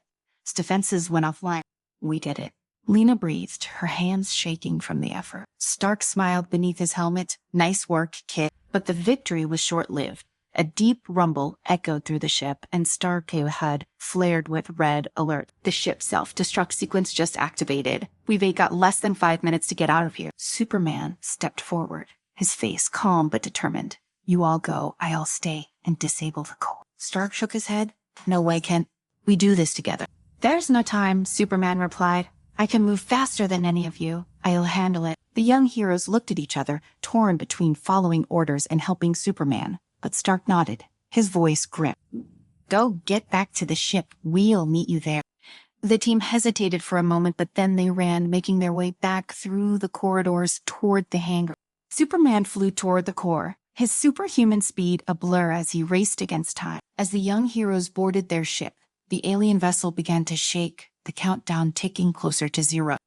defenses went offline. We did it. Lena breathed, her hands shaking from the effort. Stark smiled beneath his helmet. Nice work, kid. But the victory was short-lived. A deep rumble echoed through the ship, and Stark HUD flared with red alert. The ship's self-destruct sequence just activated. We've got less than 5 minutes to get out of here. Superman stepped forward, his face calm but determined. You all go, I'll stay and disable the core. Stark shook his head. No way, Kent. We do this together. There's no time, Superman replied. I can move faster than any of you. I'll handle it. The young heroes looked at each other, torn between following orders and helping Superman. But Stark nodded, his voice grim. Go get back to the ship. We'll meet you there. The team hesitated for a moment, but then they ran, making their way back through the corridors toward the hangar. Superman flew toward the core, his superhuman speed a blur as he raced against time. As the young heroes boarded their ship, the alien vessel began to shake, the countdown ticking closer to 0.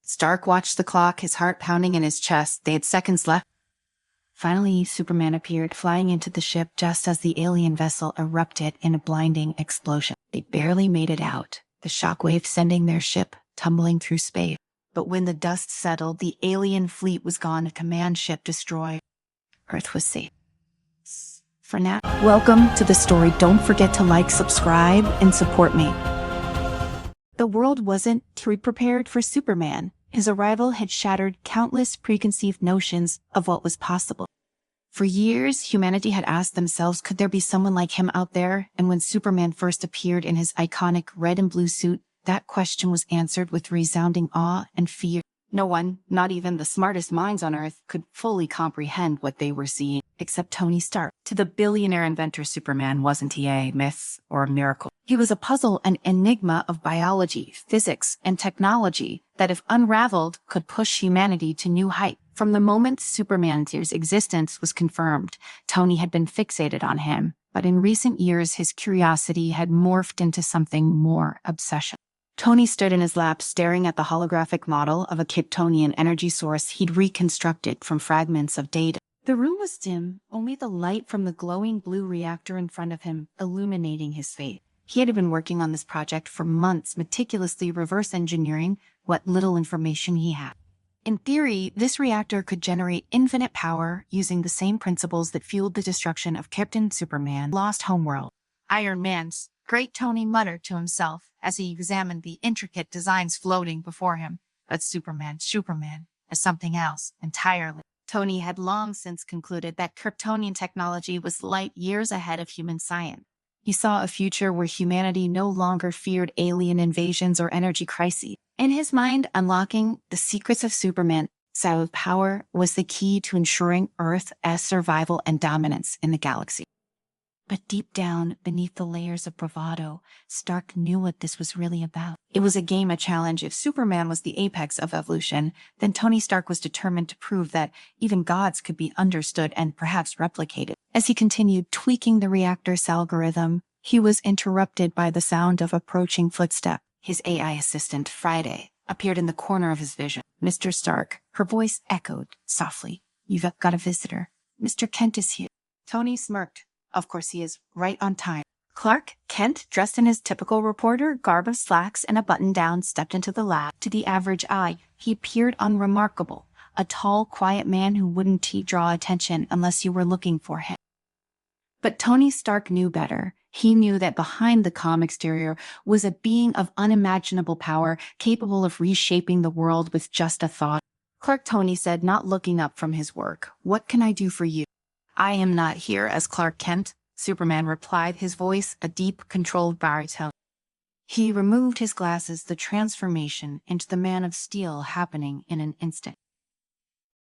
Stark watched the clock, his heart pounding in his chest. They had seconds left. Finally, Superman appeared, flying into the ship just as the alien vessel erupted in a blinding explosion. They barely made it out, the shockwave sending their ship tumbling through space. But when the dust settled, the alien fleet was gone, a command ship destroyed. Earth was safe. For now. Welcome to the story. Don't forget to like, subscribe, and support me. The world wasn't prepared for Superman. His arrival had shattered countless preconceived notions of what was possible. For years, humanity had asked themselves, could there be someone like him out there? And when Superman first appeared in his iconic red and blue suit, that question was answered with resounding awe and fear. No one, not even the smartest minds on Earth, could fully comprehend what they were seeing, except Tony Stark. To the billionaire inventor, Superman wasn't he a myth or a miracle. He was a puzzle, an enigma of biology, physics, and technology that, if unraveled, could push humanity to new heights. From the moment Superman's existence was confirmed, Tony had been fixated on him. But in recent years, his curiosity had morphed into something more: obsession. Tony stood in his lap, staring at the holographic model of a Kryptonian energy source he'd reconstructed from fragments of data. The room was dim, only the light from the glowing blue reactor in front of him illuminating his face. He had been working on this project for months, meticulously reverse engineering what little information he had. In theory, this reactor could generate infinite power using the same principles that fueled the destruction of Captain Superman's lost homeworld. Iron Man's great Tony muttered to himself as he examined the intricate designs floating before him. But Superman is something else entirely. Tony had long since concluded that Kryptonian technology was light years ahead of human science. He saw a future where humanity no longer feared alien invasions or energy crises. In his mind, unlocking the secrets of Superman's power was the key to ensuring Earth's survival and dominance in the galaxy. But deep down, beneath the layers of bravado, Stark knew what this was really about. It was a game, a challenge. If Superman was the apex of evolution, then Tony Stark was determined to prove that even gods could be understood and perhaps replicated. As he continued tweaking the reactor's algorithm, he was interrupted by the sound of approaching footsteps. His AI assistant, Friday, appeared in the corner of his vision. Mr. Stark, her voice echoed softly. You've got a visitor. Mr. Kent is here. Tony smirked. Of course he is, right on time. Clark Kent, dressed in his typical reporter garb of slacks and a button-down, stepped into the lab. To the average eye, he appeared unremarkable, a tall, quiet man who wouldn't draw attention unless you were looking for him. But Tony Stark knew better. He knew that behind the calm exterior was a being of unimaginable power, capable of reshaping the world with just a thought. Clark, Tony said, not looking up from his work. What can I do for you? I am not here as Clark Kent, Superman replied, his voice a deep, controlled baritone. He removed his glasses, the transformation into the Man of Steel happening in an instant.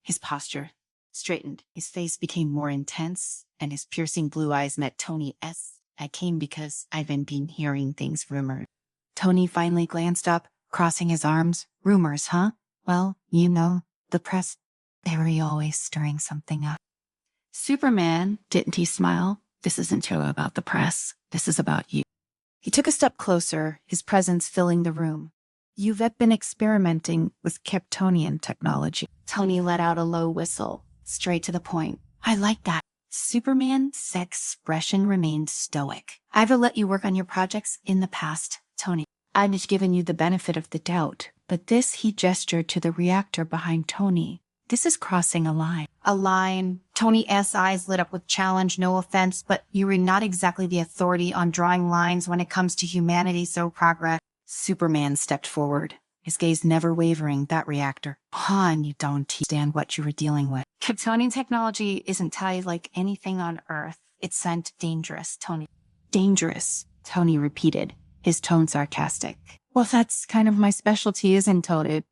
His posture straightened, his face became more intense, and his piercing blue eyes met Tony's. I came because I've been hearing things rumored. Tony finally glanced up, crossing his arms. Rumors, huh? Well, you know, the press, they were always stirring something up. Superman, didn't he smile? This isn't about the press. This is about you. He took a step closer, his presence filling the room. You've been experimenting with Kryptonian technology. Tony let out a low whistle, straight to the point. I like that. Superman's expression remained stoic. I've let you work on your projects in the past, Tony. I've just given you the benefit of the doubt. But this, he gestured to the reactor behind Tony. This is crossing a line. A line. Tony's eyes lit up with challenge. No offense, but you were not exactly the authority on drawing lines when it comes to humanity's progress. Superman stepped forward, his gaze never wavering. That reactor. Han, you don't understand what you were dealing with. Kryptonian technology isn't tied like anything on Earth. It's sent dangerous, Tony. Dangerous, Tony repeated, his tone sarcastic. Well, that's kind of my specialty, isn't it?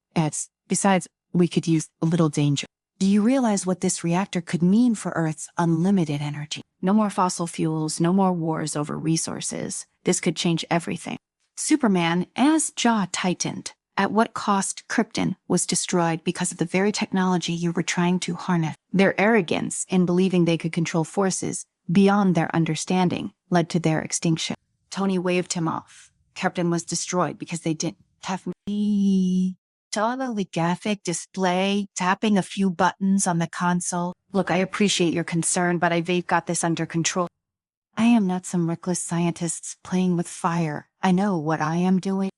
Besides, we could use a little danger. Do you realize what this reactor could mean for Earth's unlimited energy? No more fossil fuels, no more wars over resources. This could change everything. Superman's jaw tightened. At what cost Krypton was destroyed because of the very technology you were trying to harness. Their arrogance in believing they could control forces beyond their understanding led to their extinction. Tony waved him off. Captain was destroyed because they didn't have me. Holographic display, tapping a few buttons on the console. Look, I appreciate your concern, but I've got this under control. I am not some reckless scientist playing with fire. I know what I am doing.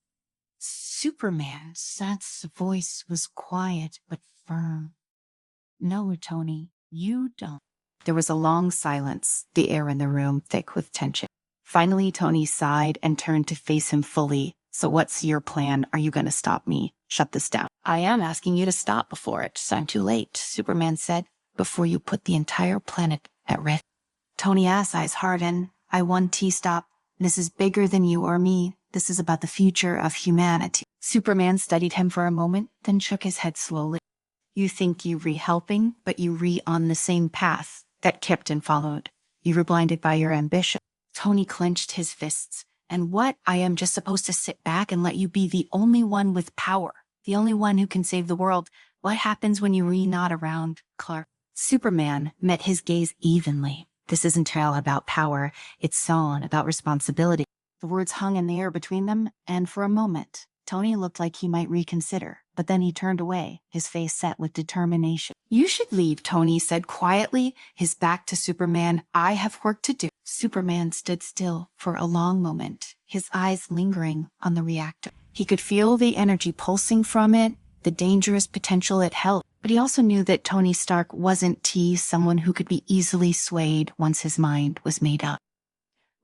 Superman's voice was quiet but firm. No, Tony, you don't. There was a long silence, the air in the room thick with tension. Finally, Tony sighed and turned to face him fully. So what's your plan? Are you going to stop me? Shut this down. I am asking you to stop before it's too late, Superman said, before you put the entire planet at risk. Tony's eyes hardened. I want T-stop. This is bigger than you or me. This is about the future of humanity. Superman studied him for a moment, then shook his head slowly. You think you re-helping, but you re-on the same path that Captain followed. You were blinded by your ambition. Tony clenched his fists. And what? I am just supposed to sit back and let you be the only one with power, the only one who can save the world. What happens when you re-nod around, Clark? Superman met his gaze evenly. This isn't all about power. It's all about responsibility. The words hung in the air between them, and for a moment, Tony looked like he might reconsider. But then he turned away, his face set with determination. You should leave, Tony said quietly, his back to Superman. I have work to do. Superman stood still for a long moment, his eyes lingering on the reactor. He could feel the energy pulsing from it, the dangerous potential it held. But he also knew that Tony Stark wasn't someone who could be easily swayed once his mind was made up.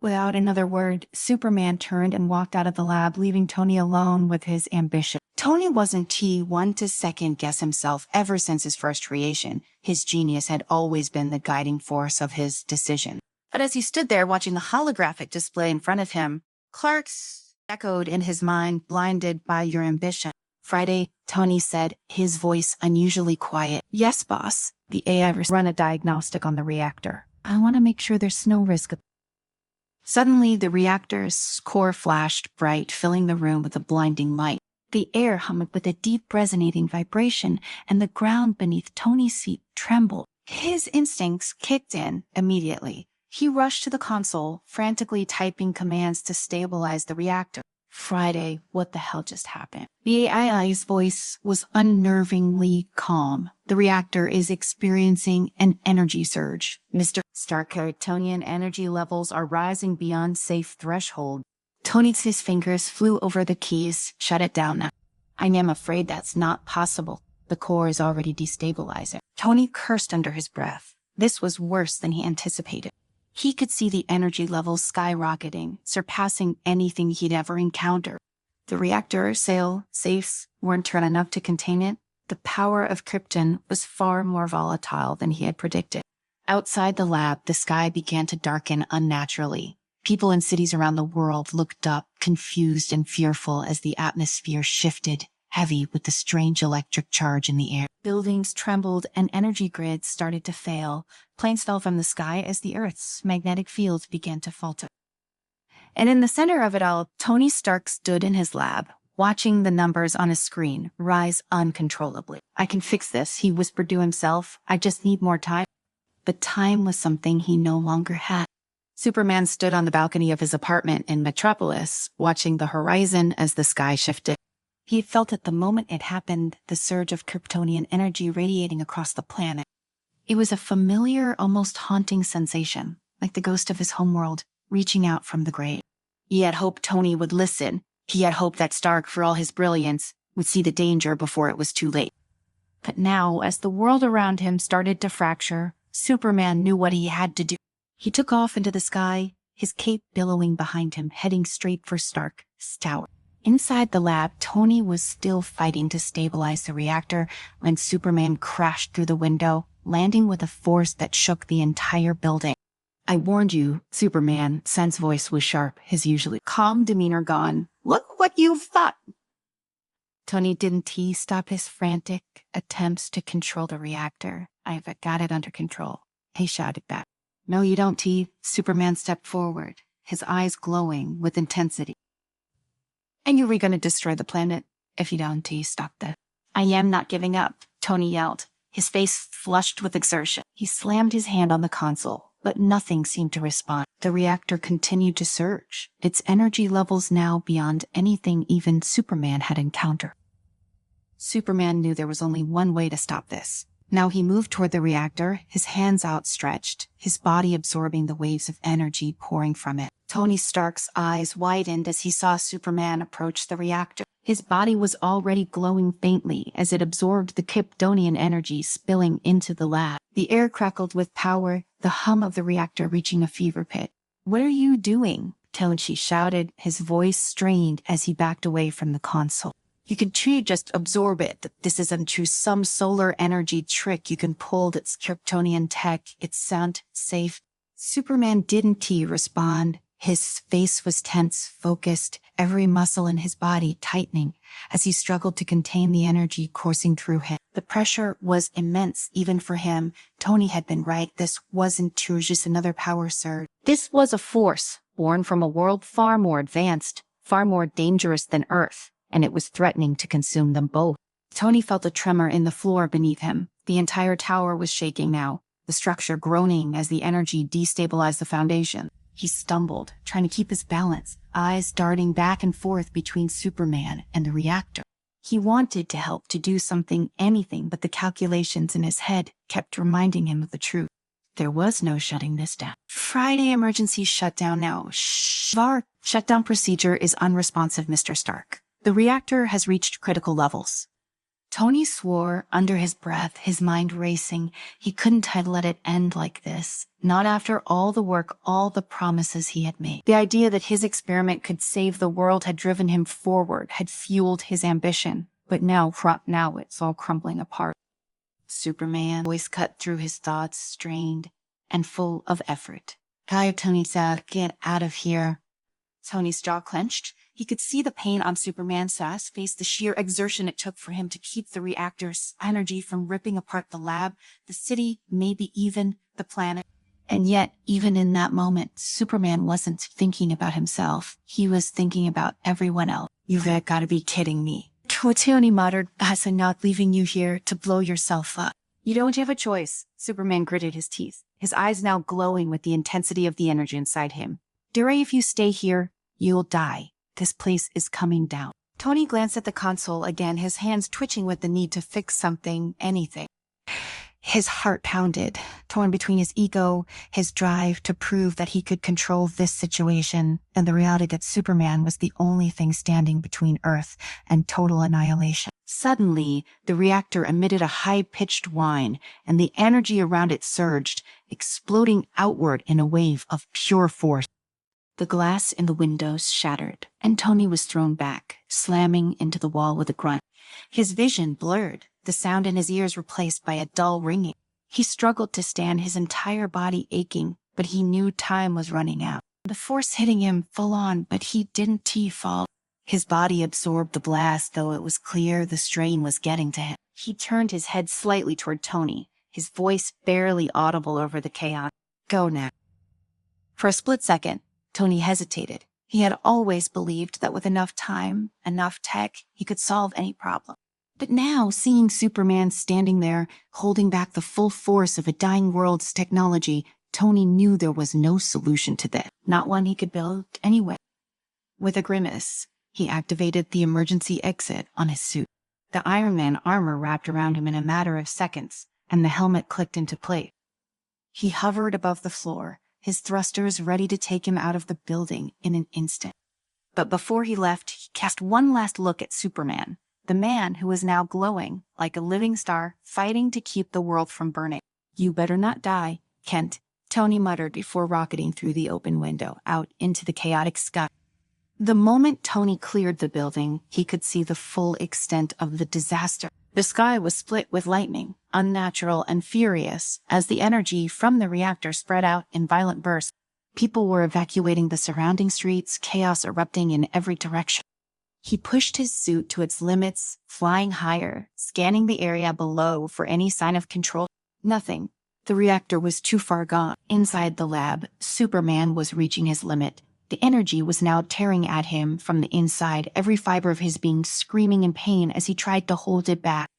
Without another word, Superman turned and walked out of the lab, leaving Tony alone with his ambition. Tony wasn't one to second-guess himself ever since his first creation. His genius had always been the guiding force of his decision. But as he stood there watching the holographic display in front of him, Clark's echoed in his mind, blinded by your ambition. Friday, Tony said, his voice unusually quiet. Yes, boss. The AI run a diagnostic on the reactor. I want to make sure there's no risk of... Suddenly, the reactor's core flashed bright, filling the room with a blinding light. The air hummed with a deep resonating vibration, and the ground beneath Tony's seat trembled. His instincts kicked in immediately. He rushed to the console, frantically typing commands to stabilize the reactor. Friday, what the hell just happened? The AI's voice was unnervingly calm. The reactor is experiencing an energy surge. Mr. Stark, Kryptonian energy levels are rising beyond safe threshold. Tony's fingers flew over the keys. Shut it down now. I am afraid that's not possible. The core is already destabilizing. Tony cursed under his breath. This was worse than he anticipated. He could see the energy levels skyrocketing, surpassing anything he'd ever encountered. The reactor safes weren't enough to contain it. The power of Krypton was far more volatile than he had predicted. Outside the lab, the sky began to darken unnaturally. People in cities around the world looked up, confused and fearful as the atmosphere shifted, heavy with the strange electric charge in the air. Buildings trembled and energy grids started to fail. Planes fell from the sky as the Earth's magnetic field began to falter. And in the center of it all, Tony Stark stood in his lab, watching the numbers on his screen rise uncontrollably. I can fix this, he whispered to himself. I just need more time. But time was something he no longer had. Superman stood on the balcony of his apartment in Metropolis, watching the horizon as the sky shifted. He felt at the moment it happened, the surge of Kryptonian energy radiating across the planet. It was a familiar, almost haunting sensation, like the ghost of his homeworld reaching out from the grave. He had hoped Tony would listen. He had hoped that Stark, for all his brilliance, would see the danger before it was too late. But now, as the world around him started to fracture, Superman knew what he had to do. He took off into the sky, his cape billowing behind him, heading straight for Stark's tower. Inside the lab, Tony was still fighting to stabilize the reactor when Superman crashed through the window, landing with a force that shook the entire building. I warned you, Superman. Sen's voice was sharp, his usually calm demeanor gone. Look what you've thought. Tony didn't stop his frantic attempts to control the reactor. I've got it under control, he shouted back. No, you don't, T. Superman stepped forward, his eyes glowing with intensity. And you were going to destroy the planet if you don't, T. Stop that. I am not giving up, Tony yelled, his face flushed with exertion. He slammed his hand on the console, but nothing seemed to respond. The reactor continued to surge, its energy levels now beyond anything even Superman had encountered. Superman knew there was only one way to stop this. Now he moved toward the reactor, his hands outstretched, his body absorbing the waves of energy pouring from it. Tony Stark's eyes widened as he saw Superman approach the reactor. His body was already glowing faintly as it absorbed the Kryptonian energy spilling into the lab. The air crackled with power, the hum of the reactor reaching a fever pitch. "What are you doing?" Tony shouted, his voice strained as he backed away from the console. "You can just absorb it. This isn't true. Some solar energy trick you can pull that's Kryptonian tech. It's sound safe." Superman didn't respond. His face was tense, focused, every muscle in his body tightening as he struggled to contain the energy coursing through him. The pressure was immense, even for him. Tony had been right. This wasn't just another power surge. This was a force born from a world far more advanced, far more dangerous than Earth, and it was threatening to consume them both. Tony felt a tremor in the floor beneath him. The entire tower was shaking now, the structure groaning as the energy destabilized the foundation. He stumbled, trying to keep his balance, eyes darting back and forth between Superman and the reactor. He wanted to help, to do something, anything, but the calculations in his head kept reminding him of the truth. There was no shutting this down. "Friday emergency shutdown now. VAR shutdown procedure is unresponsive, Mr. Stark. The reactor has reached critical levels." Tony swore under his breath, his mind racing. He couldn't have let it end like this. Not after all the work, all the promises he had made. The idea that his experiment could save the world had driven him forward, had fueled his ambition. But now it's all crumbling apart. Superman, voice cut through his thoughts, strained and full of effort. Tony said, "Get out of here." Tony's jaw clenched. He could see the pain on Superman's face, the sheer exertion it took for him to keep the reactor's energy from ripping apart the lab, the city, maybe even the planet. And yet, even in that moment, Superman wasn't thinking about himself. He was thinking about everyone else. "You've got to be kidding me." Tony muttered, "As I'm not leaving you here to blow yourself up." "You don't have a choice." Superman gritted his teeth, his eyes now glowing with the intensity of the energy inside him. "Duray, if you stay here, you'll die. This place is coming down." Tony glanced at the console again, his hands twitching with the need to fix something, anything. His heart pounded, torn between his ego, his drive to prove that he could control this situation, and the reality that Superman was the only thing standing between Earth and total annihilation. Suddenly, the reactor emitted a high-pitched whine, and the energy around it surged, exploding outward in a wave of pure force. The glass in the windows shattered, and Tony was thrown back, slamming into the wall with a grunt. His vision blurred, the sound in his ears replaced by a dull ringing. He struggled to stand, his entire body aching, but he knew time was running out. The force hitting him full on, but he didn't fall. His body absorbed the blast, though it was clear the strain was getting to him. He turned his head slightly toward Tony, his voice barely audible over the chaos. "Go now." For a split second, Tony hesitated. He had always believed that with enough time, enough tech, he could solve any problem. But now, seeing Superman standing there, holding back the full force of a dying world's technology, Tony knew there was no solution to this, not one he could build anyway. With a grimace, he activated the emergency exit on his suit. The Iron Man armor wrapped around him in a matter of seconds, and the helmet clicked into place. He hovered above the floor, his thrusters ready to take him out of the building in an instant. But before he left, he cast one last look at Superman, the man who was now glowing like a living star, fighting to keep the world from burning. "You better not die, Kent," Tony muttered before rocketing through the open window, out into the chaotic sky. The moment Tony cleared the building, he could see the full extent of the disaster. The sky was split with lightning, unnatural and furious, as the energy from the reactor spread out in violent bursts. People were evacuating the surrounding streets, chaos erupting in every direction. He pushed his suit to its limits, flying higher, scanning the area below for any sign of control. Nothing. The reactor was too far gone. Inside the lab, Superman was reaching his limit. The energy was now tearing at him from the inside, every fiber of his being screaming in pain as he tried to hold it back.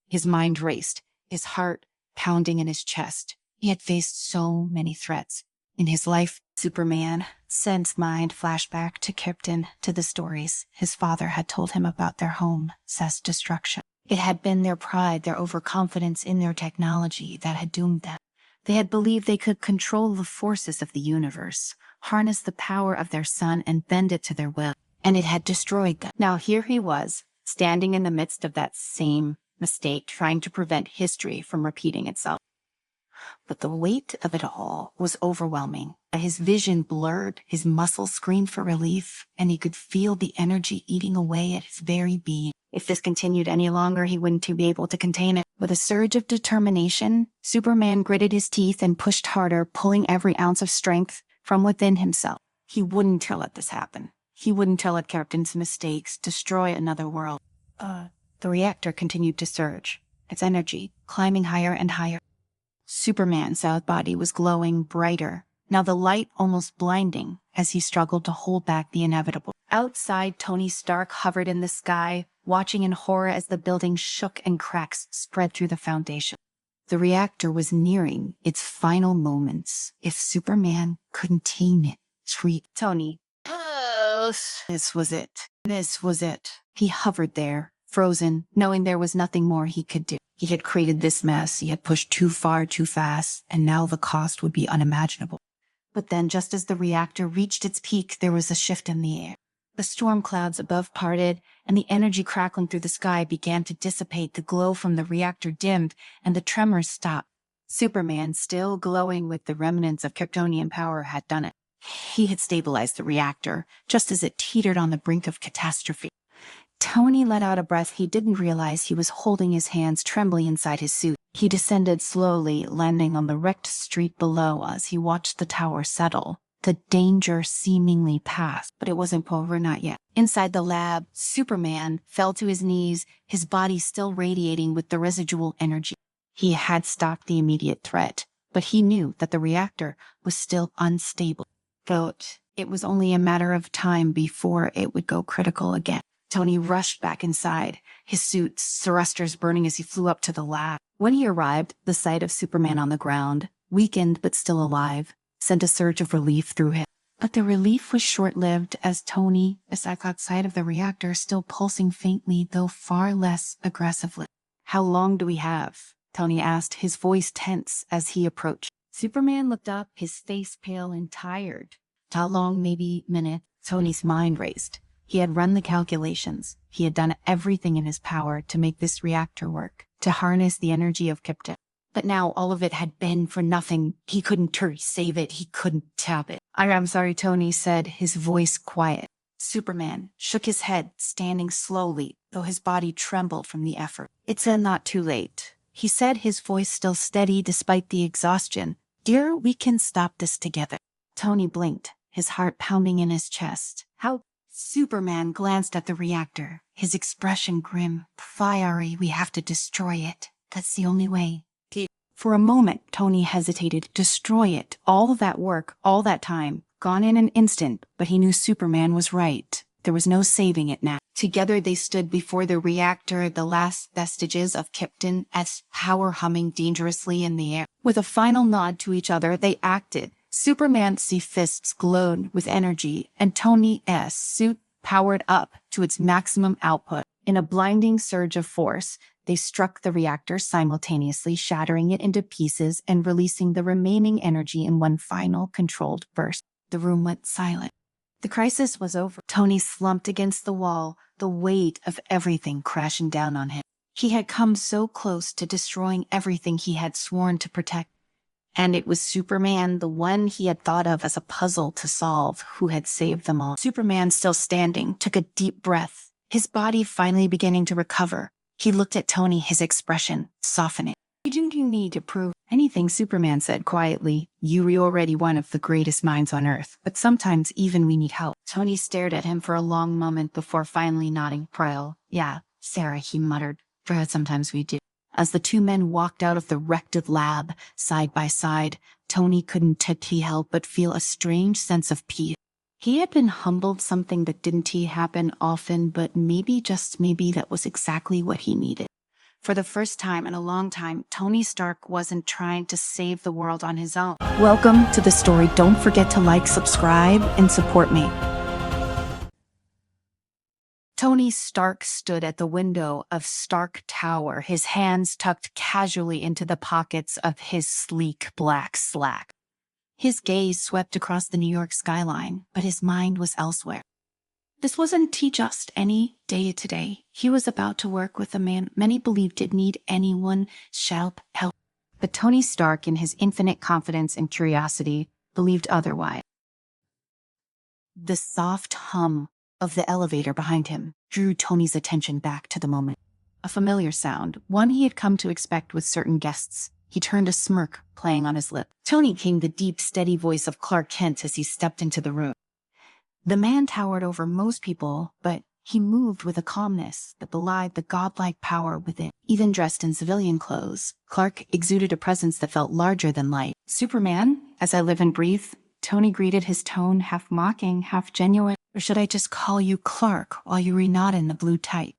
His mind raced, his heart pounding in his chest. He had faced so many threats in his life. Superman sent mind flashback to Krypton, to the stories his father had told him about their home, Seth's destruction. It had been their pride, their overconfidence in their technology that had doomed them. They had believed they could control the forces of the universe, harness the power of their sun and bend it to their will, and it had destroyed them. Now here he was, standing in the midst of that same mistake, trying to prevent history from repeating itself. But the weight of it all was overwhelming. His vision blurred, his muscles screamed for relief, and he could feel the energy eating away at his very being. If this continued any longer, he wouldn't be able to contain it. With a surge of determination, Superman gritted his teeth and pushed harder, pulling every ounce of strength from within himself. He wouldn't let this happen. He wouldn't let Krypton's mistakes destroy another world. The reactor continued to surge, its energy climbing higher and higher. Superman's south body was glowing brighter, now the light almost blinding as he struggled to hold back the inevitable. Outside, Tony Stark hovered in the sky, watching in horror as the building shook and cracks spread through the foundation. The reactor was nearing its final moments. If Superman couldn't tame it, Tony. This was it. This was it. He hovered there, frozen, knowing there was nothing more he could do. He had created this mess, he had pushed too far too fast, and now the cost would be unimaginable. But then, just as the reactor reached its peak, there was a shift in the air. The storm clouds above parted, and the energy crackling through the sky began to dissipate. The glow from the reactor dimmed, and the tremors stopped. Superman, still glowing with the remnants of Kryptonian power, had done it. He had stabilized the reactor, just as it teetered on the brink of catastrophe. Tony let out a breath. He didn't realize he was holding his hands trembling inside his suit. He descended slowly, landing on the wrecked street below as he watched the tower settle. The danger seemingly passed, but it wasn't over, not yet. Inside the lab, Superman fell to his knees, his body still radiating with the residual energy. He had stopped the immediate threat, but he knew that the reactor was still unstable. Thought it was only a matter of time before it would go critical again. Tony rushed back inside, his suit's thrusters burning as he flew up to the lab. When he arrived, the sight of Superman on the ground, weakened but still alive, sent a surge of relief through him. But the relief was short-lived as Tony sat outside of the reactor, still pulsing faintly, though far less aggressively. "How long do we have?" Tony asked, his voice tense as he approached. Superman looked up, his face pale and tired. "How long? Maybe minute." Tony's mind raced. He had run the calculations. He had done everything in his power to make this reactor work, to harness the energy of Krypton. But now all of it had been for nothing. He couldn't save it. He couldn't tap it. I'm sorry, Tony said, his voice quiet. Superman shook his head, standing slowly, though his body trembled from the effort. "It's not too late," he said, his voice still steady despite the exhaustion. "Dear, we can stop this together." Tony blinked, his heart pounding in his chest. "How?" Superman glanced at the reactor, his expression grim. "Fiery, we have to destroy it. That's the only way." For a moment, Tony hesitated. Destroy it. All that work, all that time, gone in an instant, but he knew Superman was right. There was no saving it now. Together they stood before the reactor, the last vestiges of Krypton, as power humming dangerously in the air. With a final nod to each other, they acted. Superman's fists glowed with energy, and Tony's suit powered up to its maximum output. In a blinding surge of force, they struck the reactor simultaneously, shattering it into pieces and releasing the remaining energy in one final controlled burst. The room went silent. The crisis was over. Tony slumped against the wall, the weight of everything crashing down on him. He had come so close to destroying everything he had sworn to protect. And it was Superman, the one he had thought of as a puzzle to solve, who had saved them all. Superman, still standing, took a deep breath, his body finally beginning to recover. He looked at Tony, his expression softening. "Didn't you need to prove anything?" Superman said quietly. "You were already one of the greatest minds on Earth, but sometimes even we need help." Tony stared at him for a long moment before finally nodding. "Prowl. Yeah, Sarah," he muttered. "Sometimes we do." As the two men walked out of the wrecked lab, side by side, Tony couldn't help but feel a strange sense of peace. He had been humbled, something that didn't happen often, but maybe, just maybe, that was exactly what he needed. For the first time in a long time, Tony Stark wasn't trying to save the world on his own. Welcome to the story. Don't forget to like, subscribe, and support me. Tony Stark stood at the window of Stark Tower, his hands tucked casually into the pockets of his sleek black slack. His gaze swept across the New York skyline, but his mind was elsewhere. This wasn't just any day today. He was about to work with a man many believed didn't need anyone's help. But Tony Stark, in his infinite confidence and curiosity, believed otherwise. The soft hum of the elevator behind him drew Tony's attention back to the moment. A familiar sound, one he had come to expect with certain guests. He turned a smirk playing on his lip. Tony came the deep, steady voice of Clark Kent as he stepped into the room. The man towered over most people, but he moved with a calmness that belied the godlike power within. Even dressed in civilian clothes, Clark exuded a presence that felt larger than life. Superman, as I live and breathe, Tony greeted, his tone half mocking, half genuine. Or should I just call you Clark while you renod in the blue tight?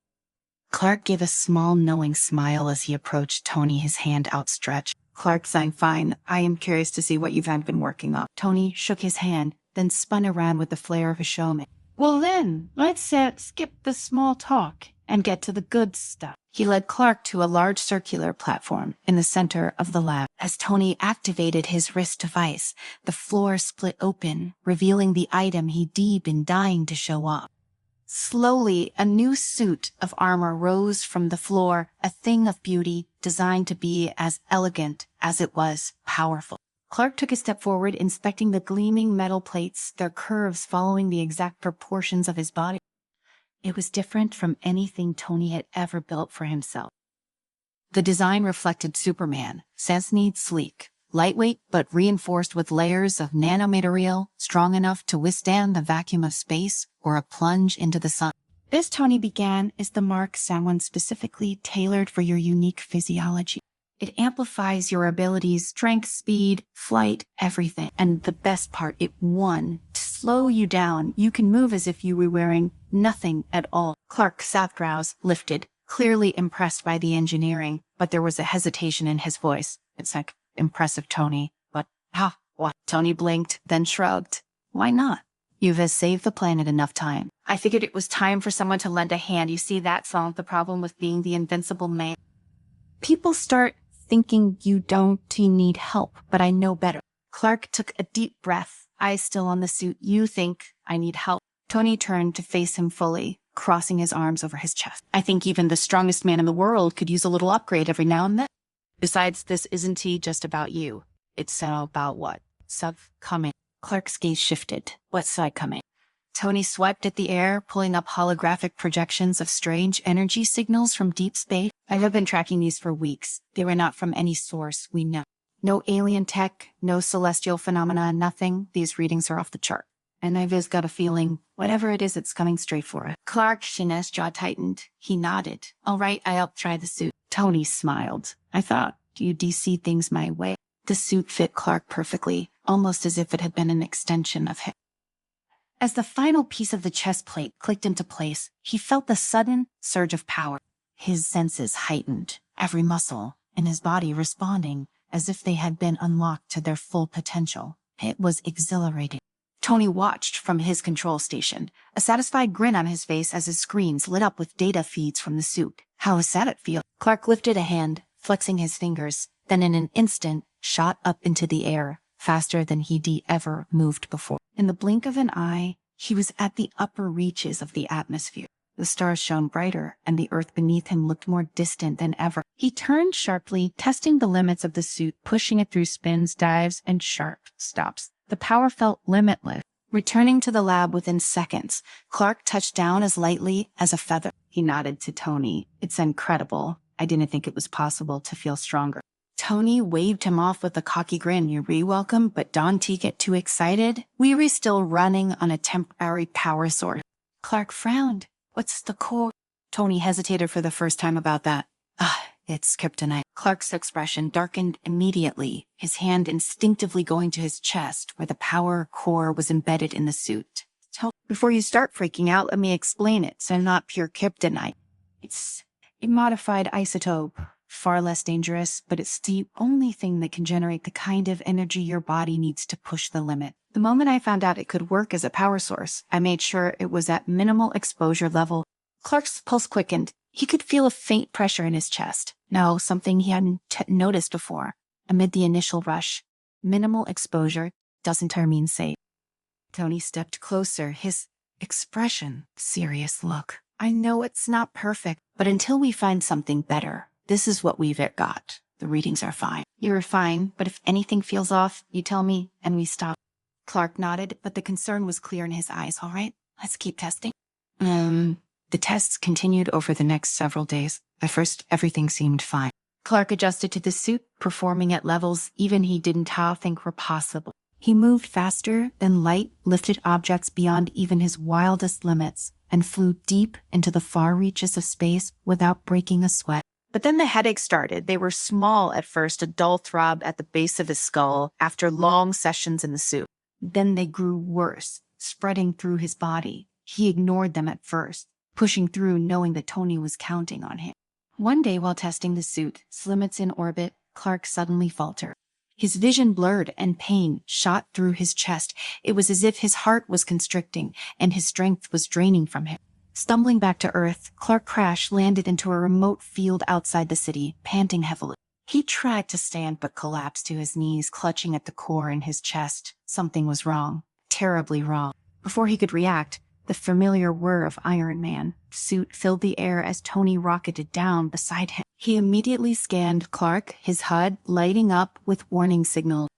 Clark gave a small, knowing smile as he approached Tony, his hand outstretched. Clark signed, "Fine. I am curious to see what you've been working on." Tony shook his hand, then spun around with the flair of a showman. "Well then, let's skip the small talk and get to the good stuff." He led Clark to a large circular platform in the center of the lab. As Tony activated his wrist device, the floor split open, revealing the item he'd been dying to show off. Slowly, a new suit of armor rose from the floor, a thing of beauty designed to be as elegant as it was powerful. Clark took a step forward, inspecting the gleaming metal plates, their curves following the exact proportions of his body. It was different from anything Tony had ever built for himself. The design reflected Superman, sassy, sleek, lightweight but reinforced with layers of nanomaterial strong enough to withstand the vacuum of space or a plunge into the sun. This, Tony began, is the mark someone specifically tailored for your unique physiology. It amplifies your abilities, strength, speed, flight, everything. And the best part, it won. To slow you down, you can move as if you were wearing nothing at all. Clark's brows lifted, clearly impressed by the engineering, but there was a hesitation in his voice. "It's impressive, Tony, but what?" Tony blinked, then shrugged. "Why not? You've saved the planet enough time. I figured it was time for someone to lend a hand. You see, that solved the problem with being the invincible man. People start thinking you don't need help, but I know better." Clark took a deep breath, eyes still on the suit. "You think I need help?" Tony turned to face him fully, crossing his arms over his chest. "I think even the strongest man in the world could use a little upgrade every now and then. Besides, this isn't just about you. It's about what? Coming." Clark's gaze shifted. "What side coming?" Tony swiped at the air, pulling up holographic projections of strange energy signals from deep space. "I have been tracking these for weeks. They were not from any source we know. No alien tech, no celestial phenomena, nothing. These readings are off the chart. And I've just got a feeling, whatever it is, it's coming straight for us." Clark's jaw tightened. He nodded. "All right, I'll try the suit." Tony smiled. "I thought you'd see things my way." The suit fit Clark perfectly, almost as if it had been an extension of him. As the final piece of the chest plate clicked into place, he felt the sudden surge of power. His senses heightened, every muscle in his body responding as if they had been unlocked to their full potential. It was exhilarating. Tony watched from his control station, a satisfied grin on his face as his screens lit up with data feeds from the suit. "How does that feel?" Clark lifted a hand, flexing his fingers, then in an instant shot up into the air, faster than he'd ever moved before. In the blink of an eye, he was at the upper reaches of the atmosphere. The stars shone brighter, and the earth beneath him looked more distant than ever. He turned sharply, testing the limits of the suit, pushing it through spins, dives, and sharp stops. The power felt limitless. Returning to the lab within seconds, Clark touched down as lightly as a feather. He nodded to Tony. "It's incredible. I didn't think it was possible to feel stronger." Tony waved him off with a cocky grin. "You're welcome, but don't get too excited. We were still running on a temporary power source." Clark frowned. "What's the core?" Tony hesitated for the first time about that. It's kryptonite." Clark's expression darkened immediately, his hand instinctively going to his chest where the power core was embedded in the suit. "Before you start freaking out, let me explain it. It's not pure kryptonite. A modified isotope. Far less dangerous, but it's the only thing that can generate the kind of energy your body needs to push the limit. The moment I found out it could work as a power source, I made sure it was at minimal exposure level. Clark's pulse quickened. He could feel a faint pressure in his chest. No, something he hadn't noticed before. Amid the initial rush, minimal exposure doesn't mean safe. Tony stepped closer, his expression, serious look. I know it's not perfect, but until we find something better, this is what we've got. The readings are fine. You're fine, but if anything feels off, you tell me and we stop. Clark nodded, but the concern was clear in his eyes. All right, let's keep testing. The tests continued over the next several days. At first, everything seemed fine. Clark adjusted to the suit, performing at levels even he didn't think were possible. He moved faster than light, lifted objects beyond even his wildest limits, and flew deep into the far reaches of space without breaking a sweat. But then the headaches started. They were small at first, a dull throb at the base of his skull after long sessions in the suit. Then they grew worse, spreading through his body. He ignored them at first, pushing through knowing that Tony was counting on him. One day while testing the suit, limits in orbit, Clark suddenly faltered. His vision blurred and pain shot through his chest. It was as if his heart was constricting and his strength was draining from him. Stumbling back to Earth, Clark crash-landed into a remote field outside the city, panting heavily. He tried to stand but collapsed to his knees, clutching at the core in his chest. Something was wrong. Terribly wrong. Before he could react, the familiar whir of Iron Man suit filled the air as Tony rocketed down beside him. He immediately scanned Clark, his HUD lighting up with warning signals.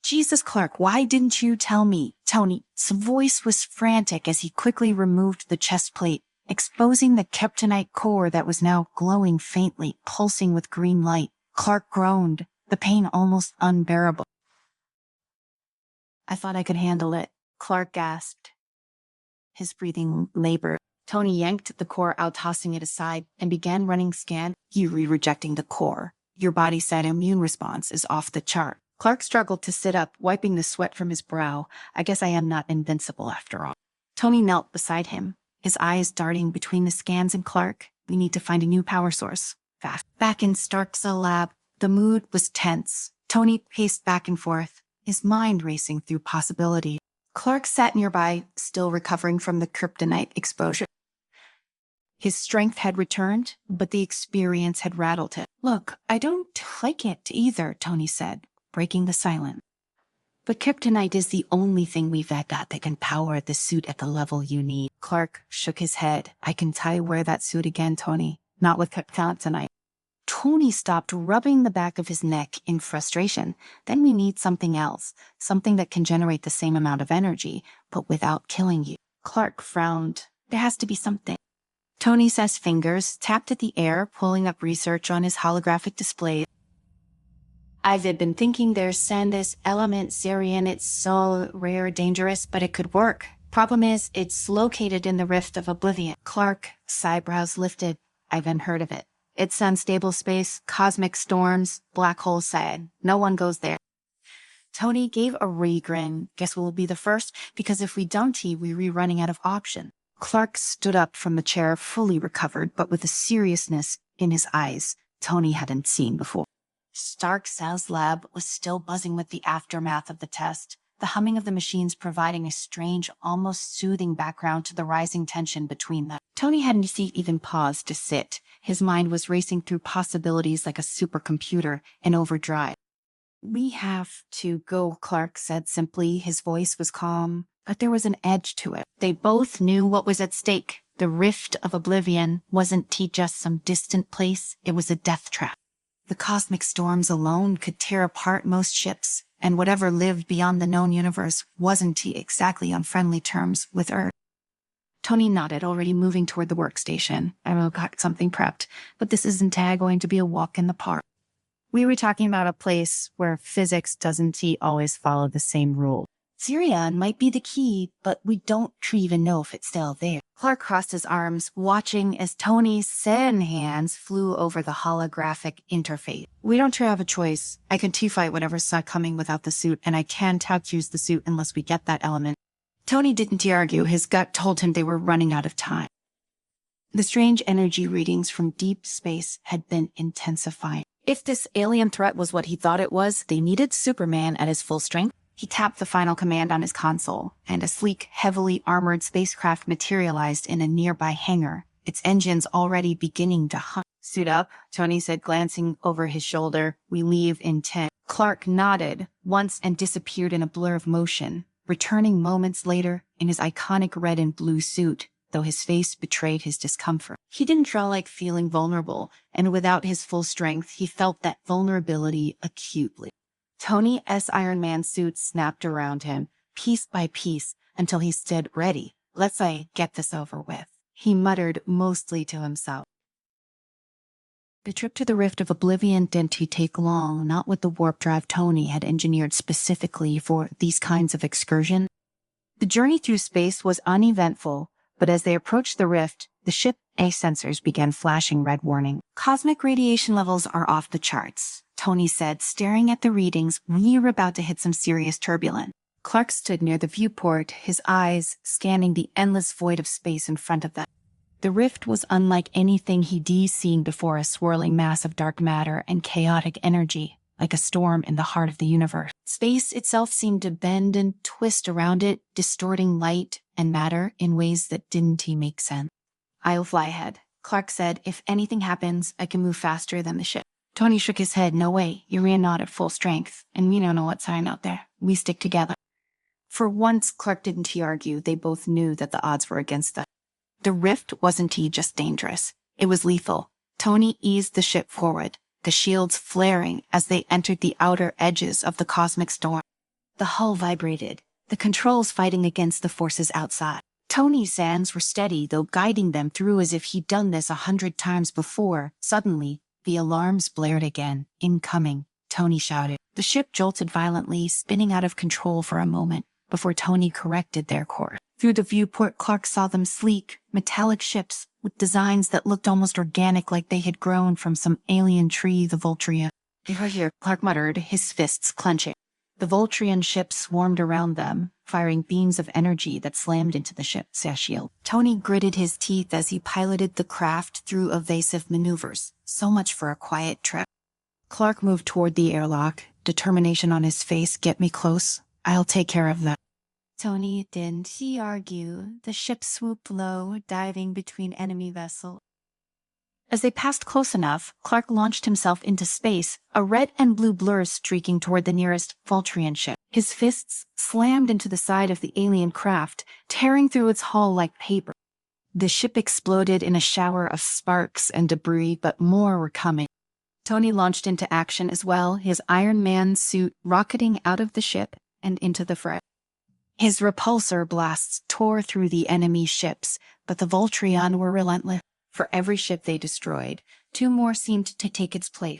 Jesus, Clark, why didn't you tell me? Tony's voice was frantic as he quickly removed the chest plate, exposing the kryptonite core that was now glowing faintly, pulsing with green light. Clark groaned, the pain almost unbearable. I thought I could handle it, Clark gasped. His breathing labored. Tony yanked the core out, tossing it aside, and began running scan. You rejecting the core. Your body said immune response is off the chart. Clark struggled to sit up, wiping the sweat from his brow. I guess I am not invincible after all. Tony knelt beside him, his eyes darting between the scans and Clark. We need to find a new power source. Fast. Back in Stark's lab, the mood was tense. Tony paced back and forth, his mind racing through possibilities. Clark sat nearby, still recovering from the kryptonite exposure. His strength had returned, but the experience had rattled him. Look, I don't like it either, Tony said, breaking the silence. But kryptonite is the only thing we've got that can power the suit at the level you need. Clark shook his head. I can tell you wear that suit again, Tony. Not with kryptonite. Tony stopped rubbing the back of his neck in frustration. Then we need something else. Something that can generate the same amount of energy, but without killing you. Clark frowned. There has to be something. Tony's fingers tapped at the air, pulling up research on his holographic display. I've been thinking there's this element Syrian. It's so rare, dangerous, but it could work. Problem is, it's located in the Rift of Oblivion. Clark's eyebrows lifted. I haven't heard of it. It's unstable space, cosmic storms, black hole side. No one goes there. Tony gave a re-grin. Guess we'll be the first, because if we don't, we're running out of options. Clark stood up from the chair, fully recovered, but with a seriousness in his eyes Tony hadn't seen before. Stark's lab was still buzzing with the aftermath of the test, the humming of the machines providing a strange, almost soothing background to the rising tension between them. Tony hadn't even paused to sit. His mind was racing through possibilities like a supercomputer in overdrive. We have to go, Clark said simply. His voice was calm, but there was an edge to it. They both knew what was at stake. The Rift of Oblivion wasn't just some distant place. It was a death trap. The cosmic storms alone could tear apart most ships, and whatever lived beyond the known universe wasn't exactly on friendly terms with Earth. Tony nodded, already moving toward the workstation. I've got something prepped, but this isn't going to be a walk in the park. We were talking about a place where physics doesn't always follow the same rule. Syrian might be the key, but we don't even know if it's still there. Clark crossed his arms, watching as Tony's thin hands flew over the holographic interface. We don't have a choice. I can fight whatever's coming without the suit, and I can't use the suit unless we get that element. Tony didn't argue. His gut told him they were running out of time. The strange energy readings from deep space had been intensifying. If this alien threat was what he thought it was, they needed Superman at his full strength. He tapped the final command on his console, and a sleek, heavily armored spacecraft materialized in a nearby hangar, its engines already beginning to hum. "Suit up," Tony said, glancing over his shoulder. "We leave in 10. Clark nodded once and disappeared in a blur of motion, returning moments later in his iconic red and blue suit, though his face betrayed his discomfort. He didn't draw like feeling vulnerable, and without his full strength, he felt that vulnerability acutely. Tony S. Iron Man suit snapped around him, piece by piece, until he stood ready. "Let's get this over with," he muttered mostly to himself. The trip to the Rift of Oblivion didn't take long, not with the warp drive Tony had engineered specifically for these kinds of excursion. The journey through space was uneventful, but as they approached the Rift, the ship's sensors began flashing red warning. "Cosmic radiation levels are off the charts," Tony said, staring at the readings. "We're about to hit some serious turbulence." Clark stood near the viewport, his eyes scanning the endless void of space in front of them. The Rift was unlike anything he'd seen before, a swirling mass of dark matter and chaotic energy, like a storm in the heart of the universe. Space itself seemed to bend and twist around it, distorting light and matter in ways that didn't make sense. "I'll fly ahead," Clark said. "If anything happens, I can move faster than the ship." Tony shook his head. "No way. You're not at full strength, and we don't know what's hiding out there. We stick together." For once, Clark didn't argue. They both knew that the odds were against them. The Rift wasn't just dangerous. It was lethal. Tony eased the ship forward, the shields flaring as they entered the outer edges of the cosmic storm. The hull vibrated, the controls fighting against the forces outside. Tony's hands were steady, though guiding them through as if he'd done this 100 times before. Suddenly, the alarms blared again. "Incoming," Tony shouted. The ship jolted violently, spinning out of control for a moment, before Tony corrected their course. Through the viewport, Clark saw them sleek, metallic ships with designs that looked almost organic, like they had grown from some alien tree, the Voltrian. "They're here," Clark muttered, his fists clenching. The Voltrian ships swarmed around them, firing beams of energy that slammed into the ship's shield. Tony gritted his teeth as he piloted the craft through evasive maneuvers. So much for a quiet trip. Clark moved toward the airlock, determination on his face. "Get me close. I'll take care of them." Tony didn't argue. The ship swooped low, diving between enemy vessels. As they passed close enough, Clark launched himself into space, a red and blue blur streaking toward the nearest Voltrian ship. His fists slammed into the side of the alien craft, tearing through its hull like paper. The ship exploded in a shower of sparks and debris, but more were coming. Tony launched into action as well, his Iron Man suit rocketing out of the ship and into the fray. His repulsor blasts tore through the enemy ships, but the Voltrian were relentless. For every ship they destroyed, 2 more seemed to take its place.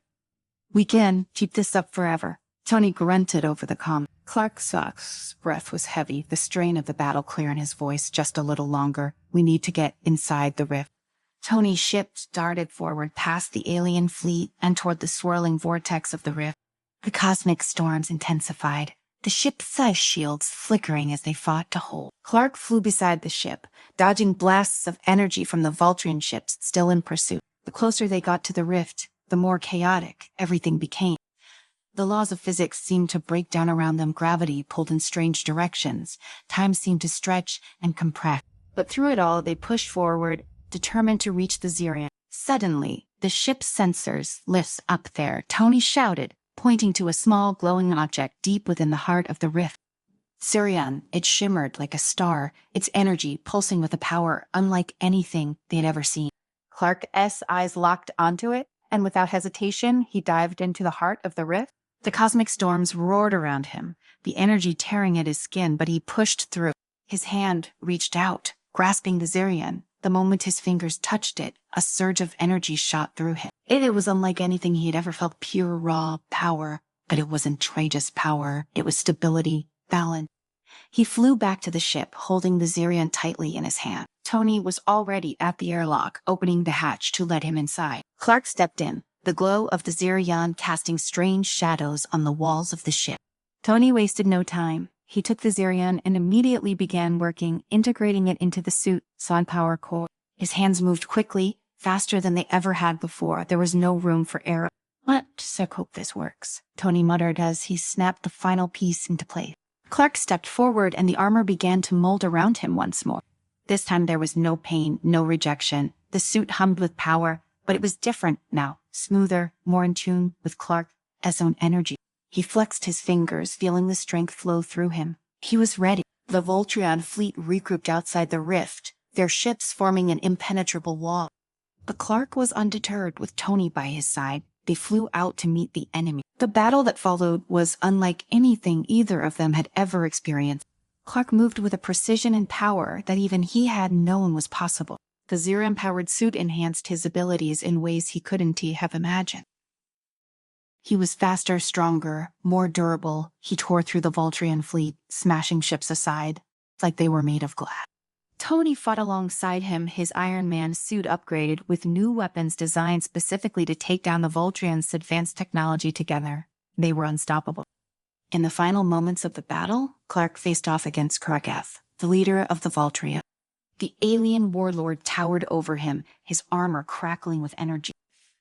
"We can keep this up forever," Tony grunted over the comm. Clark's breath was heavy, the strain of the battle clear in his voice. "Just a little longer. We need to get inside the Rift." Tony's ship darted forward past the alien fleet and toward the swirling vortex of the Rift. The cosmic storms intensified, the ship's size shields flickering as they fought to hold. Clark flew beside the ship, dodging blasts of energy from the Voltrian ships still in pursuit. The closer they got to the Rift, the more chaotic everything became. The laws of physics seemed to break down around them. Gravity pulled in strange directions. Time seemed to stretch and compress. But through it all, they pushed forward, determined to reach the Zirian. Suddenly, the ship's sensors lit up there. Tony shouted, pointing to a small glowing object deep within the heart of the Rift. Zirian, it shimmered like a star, its energy pulsing with a power unlike anything they had ever seen. Clark's eyes locked onto it, and without hesitation, he dived into the heart of the Rift. The cosmic storms roared around him, the energy tearing at his skin, but he pushed through. His hand reached out, grasping the Zirian. The moment his fingers touched it, a surge of energy shot through him. It was unlike anything he had ever felt, pure, raw power. But it wasn't outrageous power. It was stability, balance. He flew back to the ship, holding the Zirian tightly in his hand. Tony was already at the airlock, opening the hatch to let him inside. Clark stepped in, the glow of the Zirian casting strange shadows on the walls of the ship. Tony wasted no time. He took the Zirian and immediately began working, integrating it into the suit's power core. His hands moved quickly, faster than they ever had before. There was no room for error. Let's hope this works, Tony muttered as he snapped the final piece into place. Clark stepped forward and the armor began to mold around him once more. This time there was no pain, no rejection. The suit hummed with power, but it was different now, smoother, more in tune with Clark's own energy. He flexed his fingers, feeling the strength flow through him. He was ready. The Voltron fleet regrouped outside the rift, their ships forming an impenetrable wall. But Clark was undeterred with Tony by his side. They flew out to meet the enemy. The battle that followed was unlike anything either of them had ever experienced. Clark moved with a precision and power that even he had known was possible. The Zero-empowered suit enhanced his abilities in ways he couldn't have imagined. He was faster, stronger, more durable. He tore through the Voltron fleet, smashing ships aside, like they were made of glass. Tony fought alongside him, his Iron Man suit upgraded with new weapons designed specifically to take down the Voltron's advanced technology together. They were unstoppable. In the final moments of the battle, Clark faced off against Kragath, the leader of the Voltron. The alien warlord towered over him, his armor crackling with energy.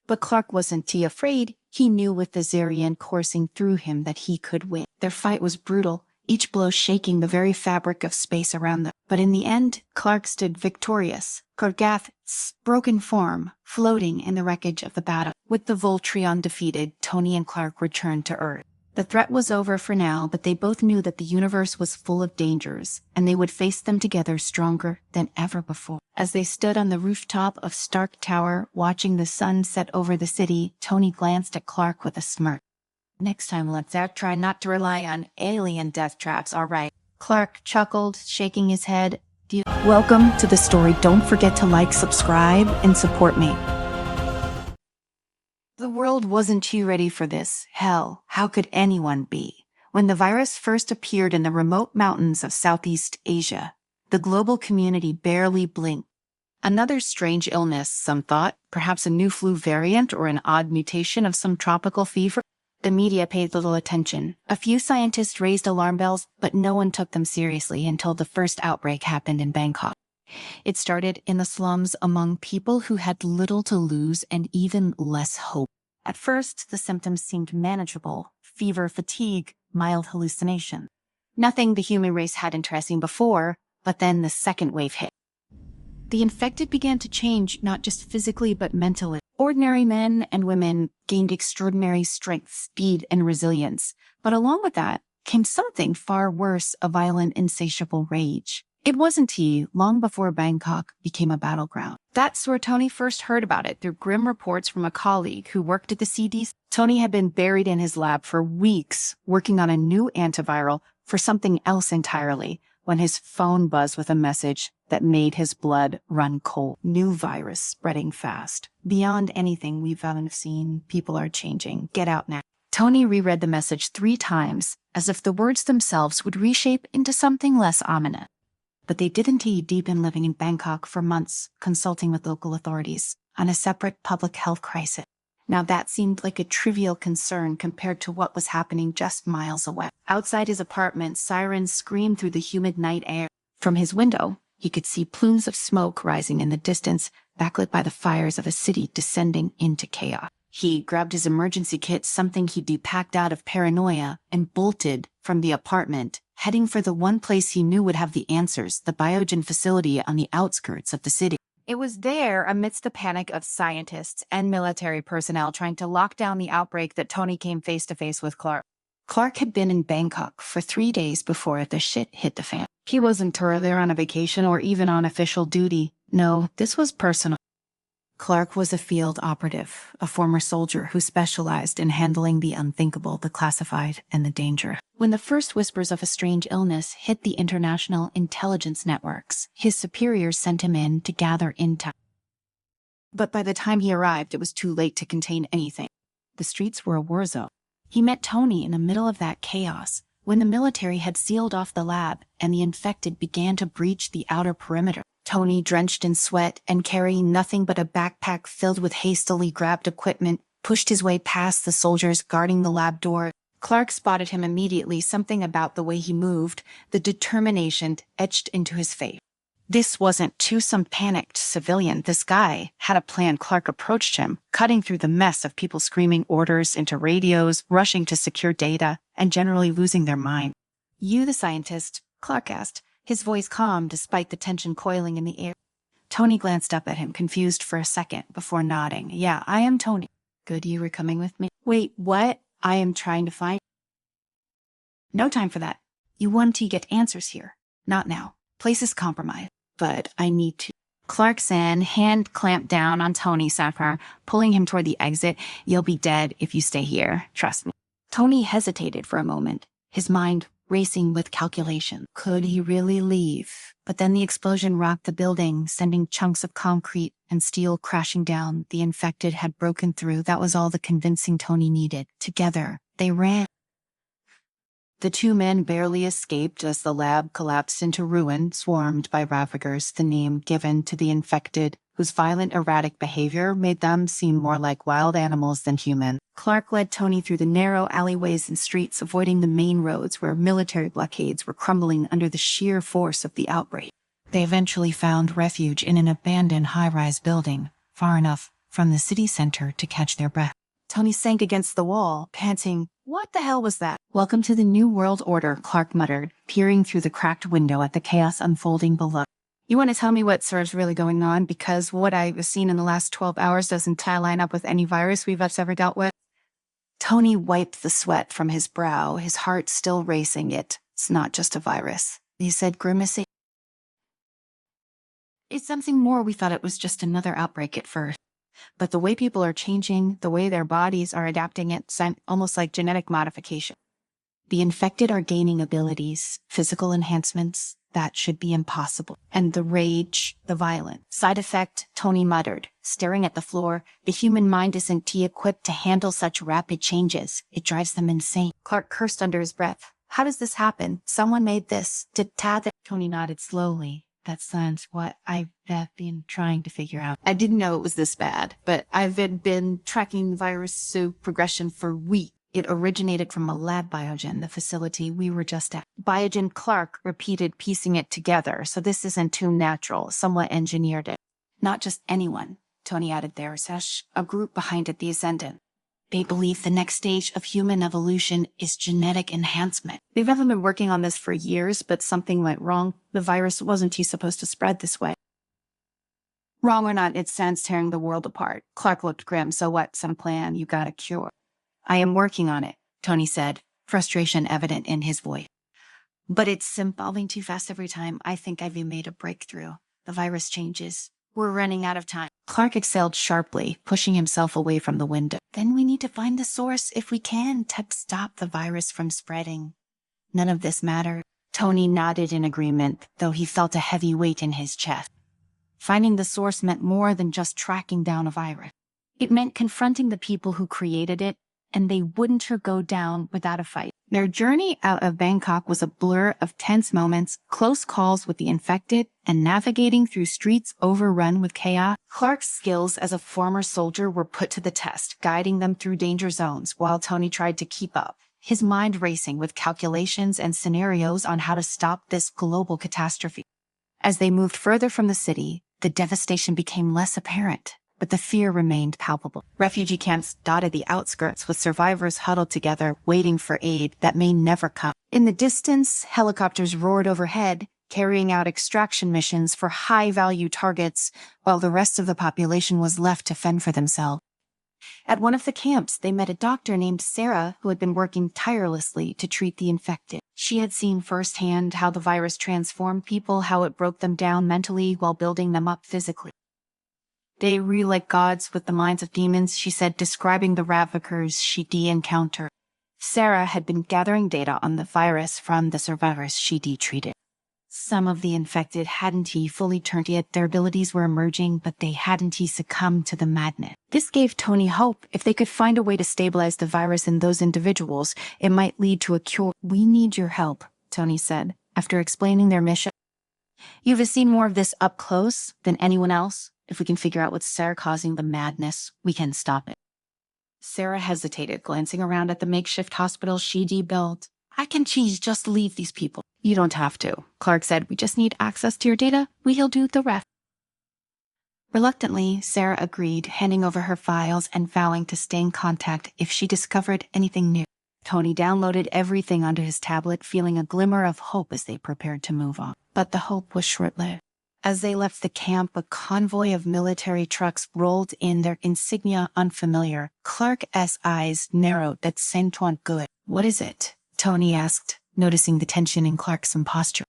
But Clark wasn't afraid. He knew with the Zerian coursing through him that he could win. Their fight was brutal, each blow shaking the very fabric of space around them. But in the end, Clark stood victorious, Kragath's broken form floating in the wreckage of the battle. With the Voltron defeated, Tony and Clark returned to Earth. The threat was over for now, but they both knew that the universe was full of dangers, and they would face them together stronger than ever before. As they stood on the rooftop of Stark Tower, watching the sun set over the city, Tony glanced at Clark with a smirk. Next time, let's try not to rely on alien death traps, all right? Clark chuckled, shaking his head. Welcome to the story. Don't forget to like, subscribe, and support me. The world wasn't too ready for this. Hell, how could anyone be? When the virus first appeared in the remote mountains of Southeast Asia, the global community barely blinked. Another strange illness, some thought, perhaps a new flu variant or an odd mutation of some tropical fever. The media paid little attention. A few scientists raised alarm bells, but no one took them seriously until the first outbreak happened in Bangkok. It started in the slums among people who had little to lose and even less hope. At first, the symptoms seemed manageable: fever, fatigue, mild hallucination. Nothing the human race hadn't seen before, but then the second wave hit. The infected began to change, not just physically but mentally. Ordinary men and women gained extraordinary strength, speed, and resilience. But along with that came something far worse: a violent, insatiable rage. It wasn't long before Bangkok became a battleground. That's where Tony first heard about it, through grim reports from a colleague who worked at the CDC. Tony had been buried in his lab for weeks, working on a new antiviral for something else entirely, when his phone buzzed with a message that made his blood run cold. New virus spreading fast. Beyond anything we've ever seen, people are changing. Get out now. Tony reread the message 3 times, as if the words themselves would reshape into something less ominous. But they didn't. He'd been living in Bangkok for months, consulting with local authorities on a separate public health crisis. Now that seemed like a trivial concern compared to what was happening just miles away. Outside his apartment, sirens screamed through the humid night air. From his window, he could see plumes of smoke rising in the distance, backlit by the fires of a city descending into chaos. He grabbed his emergency kit, something he'd packed out of paranoia, and bolted from the apartment, heading for the one place he knew would have the answers: the biogen facility on the outskirts of the city. It was there, amidst the panic of scientists and military personnel trying to lock down the outbreak, that Tony came face to face with Clark. Clark had been in Bangkok for 3 days before the shit hit the fan. He wasn't there on a vacation or even on official duty. No, this was personal. Clark was a field operative, a former soldier who specialized in handling the unthinkable, the classified, and the dangerous. When the first whispers of a strange illness hit the international intelligence networks, his superiors sent him in to gather intel. But by the time he arrived, it was too late to contain anything. The streets were a war zone. He met Tony in the middle of that chaos, when the military had sealed off the lab and the infected began to breach the outer perimeter. Tony, drenched in sweat and carrying nothing but a backpack filled with hastily grabbed equipment, pushed his way past the soldiers guarding the lab door. Clark spotted him immediately, something about the way he moved, the determination etched into his face. This wasn't to some panicked civilian. This guy had a plan. Clark approached him, cutting through the mess of people screaming orders into radios, rushing to secure data, and generally losing their mind. "You the scientist?" Clark asked, his voice calm despite the tension coiling in the air. Tony glanced up at him, confused for a second, before nodding. "Yeah, I am Tony." "Good, you were coming with me." "Wait, what?" "I am trying to find—" "No time for that. You want to get answers here. Not now. Place is compromised. But I need to—" Clark's hand clamped down on Tony's sapphire, pulling him toward the exit. "You'll be dead if you stay here. Trust me." Tony hesitated for a moment, his mind racing with calculation. Could he really leave? But then the explosion rocked the building, sending chunks of concrete and steel crashing down. The infected had broken through. That was all the convincing Tony needed. Together, they ran. The two men barely escaped as the lab collapsed into ruin, swarmed by ravagers, the name given to the infected, whose violent, erratic behavior made them seem more like wild animals than human. Clark led Tony through the narrow alleyways and streets, avoiding the main roads where military blockades were crumbling under the sheer force of the outbreak. They eventually found refuge in an abandoned high-rise building, far enough from the city center to catch their breath. Tony sank against the wall, panting. What the hell was that? "Welcome to the New World Order," Clark muttered, peering through the cracked window at the chaos unfolding below. "You want to tell me what's really going on? Because what I've seen in the last 12 hours doesn't line up with any virus we've ever dealt with." Tony wiped the sweat from his brow, his heart still racing. "It's not just a virus," he said, grimacing. "It's something more. We thought it was just another outbreak at first. But the way people are changing, the way their bodies are adapting, it's almost like genetic modification. The infected are gaining abilities, physical enhancements that should be impossible. And the rage, the violence. Side effect," Tony muttered, staring at the floor. "The human mind isn't equipped to handle such rapid changes. It drives them insane." Clark cursed under his breath. "How does this happen? Someone made this. Did Tad—" Tony nodded slowly. "That sounds what I've been trying to figure out. I didn't know it was this bad, but I've been tracking the virus progression for weeks. It originated from a lab Biogen, the facility we were just at." Biogen, Clark repeated, piecing it together. "So this isn't too natural. Someone engineered it." "Not just anyone," Tony added there. "There's a group behind it, the Ascendant. They believe the next stage of human evolution is genetic enhancement. They've been working on this for years, but something went wrong. The virus wasn't supposed to spread this way." "Wrong or not, it stands tearing the world apart." Clark looked grim. "So what? Some plan? You got a cure?" "I am working on it," Tony said, frustration evident in his voice. "But it's evolving too fast every time. I think I've made a breakthrough. The virus changes. We're running out of time." Clark exhaled sharply, pushing himself away from the window. "Then we need to find the source if we can to stop the virus from spreading." None of this mattered. Tony nodded in agreement, though he felt a heavy weight in his chest. Finding the source meant more than just tracking down a virus. It meant confronting the people who created it, and they wouldn't go down without a fight. Their journey out of Bangkok was a blur of tense moments, close calls with the infected, and navigating through streets overrun with chaos. Clark's skills as a former soldier were put to the test, guiding them through danger zones while Tony tried to keep up, his mind racing with calculations and scenarios on how to stop this global catastrophe. As they moved further from the city, the devastation became less apparent, but the fear remained palpable. Refugee camps dotted the outskirts with survivors huddled together, waiting for aid that may never come. In the distance, helicopters roared overhead, carrying out extraction missions for high-value targets, while the rest of the population was left to fend for themselves. At one of the camps, they met a doctor named Sarah who had been working tirelessly to treat the infected. She had seen firsthand how the virus transformed people, how it broke them down mentally while building them up physically. "They were like gods with the minds of demons," she said, describing the ravagers she'd encountered. Sarah had been gathering data on the virus from the survivors she'd treated. Some of the infected hadn't fully turned yet. Their abilities were emerging, but they hadn't succumbed to the madness. This gave Tony hope. If they could find a way to stabilize the virus in those individuals, it might lead to a cure. "We need your help," Tony said, after explaining their mission. "You've seen more of this up close than anyone else. If we can figure out what's causing the madness, we can stop it." Sarah hesitated, glancing around at the makeshift hospital she'd built. "I can just leave these people." You don't have to. Clark said, we just need access to your data. We'll do the rest. Reluctantly, Sarah agreed, handing over her files and vowing to stay in contact if she discovered anything new. Tony downloaded everything onto his tablet, feeling a glimmer of hope as they prepared to move on. But the hope was short-lived. As they left the camp, a convoy of military trucks rolled in, their insignia unfamiliar. Clark's eyes narrowed. That sentient good. What is it? Tony asked, noticing the tension in Clark's posture.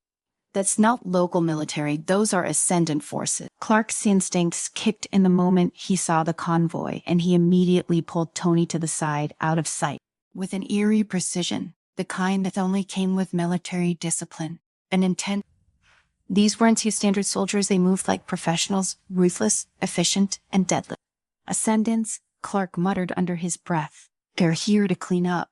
That's not local military. Those are ascendant forces. Clark's instincts kicked in the moment he saw the convoy, and he immediately pulled Tony to the side, out of sight. With an eerie precision, the kind that only came with military discipline, an intent. These weren't your standard soldiers. They moved like professionals, ruthless, efficient, and deadly. Ascendants, Clark muttered under his breath. They're here to clean up.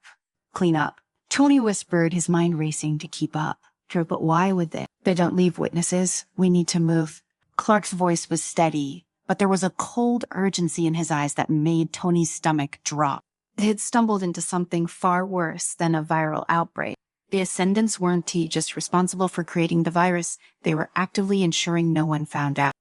Clean up. Tony whispered, his mind racing to keep up. True, but why would they? They don't leave witnesses. We need to move. Clark's voice was steady, but there was a cold urgency in his eyes that made Tony's stomach drop. They had stumbled into something far worse than a viral outbreak. The Ascendants weren't just responsible for creating the virus. They were actively ensuring no one found out.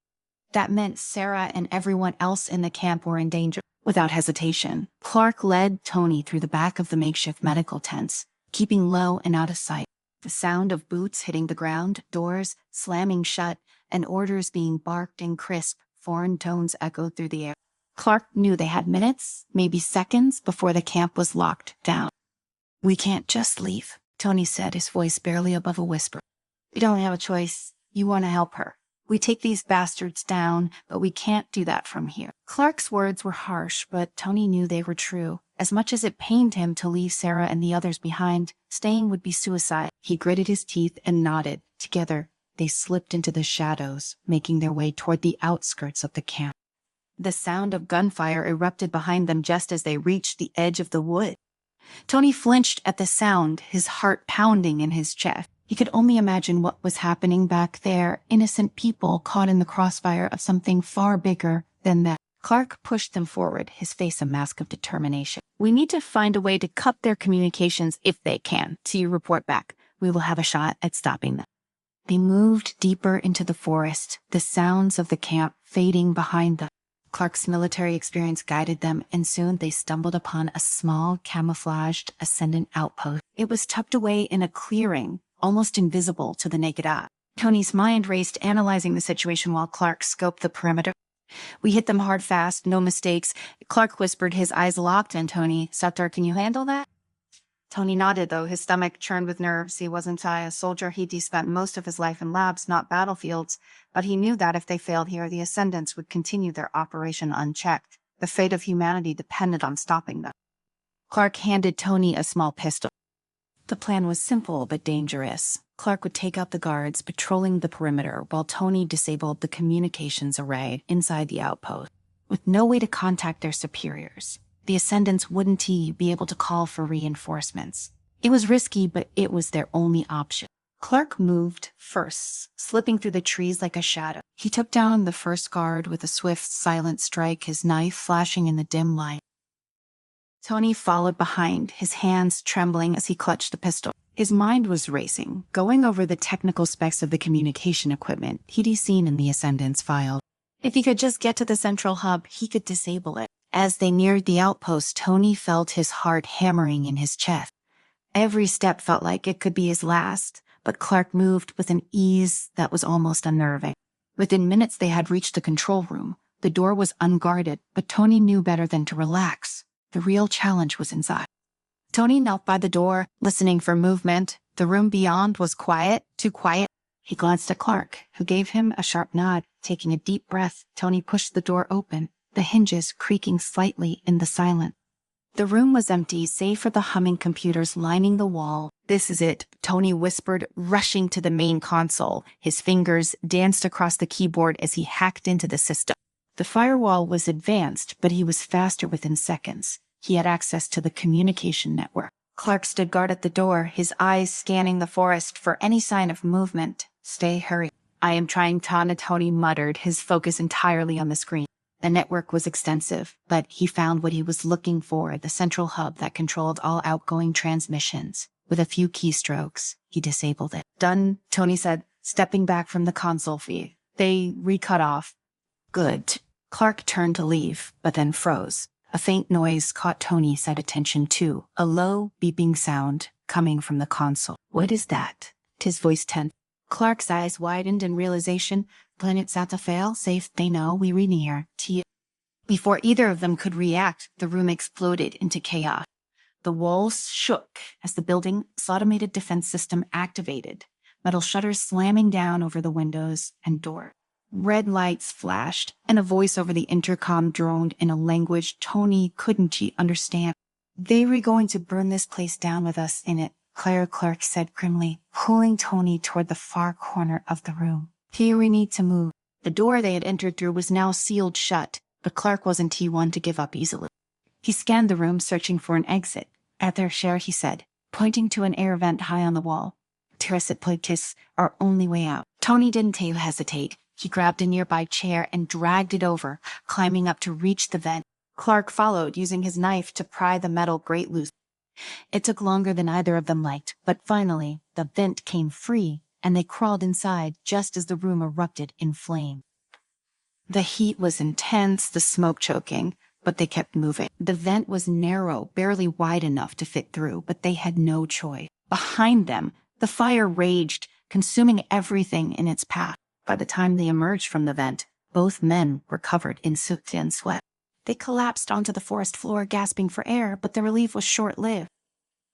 That meant Sarah and everyone else in the camp were in danger. Without hesitation, Clark led Tony through the back of the makeshift medical tents, keeping low and out of sight. The sound of boots hitting the ground, doors slamming shut, and orders being barked in crisp, foreign tones echoed through the air. Clark knew they had minutes, maybe seconds, before the camp was locked down. We can't just leave, Tony said, his voice barely above a whisper. We don't have a choice. You want to help her. We take these bastards down, but we can't do that from here. Clark's words were harsh, but Tony knew they were true. As much as it pained him to leave Sarah and the others behind, staying would be suicide. He gritted his teeth and nodded. Together, they slipped into the shadows, making their way toward the outskirts of the camp. The sound of gunfire erupted behind them just as they reached the edge of the wood. Tony flinched at the sound, his heart pounding in his chest. He could only imagine what was happening back there, innocent people caught in the crossfire of something far bigger than that. Clark pushed them forward, his face a mask of determination. We need to find a way to cut their communications if they can. Till you report back, we will have a shot at stopping them. They moved deeper into the forest, the sounds of the camp fading behind them. Clark's military experience guided them, and soon they stumbled upon a small, camouflaged Ascendant outpost. It was tucked away in a clearing, almost invisible to the naked eye. Tony's mind raced, analyzing the situation while Clark scoped the perimeter. We hit them hard, fast, no mistakes. Clark whispered, his eyes locked on Tony. Sutter, can you handle that? Tony nodded, though his stomach churned with nerves. He wasn't a soldier. He'd spent most of his life in labs, not battlefields. But he knew that if they failed here, the Ascendants would continue their operation unchecked. The fate of humanity depended on stopping them. Clark handed Tony a small pistol. The plan was simple but dangerous. Clark would take out the guards patrolling the perimeter while Tony disabled the communications array inside the outpost. With no way to contact their superiors, the Ascendants wouldn't be able to call for reinforcements. It was risky, but it was their only option. Clark moved first, slipping through the trees like a shadow. He took down the first guard with a swift, silent strike, his knife flashing in the dim light. Tony followed behind, his hands trembling as he clutched the pistol. His mind was racing, going over the technical specs of the communication equipment he'd seen in the Ascendant's file. If he could just get to the central hub, he could disable it. As they neared the outpost, Tony felt his heart hammering in his chest. Every step felt like it could be his last, but Clark moved with an ease that was almost unnerving. Within minutes they had reached the control room. The door was unguarded, but Tony knew better than to relax. The real challenge was inside. Tony knelt by the door, listening for movement. The room beyond was quiet, too quiet. He glanced at Clark, who gave him a sharp nod. Taking a deep breath, Tony pushed the door open, the hinges creaking slightly in the silence. The room was empty, save for the humming computers lining the wall. This is it, Tony whispered, rushing to the main console. His fingers danced across the keyboard as he hacked into the system. The firewall was advanced, but he was faster within seconds. He had access to the communication network. Clark stood guard at the door, his eyes scanning the forest for any sign of movement. Stay hurry. I am trying to, Tony muttered, his focus entirely on the screen. The network was extensive, but he found what he was looking for, the central hub that controlled all outgoing transmissions. With a few keystrokes, he disabled it. Done, Tony said, stepping back from the console feed. They recut off. Good. Clark turned to leave, but then froze. A faint noise caught Tony's attention too. A low, beeping sound coming from the console. What is that? His voice tensed. Clark's eyes widened in realization. Planet's out to fail. Safe, they know. We read here. Before either of them could react, the room exploded into chaos. The walls shook as the building's automated defense system activated, metal shutters slamming down over the windows and doors. Red lights flashed, and a voice over the intercom droned in a language Tony couldn't understand. They were going to burn this place down with us in it, Clark said grimly, pulling Tony toward the far corner of the room. Here we need to move. The door they had entered through was now sealed shut, but Clark wasn't one to give up easily. He scanned the room, searching for an exit. At their share, he said, pointing to an air vent high on the wall. Terracet plates, our only way out. Tony didn't hesitate. He grabbed a nearby chair and dragged it over, climbing up to reach the vent. Clark followed, using his knife to pry the metal grate loose. It took longer than either of them liked, but finally, the vent came free, and they crawled inside just as the room erupted in flame. The heat was intense, the smoke choking, but they kept moving. The vent was narrow, barely wide enough to fit through, but they had no choice. Behind them, the fire raged, consuming everything in its path. By the time they emerged from the vent, both men were covered in soot and sweat. They collapsed onto the forest floor, gasping for air, but the relief was short-lived.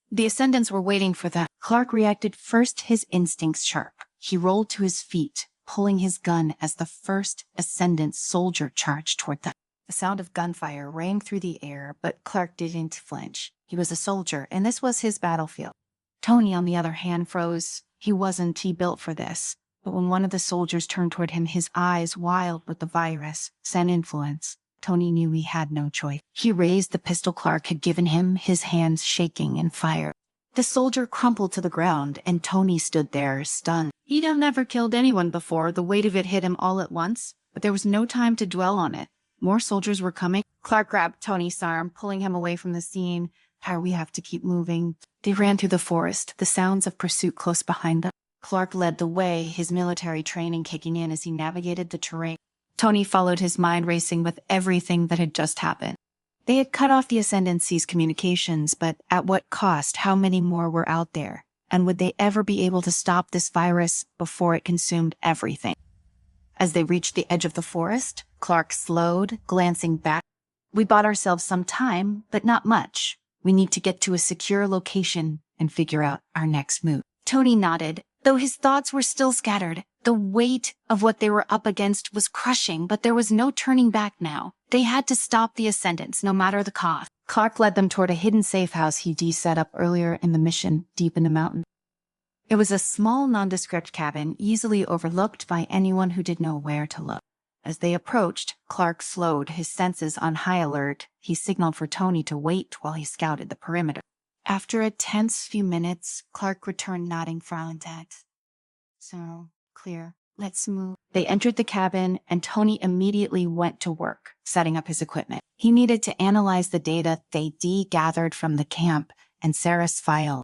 The Ascendants were waiting for them. Clark reacted first, his instincts sharp. He rolled to his feet, pulling his gun as the first Ascendant soldier charged toward them. The sound of gunfire rang through the air, but Clark didn't flinch. He was a soldier, and this was his battlefield. Tony, on the other hand, froze. He wasn't built for this. But when one of the soldiers turned toward him, his eyes wild with the virus, Sen influence, Tony knew he had no choice. He raised the pistol Clark had given him, his hands shaking, and fired. The soldier crumpled to the ground, and Tony stood there, stunned. He'd have never killed anyone before. The weight of it hit him all at once, but there was no time to dwell on it. More soldiers were coming. Clark grabbed Tony's arm, pulling him away from the scene. We have to keep moving. They ran through the forest, the sounds of pursuit close behind them. Clark led the way, his military training kicking in as he navigated the terrain. Tony followed, his mind racing with everything that had just happened. They had cut off the Ascendancy's communications, but at what cost? How many more were out there? And would they ever be able to stop this virus before it consumed everything? As they reached the edge of the forest, Clark slowed, glancing back. We bought ourselves some time, but not much. We need to get to a secure location and figure out our next move. Tony nodded, though his thoughts were still scattered. The weight of what they were up against was crushing, but there was no turning back now. They had to stop the Ascendants, no matter the cost. Clark led them toward a hidden safe house he'd set up earlier in the mission, deep in the mountain. It was a small, nondescript cabin, easily overlooked by anyone who didn't know where to look. As they approached, Clark slowed, his senses on high alert. He signaled for Tony to wait while he scouted the perimeter. After a tense few minutes, Clark returned, nodding for contact. So, clear. Let's move. They entered the cabin, and Tony immediately went to work, setting up his equipment. He needed to analyze the data they gathered from the camp and Sarah's file.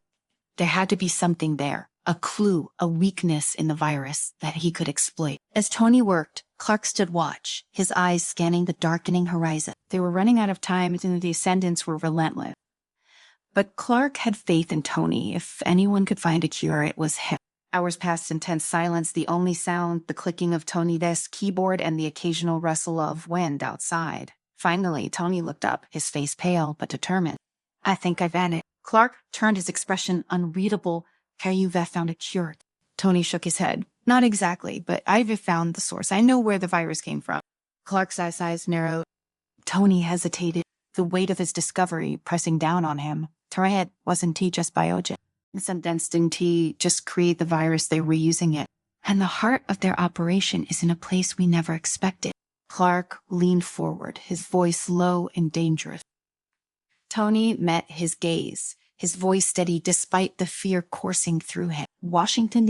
There had to be something there, a clue, a weakness in the virus that he could exploit. As Tony worked, Clark stood watch, his eyes scanning the darkening horizon. They were running out of time, and the Ascendants were relentless. But Clark had faith in Tony. If anyone could find a cure, it was him. Hours passed in tense silence, the only sound, the clicking of Tony's keyboard and the occasional rustle of wind outside. Finally, Tony looked up, his face pale but determined. I think I've had it. Clark turned, his expression unreadable. You've found a cure. Tony shook his head. Not exactly, but I've found the source. I know where the virus came from. Clark's eyes narrowed. Tony hesitated, the weight of his discovery pressing down on him. Tarad, wasn't he just biogen? Sometimes didn't he just create the virus? They were using it. And the heart of their operation is in a place we never expected. Clark leaned forward, his voice low and dangerous. Tony met his gaze, his voice steady despite the fear coursing through him. Washington,